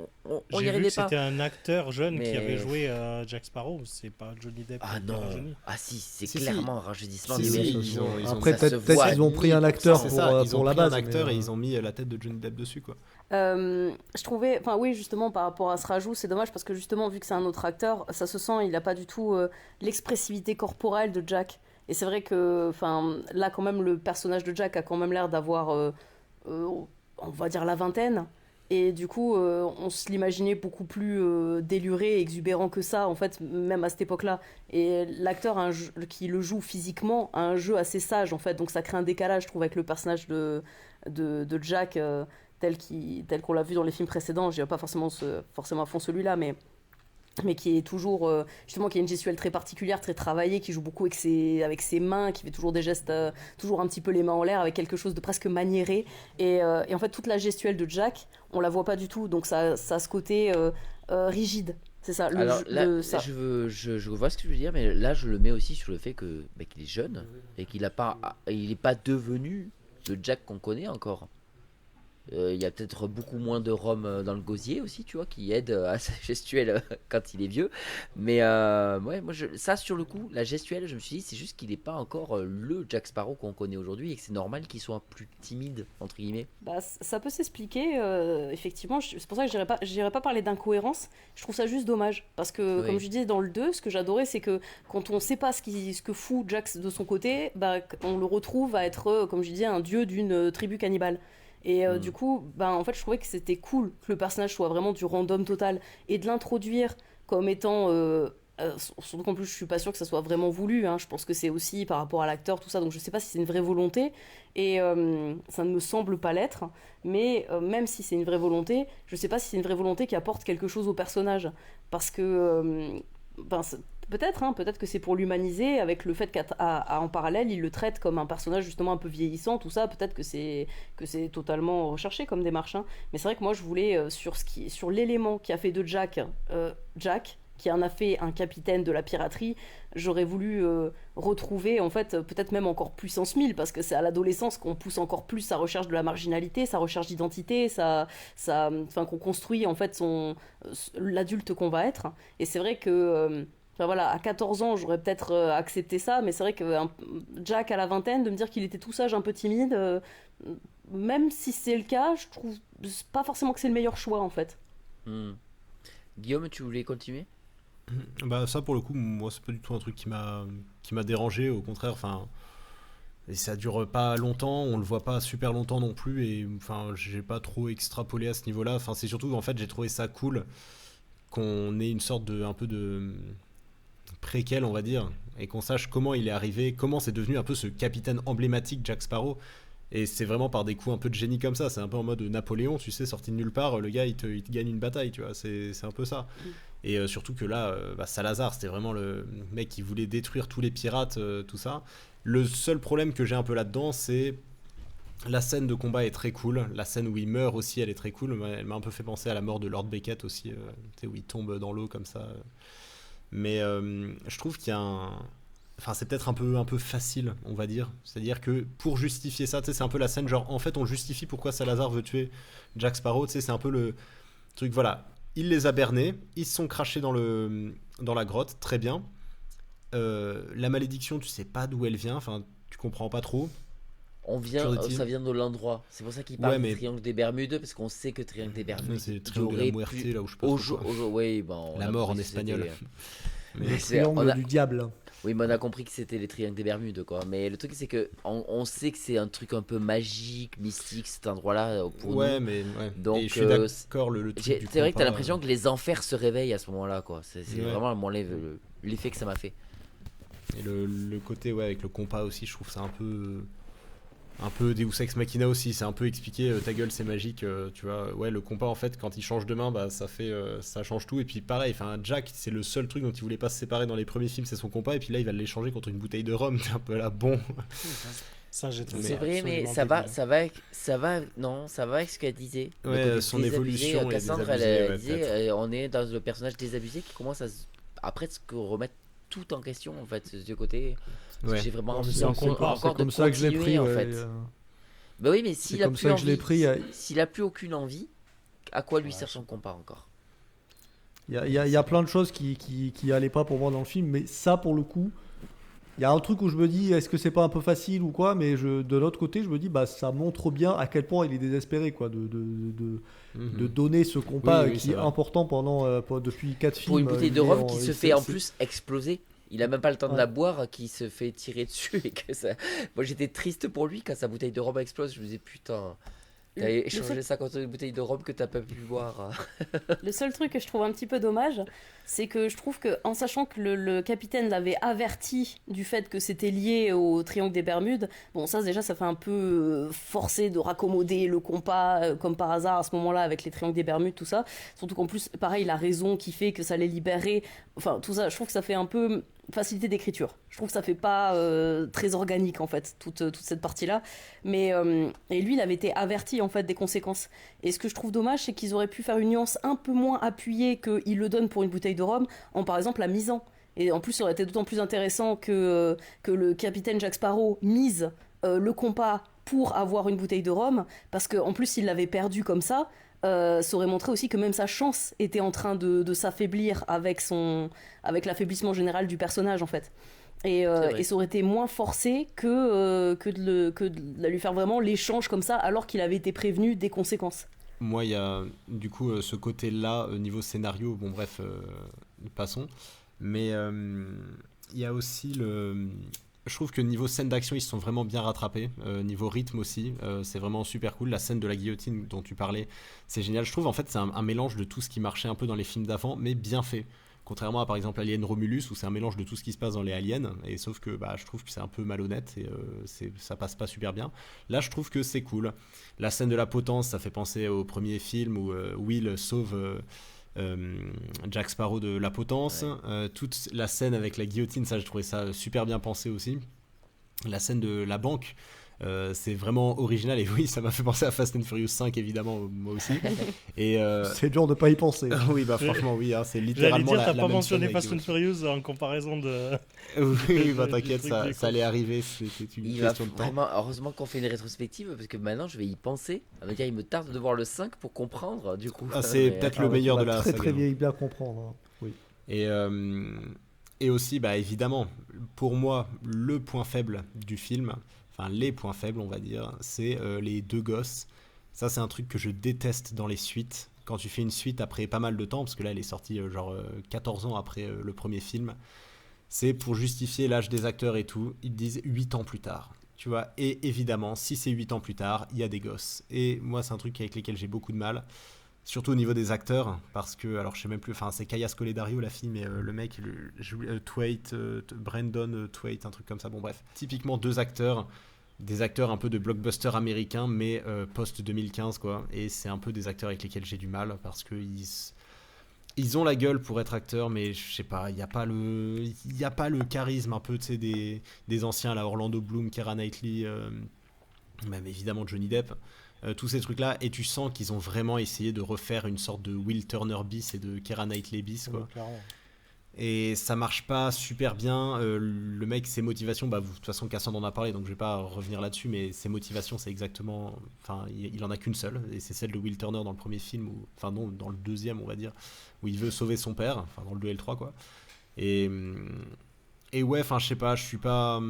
vu arrivait que pas. c'était un acteur jeune qui Mais- avait joué Jack Sparrow, c'est pas Johnny Depp. Ah qui a non, rajeuni. ah si, c'est Si, clairement un rajeunissement Si, numérique. ils ont- Après, ça se peut-être voit qu'ils ont pris un 1000%. acteur C'est pour, ça, ils ont pour la pris base. un acteur mais, et ils ont mis la tête de Johnny Depp dessus, quoi. Je trouvais, enfin oui, justement par rapport à ce rajout, c'est dommage parce que justement vu que c'est un autre acteur, ça se sent, il n'a pas du tout l'expressivité corporelle de Jack. Et c'est vrai que, enfin, là quand même le personnage de Jack a quand même l'air d'avoir, on va dire la vingtaine. Et du coup, on se l'imaginait beaucoup plus déluré, exubérant que ça, en fait, même à cette époque-là. Et l'acteur qui le joue physiquement a un jeu assez sage, en fait. Donc ça crée un décalage, je trouve, avec le personnage de Jack, tel qu'on l'a vu dans les films précédents. Je dirais pas forcément à fond celui-là, mais mais qui est toujours justement qui a une gestuelle très particulière, très travaillée, qui joue beaucoup avec ses mains, qui fait toujours des gestes, toujours un petit peu les mains en l'air, avec quelque chose de presque maniéré. Et en fait, toute la gestuelle de Jack, on la voit pas du tout, donc ça a ce côté rigide. C'est ça. Alors là, ça. je vois ce que je veux dire, mais là je le mets aussi sur le fait que qu'il est jeune et qu'il a pas, il est pas devenu le Jack qu'on connaît encore. Il y a peut-être beaucoup moins de rhum dans le gosier aussi, tu vois, qui aide à sa gestuelle quand il est vieux. Mais ouais, ça sur le coup, la gestuelle, je me suis dit, c'est juste qu'il n'est pas encore le Jack Sparrow qu'on connaît aujourd'hui et que c'est normal qu'il soit plus timide, entre guillemets. Bah, ça peut s'expliquer, effectivement. C'est pour ça que je n'irais pas parler d'incohérence. Je trouve ça juste dommage. Parce que, comme je disais dans le 2, ce que j'adorais, c'est que quand on ne sait pas ce que fout Jack de son côté, bah, on le retrouve à être, comme je disais, un dieu d'une tribu cannibale. Et du coup, en fait, je trouvais que c'était cool que le personnage soit vraiment du random total et de l'introduire comme étant. Surtout qu'en plus, je suis pas sûre que ça soit vraiment voulu. Hein. Je pense que c'est aussi par rapport à l'acteur, tout ça. Donc, je sais pas si c'est une vraie volonté. Et ça ne me semble pas l'être. Mais même si c'est une vraie volonté, je sais pas si c'est une vraie volonté qui apporte quelque chose au personnage. Parce que. Peut-être que c'est pour l'humaniser, avec le fait qu'en parallèle, il le traite comme un personnage justement un peu vieillissant, tout ça. Peut-être que c'est totalement recherché comme démarche. Hein. Mais c'est vrai que moi, je voulais, sur l'élément qui a fait de Jack, qui en a fait un capitaine de la piraterie, j'aurais voulu retrouver, en fait, peut-être même encore puissance 1000, parce que c'est à l'adolescence qu'on pousse encore plus sa recherche de la marginalité, sa recherche d'identité, qu'on construit, en fait, l'adulte qu'on va être. Et c'est vrai que... voilà, à 14 ans, j'aurais peut-être accepté ça, mais c'est vrai que Jack à la vingtaine, de me dire qu'il était tout sage, un peu timide, même si c'est le cas, je trouve pas forcément que c'est le meilleur choix, en fait. Guillaume, tu voulais continuer ? Bah ça pour le coup, moi c'est pas du tout un truc qui m'a dérangé, au contraire, enfin, et ça dure pas longtemps, on le voit pas super longtemps non plus, et enfin j'ai pas trop extrapolé à ce niveau-là, enfin c'est surtout en fait j'ai trouvé ça cool qu'on ait une sorte de un peu de préquel on va dire, et qu'on sache comment il est arrivé, comment c'est devenu un peu ce capitaine emblématique Jack Sparrow. Et c'est vraiment par des coups un peu de génie comme ça, c'est un peu en mode Napoléon, tu sais, sorti de nulle part, le gars il te gagne une bataille, tu vois, c'est un peu ça. Et surtout que là, Salazar, c'était vraiment le mec qui voulait détruire tous les pirates, tout ça. Le seul problème que j'ai un peu là-dedans, c'est la scène de combat est très cool, la scène où il meurt aussi, elle est très cool, elle m'a un peu fait penser à la mort de Lord Beckett aussi, tu sais, où il tombe dans l'eau comme ça. Mais je trouve qu'il y a un... Enfin, c'est peut-être un peu facile, on va dire. C'est-à-dire que pour justifier ça, tu sais, c'est un peu la scène genre, en fait, on justifie pourquoi Salazar veut tuer Jack Sparrow, tu sais, c'est un peu le truc, voilà. Il les a bernés, ils se sont crachés dans la grotte, très bien. La malédiction, tu sais pas d'où elle vient, enfin, tu comprends pas trop. Ça vient de l'endroit. C'est pour ça qu'il parle du triangle des Bermudes, parce qu'on sait que triangle des Bermudes. C'est le triangle de la muerte, là où je sais pas trop. La mort en espagnol. Le triangle du diable. Oui, mais on a compris que c'était les triangles des Bermudes, quoi. Mais le truc, c'est que on sait que c'est un truc un peu magique, mystique, cet endroit-là, pour nous. Mais donc, et je suis d'accord, le truc du c'est vrai que t'as l'impression que les enfers se réveillent à ce moment-là, quoi. C'est vraiment l'effet que ça m'a fait. Et le côté, avec le compas aussi, je trouve ça un peu Deus Ex Machina aussi, c'est un peu expliqué, ta gueule c'est magique, tu vois, le compas en fait quand il change de main, ça change tout, et puis pareil, enfin Jack c'est le seul truc dont il voulait pas se séparer dans les premiers films, c'est son compas, et puis là il va l'échanger contre une bouteille de rhum, t'es un peu là, bon. Ça, j'ai trouvé c'est vrai, mais ça va avec ce qu'elle disait. Son évolution. Cassandre, elle disait, on est dans le personnage désabusé qui commence à après se remettre tout en question en fait de ce côté. J'ai vraiment encore comme ça que je l'ai pris en fait. Bah oui, mais s'il a plus envie, s'il a plus aucune envie, à quoi lui sert son compas encore? Il y a plein de choses qui allaient pas pour moi dans le film, mais ça pour le coup, il y a un truc où je me dis est-ce que c'est pas un peu facile ou quoi, mais de l'autre côté je me dis ça montre bien à quel point il est désespéré quoi de donner ce compas qui est important depuis 4 films. Pour une bouteille de rhum qui se fait en plus exploser. Il a même pas le temps de la boire, qui se fait tirer dessus et que ça. Moi j'étais triste pour lui quand sa bouteille de rhum explose. Je me disais putain. T'as échangé 50 bouteilles de rhum que t'as pas pu boire. Le seul truc que je trouve un petit peu dommage, c'est que je trouve que, en sachant que le capitaine l'avait averti du fait que c'était lié au triangle des Bermudes, bon, ça déjà, ça fait un peu forcer de raccommoder le compas, comme par hasard à ce moment-là, avec les triangles des Bermudes, tout ça. Surtout qu'en plus, pareil, la raison qui fait que ça les libérait, enfin, tout ça, je trouve que ça fait un peu facilité d'écriture. Je trouve que ça fait pas très organique, en fait, toute cette partie-là. Mais, et lui, il avait été averti, en fait, des conséquences. Et ce que je trouve dommage, c'est qu'ils auraient pu faire une nuance un peu moins appuyée qu'il le donne pour une bouteille de rhum, en par exemple la misant. Et en plus, ça aurait été d'autant plus intéressant que le capitaine Jack Sparrow mise le compas pour avoir une bouteille de rhum, parce qu'en plus, s'il l'avait perdu comme ça aurait montré aussi que même sa chance était en train de s'affaiblir avec l'affaiblissement général du personnage, en fait. Et ça aurait été moins forcé que de lui faire vraiment l'échange comme ça, alors qu'il avait été prévenu des conséquences. Moi, il y a du coup ce côté-là, niveau scénario, bon bref, passons. Mais il y a aussi je trouve que niveau scène d'action, ils se sont vraiment bien rattrapés. Niveau rythme aussi, c'est vraiment super cool. La scène de la guillotine dont tu parlais, c'est génial. Je trouve en fait c'est un mélange de tout ce qui marchait un peu dans les films d'avant, mais bien fait. Contrairement à par exemple Alien Romulus, où c'est un mélange de tout ce qui se passe dans les aliens, et sauf que je trouve que c'est un peu malhonnête et ça passe pas super bien. Là, je trouve que c'est cool. La scène de la potence, ça fait penser au premier film où Will sauve Jack Sparrow de la potence. Ouais. Toute la scène avec la guillotine, ça, je trouvais ça super bien pensé aussi. La scène de la banque, c'est vraiment original, et oui, ça m'a fait penser à Fast and Furious 5 évidemment, moi aussi. Et c'est dur de pas y penser. Oui, franchement oui, hein, c'est littéralement la même. J'allais dire, t'as pas mentionné Fast and Furious en comparaison de. Oui, t'inquiète, ça allait arriver, c'était une question de temps. Vraiment, heureusement qu'on fait une rétrospective, parce que maintenant je vais y penser. À me dire, il me tarde de voir le 5 pour comprendre, du coup. C'est peut-être le meilleur de la saga. Très vieille bien comprendre. Hein. Oui. Et aussi, évidemment, pour moi, le point faible du film, enfin les points faibles, on va dire, c'est les deux gosses. Ça, c'est un truc que je déteste dans les suites. Quand tu fais une suite après pas mal de temps, parce que là, elle est sortie 14 ans après le premier film, c'est pour justifier l'âge des acteurs et tout. Ils disent 8 ans plus tard. Tu vois, et évidemment, si c'est 8 ans plus tard, il y a des gosses. Et moi, c'est un truc avec lequel j'ai beaucoup de mal. Surtout au niveau des acteurs, parce que, alors je sais même plus, enfin c'est Kaya Scoledario la fille, mais le mec, Brandon Twait, un truc comme ça, bon bref. Typiquement des acteurs un peu de blockbuster américain, mais post-2015 quoi, et c'est un peu des acteurs avec lesquels j'ai du mal, parce que ils ont la gueule pour être acteurs, mais je sais pas, il n'y a pas le charisme un peu, tu sais, des anciens, là, Orlando Bloom, Keira Knightley, même évidemment Johnny Depp. Tous ces trucs là, et tu sens qu'ils ont vraiment essayé de refaire une sorte de Will Turner bis et de Keira Knightley bis quoi. Et ça marche pas super bien. Le mec, ses motivations, de toute façon Cassandre en a parlé, donc je vais pas revenir là-dessus, mais ses motivations, c'est exactement, enfin il en a qu'une seule, et c'est celle de Will Turner dans le premier film, enfin non, dans le deuxième on va dire, où il veut sauver son père, enfin dans le 2 et le 3 quoi. Et ouais, enfin je sais pas, je suis pas,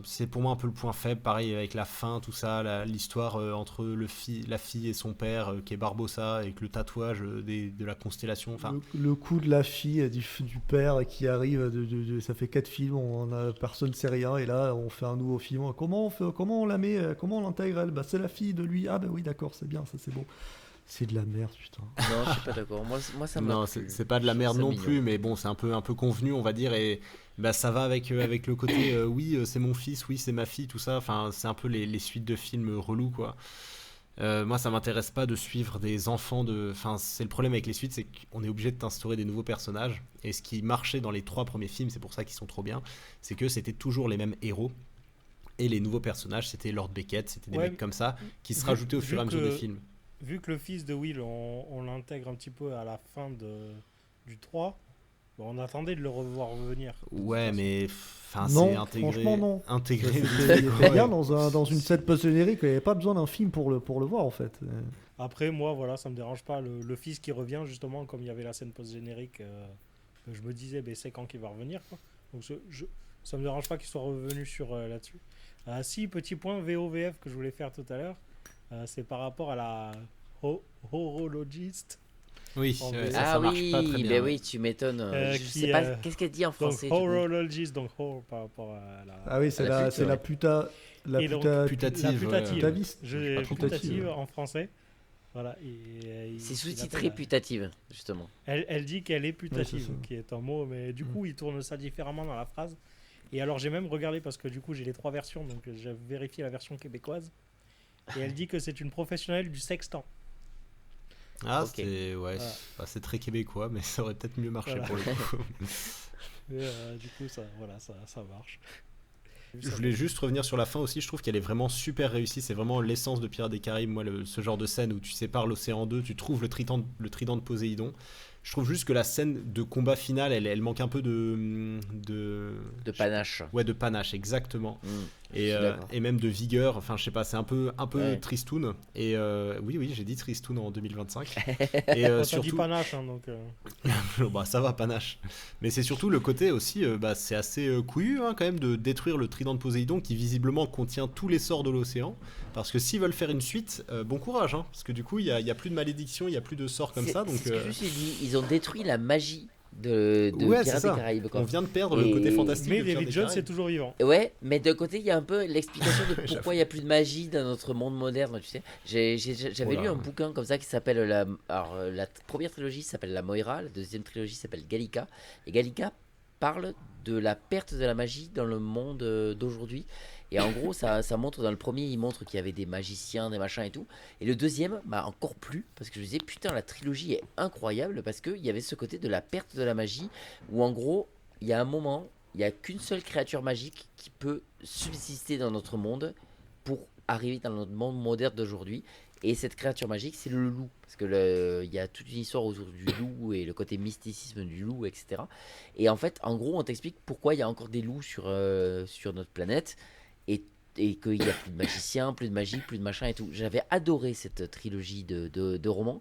c'est pour moi un peu le point faible, pareil avec la fin, tout ça, l'histoire entre la fille et son père qui est Barbossa, avec le tatouage de la constellation, enfin le coup de la fille du père qui arrive, ça fait 4 films, personne sait rien, et là on fait un nouveau film, comment on la met, comment on l'intègre elle, c'est la fille de lui, oui d'accord, c'est bien, ça c'est beau. C'est de la merde, putain. Non, je suis pas d'accord. Moi ça m'a. Non, c'est pas de la merde non plus, mais bon, c'est un peu convenu, on va dire, et ça va avec le côté oui, c'est mon fils, oui, c'est ma fille, tout ça. Enfin, c'est un peu les suites de films relous, quoi. Moi, ça m'intéresse pas de suivre des enfants de. Enfin, c'est le problème avec les suites, c'est qu'on est obligé de t'instaurer des nouveaux personnages. Et ce qui marchait dans les 3 premiers films, c'est pour ça qu'ils sont trop bien, c'est que c'était toujours les mêmes héros. Et les nouveaux personnages, c'était Lord Beckett, c'était des mecs comme ça, qui se rajoutaient au fur et à mesure des films. Vu que le fils de Will, on l'intègre un petit peu à la fin du 3, on attendait de le revoir revenir. Ouais, mais non, c'est intégré. Franchement, non. Intégré. C'était bien dans une scène post-générique, il n'y avait pas besoin d'un film pour le voir en fait. Après, moi, voilà, ça me dérange pas. Le fils qui revient, justement, comme il y avait la scène post-générique, je me disais, c'est quand qu'il va revenir, quoi. Donc ça me dérange pas qu'il soit revenu sur là-dessus. Si, petit point VOVF que je voulais faire tout à l'heure. C'est par rapport à la horologiste. Oui, ça marche pas très bien. Oui, tu m'étonnes. Je sais pas, qu'est-ce qu'elle dit en français donc, horologist, donc par rapport à la. Ah oui, c'est la La Et donc, putative, la ouais. Putaviste. Je Putative, putative ouais. en français. Voilà. C'est sous-titré putative, justement. Elle dit qu'elle est putative, Ouais, c'est ça. qui est un mot, mais du coup, il tourne ça différemment dans la phrase. Et alors, j'ai même regardé parce que du coup, j'ai les 3 versions, donc j'ai vérifié la version québécoise. Et elle dit que c'est une professionnelle du sextant. Ah, Ok. c'est Voilà. c'est très québécois, mais ça aurait peut-être mieux marché Voilà. pour le coup. Et du coup, ça marche. Je voulais juste revenir sur la fin aussi, je trouve qu'elle est vraiment super réussie, c'est vraiment l'essence de Pirates des Caraïbes, moi ce genre de scène où tu sépares l'océan en deux, tu trouves le trident de Poséidon. Je trouve juste que la scène de combat finale, elle manque un peu de panache. Ouais, de panache, exactement. Je suis d'accord. Et même de vigueur, enfin je sais pas, c'est un peu Ouais. tristoun. Et oui, j'ai dit tristoun en 2025. Et Quand on dit surtout, panache, hein, donc. bah, ça va, panache. Mais c'est surtout le côté aussi, c'est assez couillu quand même de détruire le trident de Poséidon qui visiblement contient tous les sorts de l'océan. Parce que s'ils veulent faire une suite, bon courage, hein, parce que du coup il y a plus de malédiction, il y a plus de sorts comme ça. Donc C'est ce que je me suis dit, ils ont détruit la magie de ouais, c'est Pirates ça. des Caraïbes. Quoi. On vient de perdre le côté fantastique. Mais de Pirates David des Jones Caraïbes. est toujours vivant. Ouais, mais d'un côté, il y a un peu l'explication de pourquoi il n'y a plus de magie dans notre monde moderne, tu sais. J'avais Voilà. lu un bouquin comme ça qui s'appelle la première trilogie s'appelle La Moira, la deuxième trilogie s'appelle Gallica. Et Gallica parle de la perte de la magie dans le monde d'aujourd'hui. Et en gros, ça montre, dans le premier, il montre qu'il y avait des magiciens, des machins et tout. Et le deuxième, bah encore plus, parce que je me disais, putain, la trilogie est incroyable, parce qu'il y avait ce côté de la perte de la magie, où en gros, il y a un moment, il n'y a qu'une seule créature magique qui peut subsister dans notre monde pour arriver dans notre monde moderne d'aujourd'hui. Et cette créature magique, c'est le loup. Parce que il y a toute une histoire autour du loup et le côté mysticisme du loup, etc. Et en fait, en gros, on t'explique pourquoi il y a encore des loups sur notre planète. Et qu'il n'y a plus de magiciens, plus de magie, plus de machin et tout. J'avais adoré cette trilogie de romans.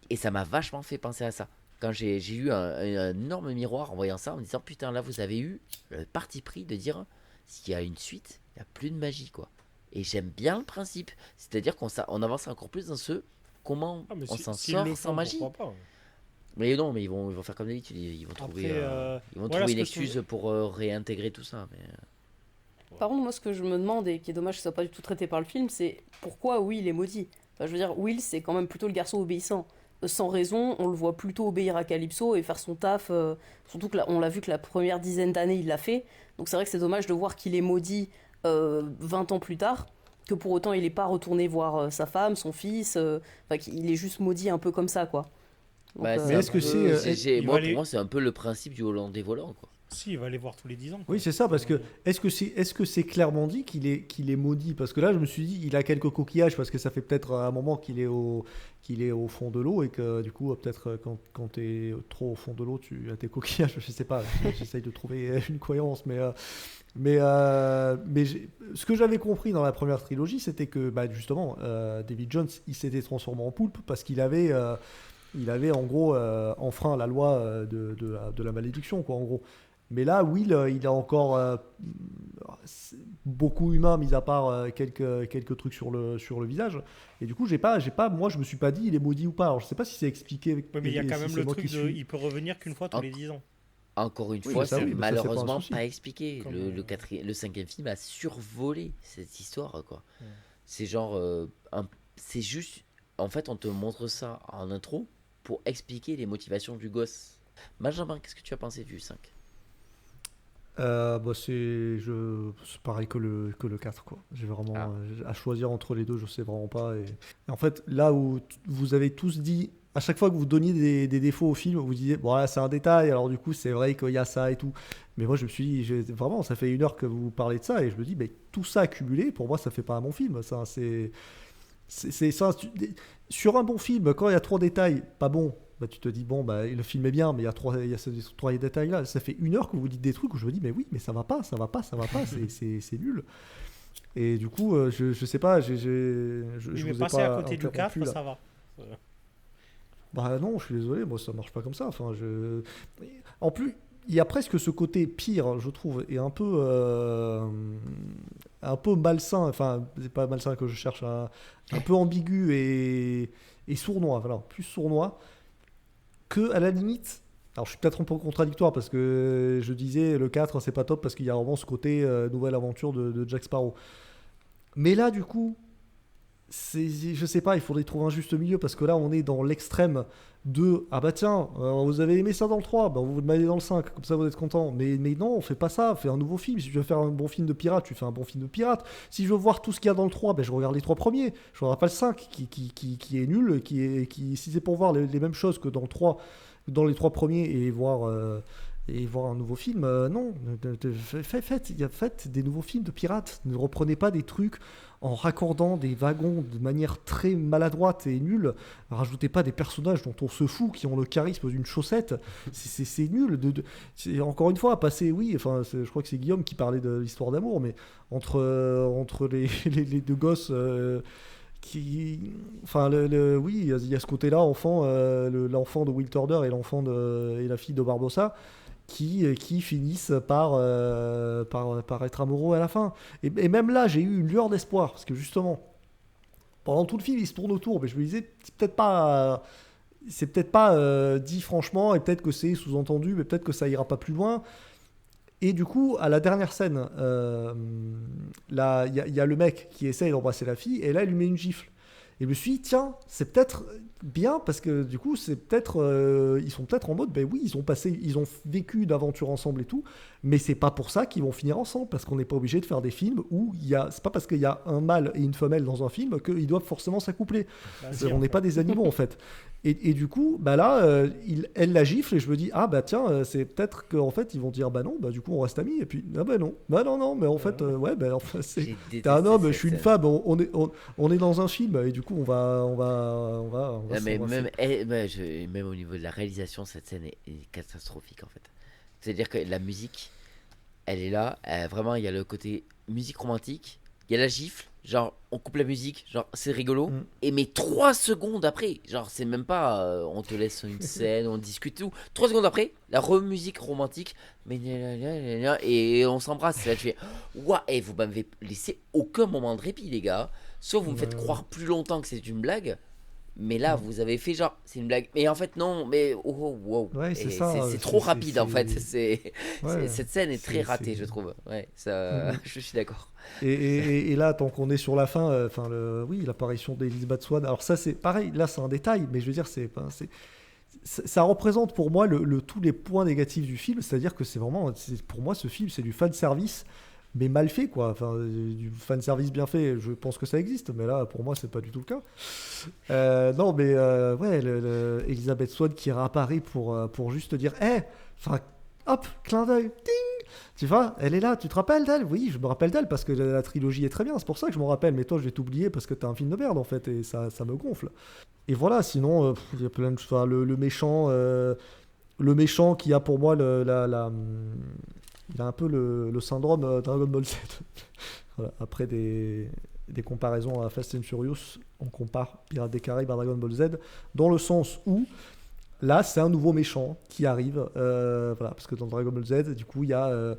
Et ça m'a vachement fait penser à ça. Quand j'ai eu un énorme miroir en voyant ça, en me disant, putain, là, vous avez eu le parti pris de dire, s'il y a une suite, il n'y a plus de magie, quoi. Et j'aime bien le principe. C'est-à-dire on avance encore plus dans comment Ah, mais on si- s'en s'ils sort le sans font, magie. pourquoi pas. Mais non, mais ils vont faire comme d'habitude. Ils vont trouver, ils vont voilà trouver ce une que je trouve- excuse pour réintégrer tout ça. Mais... Par contre, moi, ce que je me demande, et qui est dommage que ce soit pas du tout traité par le film, c'est pourquoi Will est maudit. Enfin, je veux dire, Will, c'est quand même plutôt le garçon obéissant. Sans raison, on le voit plutôt obéir à Calypso et faire son taf. Surtout que on l'a vu que la première dizaine d'années, il l'a fait. Donc c'est vrai que c'est dommage de voir qu'il est maudit 20 ans plus tard, que pour autant, il n'est pas retourné voir sa femme, son fils. Enfin, qu'il est juste maudit un peu comme ça, quoi. Donc, Bah, Mais est-ce que il moi, va pour aller- moi, c'est un peu le principe du Hollandais volant, quoi. Si, il va aller voir tous les 10 ans. quoi. Oui, c'est ça, parce que est-ce que c'est clairement dit qu'il est maudit? Parce que là, je me suis dit, il a quelques coquillages, parce que ça fait peut-être un moment qu'il est au fond de l'eau, et que du coup, peut-être quand tu es trop au fond de l'eau, tu as tes coquillages, je sais pas, j'essaye de trouver une cohérence, mais ce que j'avais compris dans la première trilogie, c'était que bah, justement, David Jones, il s'était transformé en poulpe parce qu'il avait en gros enfreint la loi de la malédiction, quoi, en gros. Mais là, Will, il est encore beaucoup humain, mis à part quelques trucs sur le visage. Et du coup, moi, je me suis pas dit il est maudit ou pas. Alors, je sais pas si c'est expliqué. Ouais, mais il y a et quand si même c'est le moi truc qui de. suis- Il peut revenir qu'une fois tous les 10 ans. Encore une Oui, fois, mais ça, c'est oui, mais ça, c'est pas un malheureusement souci. pas expliqué. Comme, Le cinquième film a survolé cette histoire, quoi. Ouais. C'est genre, c'est juste, en fait, on te montre ça en intro pour expliquer les motivations du gosse. Benjamin, qu'est-ce que tu as pensé du 5? Bah, c'est pareil que le 4, quoi. J'ai vraiment à choisir entre les deux, je sais vraiment pas. Et en fait, là où vous avez tous dit, à chaque fois que vous donniez des défauts au film, vous disiez bon là c'est un détail, alors du coup c'est vrai qu'il y a ça et tout. Mais moi je me suis dit, vraiment, ça fait 1 heure que vous parlez de ça et je me dis mais tout ça accumulé, pour moi ça fait pas un bon film. Ça c'est ça. Sur un bon film, quand il y a 3 détails pas bons, bah, tu te dis bon bah le film est bien, mais il y a ces 3 détails là. Ça fait 1 heure que vous dites des trucs où je me dis mais oui mais ça va pas, c'est nul. Et du coup je sais pas, je Oui, vous mais ai passer pas à côté du 4, interrompu, là. ça va. Bah non, je suis désolé, moi ça marche pas comme ça. Enfin, En plus, il y a presque ce côté pire, je trouve, et un peu malsain. Enfin, c'est pas malsain que je cherche, un peu ambigu et sournois. Voilà, plus sournois que à la limite. Alors, je suis peut-être un peu contradictoire parce que je disais le 4 c'est pas top parce qu'il y a vraiment ce côté nouvelle aventure de Jack Sparrow. Mais là, du coup, je sais pas, il faudrait trouver un juste milieu parce que là, on est dans l'extrême de ah bah tiens, vous avez aimé ça dans le 3, bah vous demandez dans le 5, comme ça vous êtes content. Mais non, on fait pas ça, fais un nouveau film. Si tu veux faire un bon film de pirate, tu fais un bon film de pirate. Si je veux voir tout ce qu'il y a dans le 3, bah je regarde les 3 premiers. Je regarde pas le 5 qui est nul, si c'est pour voir les mêmes choses que dans le 3, dans les 3 premiers et voir un nouveau film, non. Faites des nouveaux films de pirates. Ne reprenez pas des trucs en raccordant des wagons de manière très maladroite et nulle. Rajoutez pas des personnages dont on se fout, qui ont le charisme d'une chaussette. C'est nul. Encore une fois, je crois que c'est Guillaume qui parlait de l'histoire d'amour, mais entre les deux gosses... oui, il y a ce côté-là, enfant, l'enfant de Will Turner et la fille de Barbossa, qui finissent par être amoureux à la fin. Et même là, j'ai eu une lueur d'espoir, parce que justement, pendant tout le film, il se tourne autour, mais je me disais, c'est peut-être pas dit franchement, et peut-être que c'est sous-entendu, mais peut-être que ça ira pas plus loin. Et du coup, à la dernière scène, là, il y a le mec qui essaye d'embrasser la fille, et là, il lui met une gifle. Et je me suis dit, tiens, c'est peut-être bien, parce que du coup, ils sont peut-être en mode, ben oui, ils ont vécu d'aventure ensemble et tout, mais c'est pas pour ça qu'ils vont finir ensemble, parce qu'on n'est pas obligé de faire des films où c'est pas parce qu'il y a un mâle et une femelle dans un film qu'ils doivent forcément s'accoupler. On n'est pas des animaux, en fait. Et du coup, bah là, elle la gifle et je me dis, ah bah tiens, c'est peut-être qu'en fait, ils vont dire, bah non, bah du coup, on reste amis. Et puis, ah bah non, mais en fait, ouais, bah enfin, t'es un homme, je suis une femme, on est dans un film et du coup, on va même au niveau de la réalisation, cette scène est catastrophique en fait. C'est-à-dire que la musique, elle est là, vraiment, il y a le côté musique romantique, il y a la gifle. Genre, on coupe la musique, genre, c'est rigolo. Et mais 3 secondes après, genre, c'est même pas on te laisse une scène, on discute tout. 3 secondes après, la musique romantique, et on s'embrasse. Là, tu fais, ouah, et vous m'avez laissé aucun moment de répit, les gars. Soit vous me faites croire plus longtemps que c'est une blague, mais là, vous avez fait genre, c'est une blague. Mais en fait, non, mais wow. Ouais, c'est trop rapide, en fait. Cette scène est très ratée, je trouve. Ouais, ça, je suis d'accord. Et là, tant qu'on est sur la fin, l'apparition d'Elizabeth Swann. Alors ça, c'est pareil. Là, c'est un détail, mais je veux dire, ça représente pour moi tous les points négatifs du film. C'est-à-dire que pour moi, ce film, c'est du fan service, mais mal fait, quoi. Enfin, du fan service bien fait, je pense que ça existe, mais là, pour moi, c'est pas du tout le cas. Non, mais Elizabeth Swann qui réapparaît pour juste dire, hop, clin d'œil, ding. Tu vois, elle est là, tu te rappelles d'elle? Oui, je me rappelle d'elle parce que la trilogie est très bien, c'est pour ça que je m'en rappelle, mais toi je vais t'oublier parce que t'as un film de merde en fait, et ça me gonfle. Et voilà, sinon, il y a plein de choses. Le méchant qui a pour moi il a un peu le syndrome Dragon Ball Z. Voilà, après des comparaisons à Fast and Furious, on compare Pirates des Caraïbes à Dragon Ball Z, dans le sens où là, c'est un nouveau méchant qui arrive, parce que dans Dragon Ball Z, du coup, il y a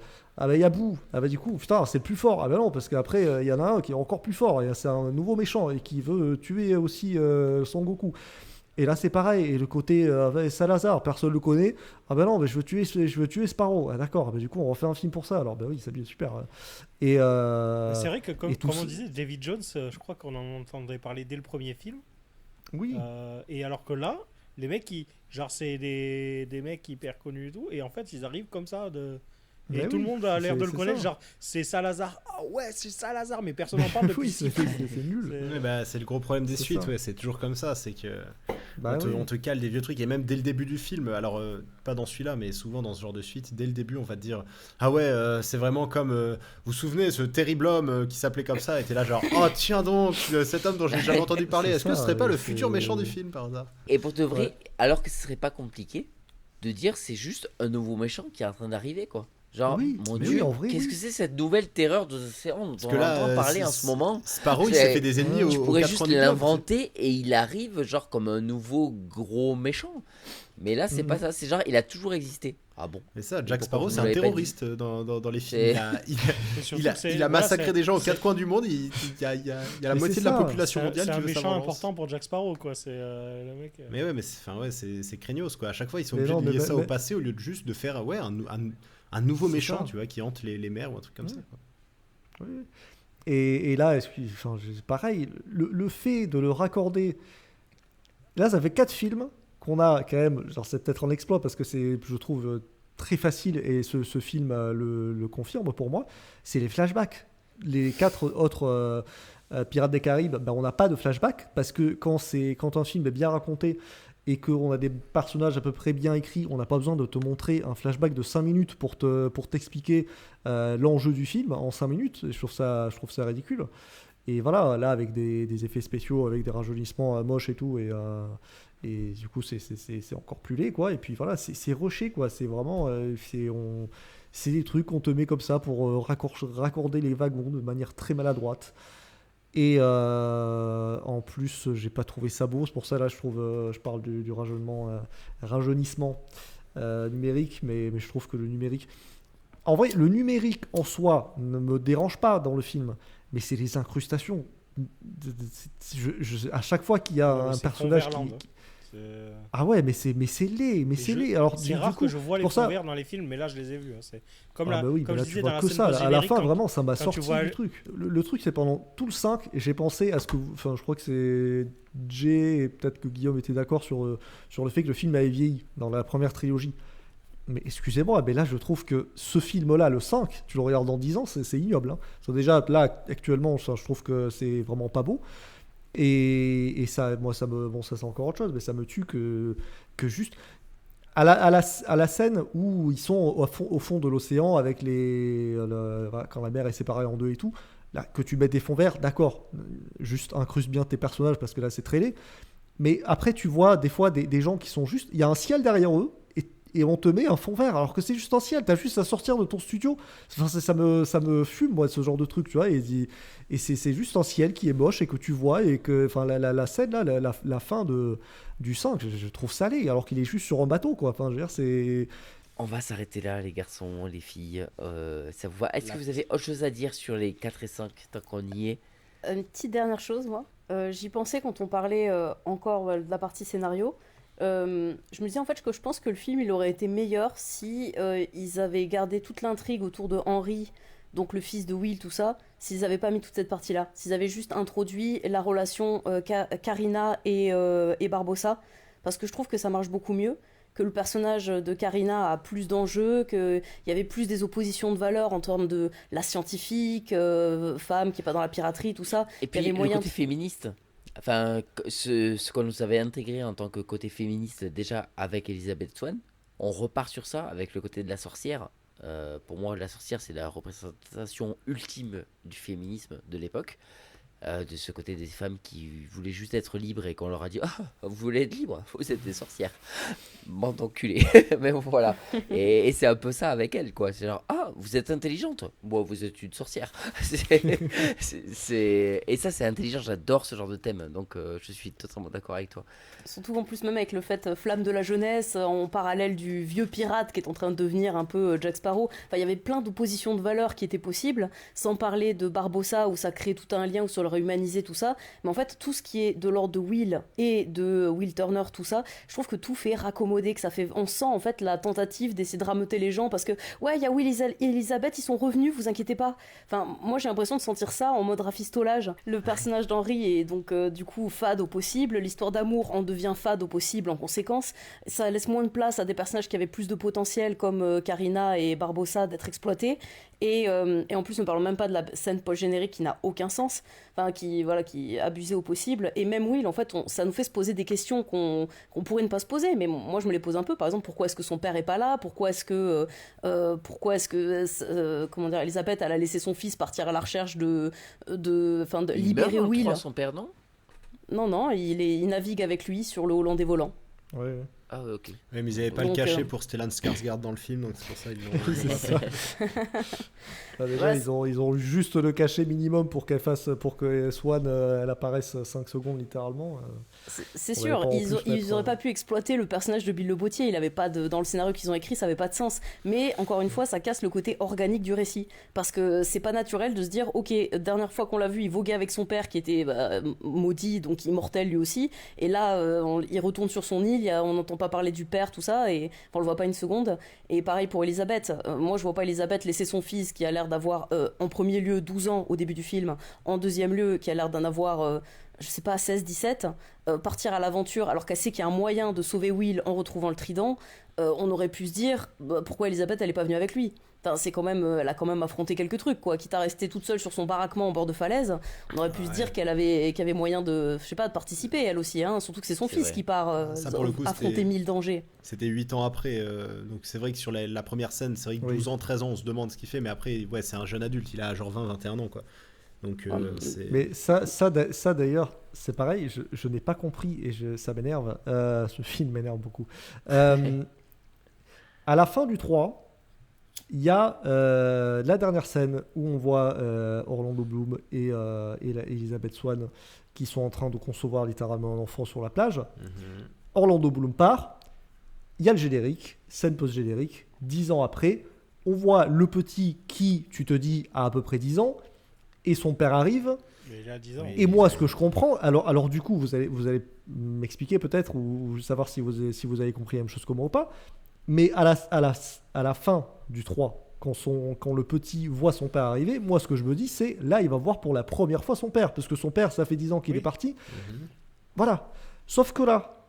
Boo. Ah bah du coup, putain, c'est le plus fort. Ah bah non, parce qu'après, il y en a un qui est encore plus fort. C'est un nouveau méchant et qui veut tuer aussi Son Goku. Et là, c'est pareil. Et le côté Salazar, personne le connaît. Ah bah non, mais je veux tuer Sparrow. Ah d'accord. Bah du coup, on refait un film pour ça. Alors bah oui, c'est bien, super. Et c'est vrai que comme on disait, David Jones, je crois qu'on en entendait parler dès le premier film. Oui. Et alors que là, les mecs c'est des mecs hyper connus et tout, et en fait ils arrivent comme ça et tout le monde a l'air de le connaître, genre c'est Salazar, ah ouais c'est Salazar, mais personne n'en parle depuis. c'est nul. C'est le gros problème des suites, c'est toujours comme ça, c'est que on te cale des vieux trucs, et même dès le début du film, alors pas dans celui-là, mais souvent dans ce genre de suite, dès le début on va te dire, ah ouais, c'est vraiment comme, vous vous souvenez, ce terrible homme qui s'appelait comme ça, était là genre, oh tiens donc, cet homme dont je n'ai jamais entendu parler, est-ce que ce serait pas le futur méchant du film par hasard? Et pour de vrai, alors que ce serait pas compliqué de dire c'est juste un nouveau méchant qui est en train d'arriver, quoi. Genre, mon Dieu, qu'est-ce que c'est cette nouvelle terreur de l'océan dont on entend parler en ce moment? Sparrow, il s'est fait des ennemis tu pourrais juste l'inventer et il arrive genre comme un nouveau gros méchant. Mais là, c'est pas ça, c'est genre, il a toujours existé. Ah bon? Mais ça, Jack Sparrow, c'est un terroriste dans les films. Il a massacré des gens aux 4 coins du monde. Il y a la moitié de la population mondiale qui veut savoir. C'est un méchant important pour Jack Sparrow, quoi. C'est le mec. Mais ouais, mais c'est craignos, quoi. À chaque fois, ils sont obligés de lier ça au passé au lieu de juste de faire un nouveau méchant, tu vois, qui hante les mers ou un truc comme ça, quoi. Oui. Et là, pareil, le fait de le raccorder. Là, ça fait 4 films qu'on a quand même. Genre, c'est peut-être un exploit parce que c'est, je trouve, très facile et ce film le confirme pour moi. C'est les flashbacks. Les 4 autres Pirates des Caraïbes, on n'a pas de flashback parce que quand un film est bien raconté et qu'on a des personnages à peu près bien écrits, on n'a pas besoin de te montrer un flashback de 5 minutes pour t'expliquer l'enjeu du film en 5 minutes. Je trouve ça ridicule. Et voilà, là, avec des effets spéciaux, avec des rajeunissements moches et tout, et du coup, c'est encore plus laid, quoi. Et puis voilà, c'est rushé, quoi. C'est vraiment... c'est des trucs qu'on te met comme ça pour raccorder les wagons de manière très maladroite. Et en plus, j'ai pas trouvé ça beau. C'est pour ça, là, je parle du rajeunissement numérique, mais je trouve que le numérique... En vrai, le numérique en soi ne me dérange pas dans le film, mais c'est les incrustations. À chaque fois qu'il y a un personnage qui... Ah ouais, mais c'est laid, c'est laid. Alors, c'est rare que je vois les fonds verts dans les films, mais là je les ai vus. C'est comme là, comme je disais dans la scène post-générique, à la fin, vraiment, ça m'a sorti du truc. Le truc, c'est pendant tout le 5, et j'ai pensé à ce que... Enfin, je crois que c'est Jay, et peut-être que Guillaume était d'accord sur le fait que le film avait vieilli dans la première trilogie. Mais excusez-moi, mais là je trouve que ce film-là, le 5, tu le regardes dans 10 ans, c'est ignoble. Hein. Déjà, là, actuellement, je trouve que c'est vraiment pas beau. Et ça, moi, ça c'est encore autre chose, mais ça me tue que juste à la scène où ils sont au fond de l'océan avec quand la mer est séparée en deux et tout, là, que tu mets des fonds verts, d'accord, juste incruste bien tes personnages parce que là c'est très laid. Mais après, tu vois des fois des gens qui sont juste, il y a un ciel derrière eux. Et on te met un fond vert alors que c'est juste un ciel, t'as juste à sortir de ton studio. Enfin, ça me fume, moi, ce genre de truc, tu vois. Et c'est juste un ciel qui est moche et que tu vois. Et que, enfin, la scène là, la fin du 5, je trouve ça laid alors qu'il est juste sur un bateau, quoi. Enfin, je veux dire, c'est. On va s'arrêter là, les garçons, les filles. Ça vous va? Est-ce que vous avez autre chose à dire sur les 4 et 5 tant qu'on y est? Une petite dernière chose, moi. J'y pensais quand on parlait encore de la partie scénario. Je me disais en fait que je pense que le film il aurait été meilleur si ils avaient gardé toute l'intrigue autour de Henry, donc le fils de Will, tout ça, s'ils n'avaient pas mis toute cette partie-là, s'ils avaient juste introduit la relation Karina et Barbossa, parce que je trouve que ça marche beaucoup mieux, que le personnage de Karina a plus d'enjeux, qu'il y avait plus des oppositions de valeurs en termes de la scientifique, femme qui est pas dans la piraterie, tout ça. Et puis le côté féministe. Enfin, ce qu'on nous avait intégré en tant que côté féministe déjà avec Elizabeth Swann, on repart sur ça avec le côté de la sorcière. Pour moi, la sorcière, c'est la représentation ultime du féminisme de l'époque. De ce côté des femmes qui voulaient juste être libres et qu'on leur a dit « Ah, vous voulez être libre? Vous êtes des sorcières. » Bande d'enculés. Mais bon, voilà. Et c'est un peu ça avec elle, quoi. C'est genre « Ah, vous êtes intelligente? Bon, vous êtes une sorcière. » Et ça, c'est intelligent. J'adore ce genre de thème. Donc, je suis totalement d'accord avec toi. Surtout en plus, même avec le fait flamme de la jeunesse, en parallèle du vieux pirate qui est en train de devenir un peu Jack Sparrow. Enfin, il y avait plein d'oppositions de valeurs qui étaient possibles, sans parler de Barbossa où ça crée tout un lien, où ça leur humaniser tout ça, mais en fait tout ce qui est de l'ordre de Will et de Will Turner, tout ça, je trouve que tout fait raccommoder, que ça fait, on sent en fait la tentative d'essayer de rameuter les gens parce que ouais, il y a Will et Elizabeth, ils sont revenus, vous inquiétez pas. Enfin, moi j'ai l'impression de sentir ça en mode rafistolage. Le personnage d'Henry est donc du coup fade au possible, l'histoire d'amour en devient fade au possible en conséquence, ça laisse moins de place à des personnages qui avaient plus de potentiel comme Karina et Barbossa d'être exploités. Et en plus, ne parlons même pas de la scène post-générique qui n'a aucun sens, enfin, qui est abusée au possible. Et même Will, en fait, ça nous fait se poser des questions qu'on pourrait ne pas se poser. Mais moi, je me les pose un peu. Par exemple, pourquoi est-ce que son père est pas là? Pourquoi est-ce que Elisabeth, elle a laissé son fils partir à la recherche de libérer Will? Son père, non? Non, il navigue avec lui sur le Hollandais volant. Ouais. Ah ouais, ok. Ouais, mais ils n'avaient pas le cachet pour Stellan Skarsgård dans le film, donc c'est pour ça qu'ils l'ont. C'est ça. Déjà, ouais, ils ont juste le cachet minimum pour que Swan elle apparaisse 5 secondes littéralement. C'est sûr, ils auraient pas pu exploiter le personnage de Bill Le Bottier, il avait pas dans le scénario qu'ils ont écrit, ça avait pas de sens. Mais encore une fois, ça casse le côté organique du récit, parce que c'est pas naturel de se dire, ok, dernière fois qu'on l'a vu, il voguait avec son père qui était maudit, donc immortel lui aussi, et là, il retourne sur son île, on n'entend pas pas parler du père, tout ça, et enfin, on le voit pas une seconde. Et pareil pour Elisabeth. Moi, je vois pas Elisabeth laisser son fils qui a l'air d'avoir, en premier lieu, 12 ans au début du film, en deuxième lieu, qui a l'air d'en avoir, je sais pas, 16, 17, partir à l'aventure alors qu'elle sait qu'il y a un moyen de sauver Will en retrouvant le trident. On aurait pu se dire, pourquoi Elisabeth, elle est pas venue avec lui? Enfin, c'est quand même, elle a quand même affronté quelques trucs, quoi. Quitte à rester toute seule sur son baraquement en bord de falaise, on aurait pu se dire qu'elle avait moyen de, je sais pas, de participer elle aussi, hein. Surtout que c'est son fils qui part Ça, pour le coup, affronter 1000 dangers. C'était 8 ans après, donc c'est vrai que sur la première scène, c'est vrai que 12 ans, 13 ans, on se demande ce qu'il fait, mais après, ouais, c'est un jeune adulte, il a genre 20, 21 ans, quoi. Donc, mais ça d'ailleurs, c'est pareil, je n'ai pas compris et ça m'énerve. Ce film m'énerve beaucoup. À la fin du 3, il y a la dernière scène où on voit Orlando Bloom et Elizabeth Swann qui sont en train de concevoir littéralement un enfant sur la plage. Orlando Bloom part, il y a le générique, scène post-générique. 10 ans après, on voit le petit qui, tu te dis, a à peu près 10 ans, et son père arrive. Mais il a 10 ans. Et moi, ce que je comprends, alors du coup, vous allez m'expliquer peut-être, ou savoir si vous avez compris la même chose que moi ou pas, mais à la fin du 3, quand le petit voit son père arriver, moi, ce que je me dis, c'est, là, il va voir pour la première fois son père, parce que son père, ça fait 10 ans qu'il est parti. Voilà. Sauf que là,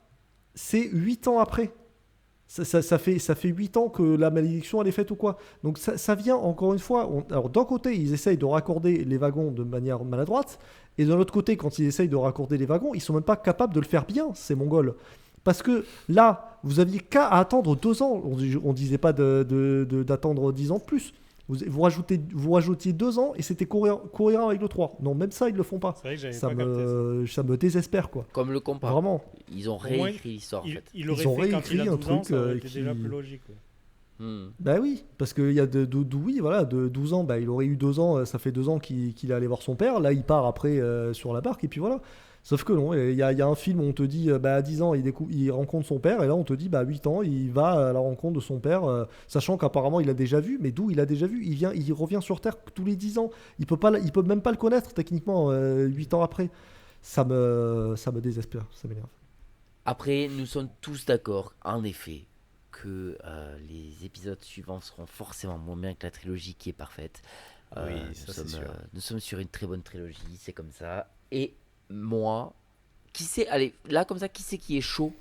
c'est 8 ans après. Ça fait 8 ans que la malédiction elle est faite ou quoi. Donc ça vient encore une fois. Alors d'un côté, ils essayent de raccorder les wagons de manière maladroite, et de l'autre côté, quand ils essayent de raccorder les wagons, ils sont même pas capables de le faire bien, ces Mongols. Parce que là, vous aviez qu'à attendre 2 ans. On disait pas d'attendre 10 ans de plus. Vous rajoutiez 2 ans et c'était cohérent avec le 3. Non, même ça, ils le font pas. C'est vrai que j'avais ça pas capté ça me désespère, quoi. Comme le compas. Vraiment. Ils ont réécrit l'histoire, en fait. Ils l'auraient fait quand il a 12 ans, ça aurait été déjà plus logique. Bah oui, parce qu'il y a de 12 ans, bah, il aurait eu 2 ans, ça fait 2 ans qu'il est allé voir son père, là il part après sur la barque, et puis voilà. Sauf que non, il y a un film où on te dit, à 10 ans, il rencontre son père, et là on te dit, à 8 ans, il va à la rencontre de son père, sachant qu'apparemment il a déjà vu, mais d'où il a déjà vu? Il revient sur Terre tous les 10 ans, il peut même pas le connaître techniquement 8 ans après. Ça me désespère, ça m'énerve. Après, nous sommes tous d'accord, en effet, que les épisodes suivants seront forcément moins bien que la trilogie qui est parfaite. Oui, ça c'est sûr. Nous sommes sur une très bonne trilogie, c'est comme ça. Et moi, allez, là comme ça, qui c'est qui est chaud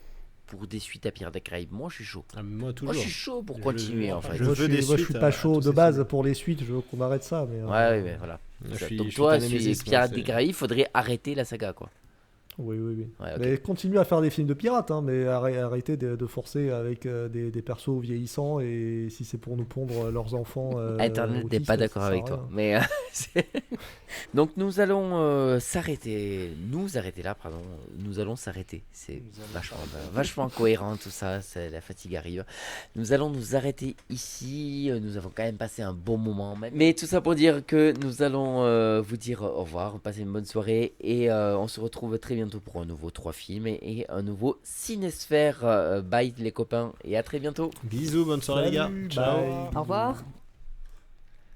pour des suites à Pirates des Caraïbes? Moi je suis chaud. Moi toujours. Moi je suis chaud pour continuer en fait. Moi je suis pas chaud de base pour les suites, je veux qu'on arrête ça. Mais, ouais, mais voilà. Donc toi, sur les Pirates des Caraïbes, il faudrait arrêter la saga, quoi. Oui. Ouais, okay. Mais continuez à faire des films de pirates, hein, mais arrêtez de forcer avec des persos vieillissants, et si c'est pour nous pondre leurs enfants. Internet n'est pas d'accord avec toi. Mais donc nous allons s'arrêter. Nous allons s'arrêter. C'est vachement cohérent tout ça. La fatigue arrive. Nous allons nous arrêter ici. Nous avons quand même passé un bon moment. Mais tout ça pour dire que nous allons vous dire au revoir. Passer une bonne soirée et on se retrouve très bientôt pour un nouveau 3 films et un nouveau Cinesphère. Bye les copains et à très bientôt. Bisous, bonne soirée. Salut, les gars. Ciao. Au revoir.